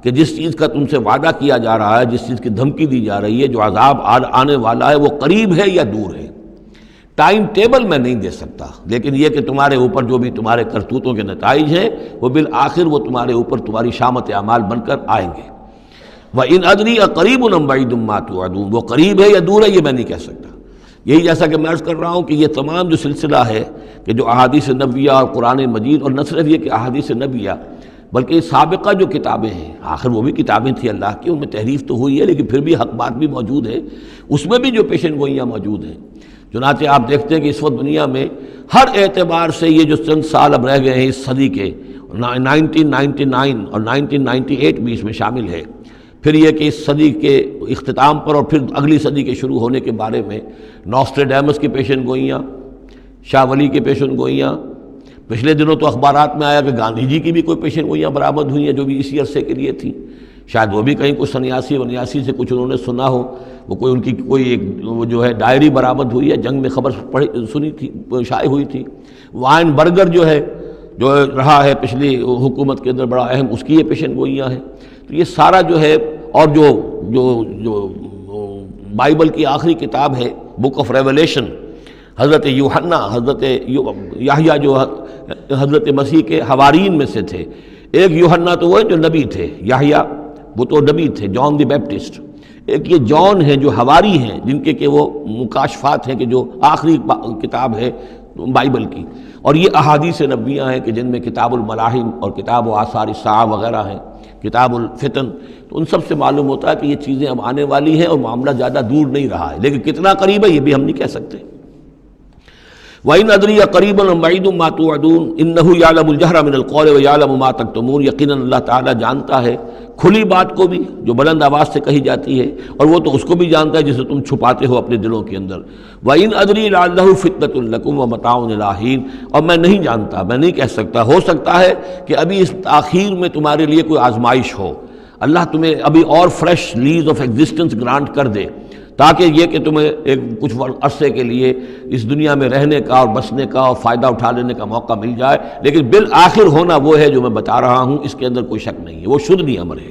کہ جس چیز کا تم سے وعدہ کیا جا رہا ہے، جس چیز کی دھمکی دی جا رہی ہے، جو عذاب آنے والا ہے، وہ قریب ہے یا دور ہے۔ ٹائم ٹیبل میں نہیں دے سکتا، لیکن یہ کہ تمہارے اوپر جو بھی تمہارے کرتوتوں کے نتائج ہیں وہ بالآخر وہ تمہارے اوپر تمہاری شامت اعمال بن کر آئیں گے۔ وَإِنْ أَدْرِي أَقَرِيبٌ أَمْ بَعِيدٌ مَّا تُوعَدُونَ، وہ قریب ہے یا دور ہے یہ میں نہیں کہہ سکتا۔ یہی جیسا کہ میں عرض کر رہا ہوں کہ یہ تمام جو سلسلہ ہے کہ جو احادیث نبویہ اور قرآن مجید، اور نہ صرف یہ کہ احادیث نبویہ بلکہ سابقہ جو کتابیں ہیں، آخر وہ بھی کتابیں تھیں اللہ کی، ان میں تحریف تو ہوئی ہے لیکن پھر بھی حق بات بھی موجود ہے، اس میں بھی جو پیشن گوئیاں موجود ہیں۔ چنانچہ آپ دیکھتے ہیں کہ اس وقت دنیا میں ہر اعتبار سے یہ جو چند سال اب رہ گئے ہیں اس صدی کے، 1999 اور 1998 بھی اس میں شامل ہے، پھر یہ کہ اس صدی کے اختتام پر اور پھر اگلی صدی کے شروع ہونے کے بارے میں نوسٹریڈیمس کی پیشن گوئیاں، شاہ ولی کی پیشن گوئیاں، پچھلے دنوں تو اخبارات میں آیا کہ گاندھی جی کی بھی کوئی پیشن گوئیاں برآمد ہوئی ہیں جو بھی اسی عرصے کے لیے تھیں، شاید وہ بھی کہیں کچھ سنیاسی سے کچھ انہوں نے سنا ہو، وہ کوئی ان کی کوئی ایک وہ جو ہے ڈائری برآمد ہوئی ہے، جنگ میں خبر سنی تھی، شائع ہوئی تھی۔ وائن برگر جو ہے جو رہا ہے پچھلی حکومت کے اندر بڑا اہم، اس کی یہ پیشن گوئیاں ہیں۔ تو یہ سارا جو ہے، اور جو بائبل کی آخری کتاب ہے بک آف ریولیشن، حضرت یوحنا، حضرت یحییٰ جو حضرت مسیح کے حوارین میں سے تھے، ایک یوحنا تو وہ جو نبی تھے، یحییٰ وہ تو نبی تھے، جان دی بیپٹسٹ، ایک یہ جان ہیں جو حواری ہیں جن کے کہ وہ مکاشفات ہیں کہ جو آخری کتاب ہے بائبل کی، اور یہ احادیث نبویہ ہیں کہ جن میں کتاب الملاحم اور کتاب و آثار الساعہ وغیرہ ہیں، کتاب الفتن، تو ان سب سے معلوم ہوتا ہے کہ یہ چیزیں اب آنے والی ہیں اور معاملہ زیادہ دور نہیں رہا ہے، لیکن کتنا قریب ہے یہ بھی ہم نہیں کہہ سکتے۔ وَإِنْ أَدْرِي أَقَرِيبٌ أَمْ بَعِيدٌ مَّا تُوعَدُونَ إِنَّهُ يَعْلَمُ الْجَهْرَ مِنَ الْقَوْلِ وَيَعْلَمُ مَا تَكْتُمُونَ، یقیناً اللہ تعالیٰ جانتا ہے کھلی بات کو بھی جو بلند آواز سے کہی جاتی ہے، اور وہ تو اس کو بھی جانتا ہے جسے تم چھپاتے ہو اپنے دلوں کے اندر۔ وَإِنْ أَدْرِي لَعَلَّهُ فِتْنَةٌ لَكُمْ وَمَتَاعٌ إِلَىٰ حِينٍ، اور میں نہیں جانتا، میں نہیں کہہ سکتا، ہو سکتا ہے کہ ابھی اس تاخیر میں تمہارے لیے کوئی آزمائش ہو، اللہ تمہیں ابھی اور fresh lease of existence grant کر دے تاکہ یہ کہ تمہیں ایک کچھ عرصے کے لیے اس دنیا میں رہنے کا اور بسنے کا اور فائدہ اٹھا لینے کا موقع مل جائے، لیکن بالآخر ہونا وہ ہے جو میں بتا رہا ہوں، اس کے اندر کوئی شک نہیں ہے، وہ شدنی امر ہے۔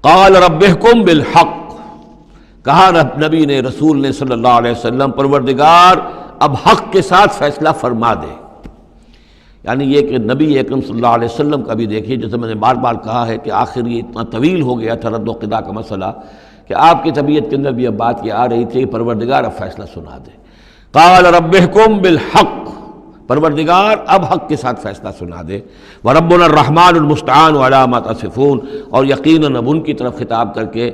قال رب احکم بالحق، کہا نبی نے، رسول نے صلی اللہ علیہ وسلم، پروردگار اب حق کے ساتھ فیصلہ فرما دے۔ یعنی یہ کہ نبی اکرم صلی اللہ علیہ وسلم کا بھی دیکھیے، جیسے میں نے بار بار کہا ہے کہ آخر یہ اتنا طویل ہو گیا تھا رد و قضا کا مسئلہ کہ آپ کی طبیعت کے اندر بھی اب بات یہ آ رہی تھی کہ پروردگار اب فیصلہ سنا دے۔ قال رب احکم بالحق، پروردگار اب حق کے ساتھ فیصلہ سنا دے۔ وربنا الرحمن المستعان علی ما تصفون، اور یقیناً اب ان کی طرف خطاب کر کے،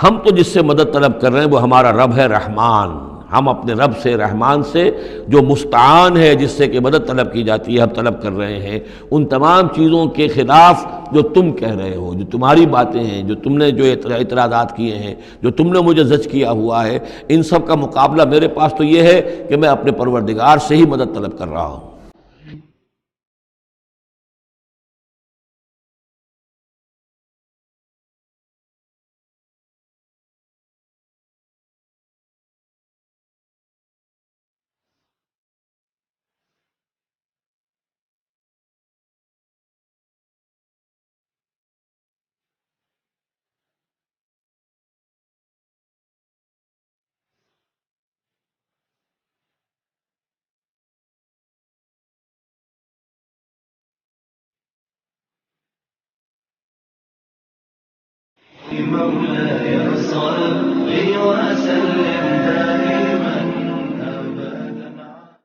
ہم تو جس سے مدد طلب کر رہے ہیں وہ ہمارا رب ہے رحمان، ہم اپنے رب سے رحمان سے جو مستعان ہے، جس سے کہ مدد طلب کی جاتی ہے، ہم طلب کر رہے ہیں ان تمام چیزوں کے خلاف جو تم کہہ رہے ہو، جو تمہاری باتیں ہیں، جو تم نے جو اعتراضات کیے ہیں، جو تم نے مجھے زج کیا ہوا ہے، ان سب کا مقابلہ میرے پاس تو یہ ہے کہ میں اپنے پروردگار سے ہی مدد طلب کر رہا ہوں۔ مولاي صل وسلم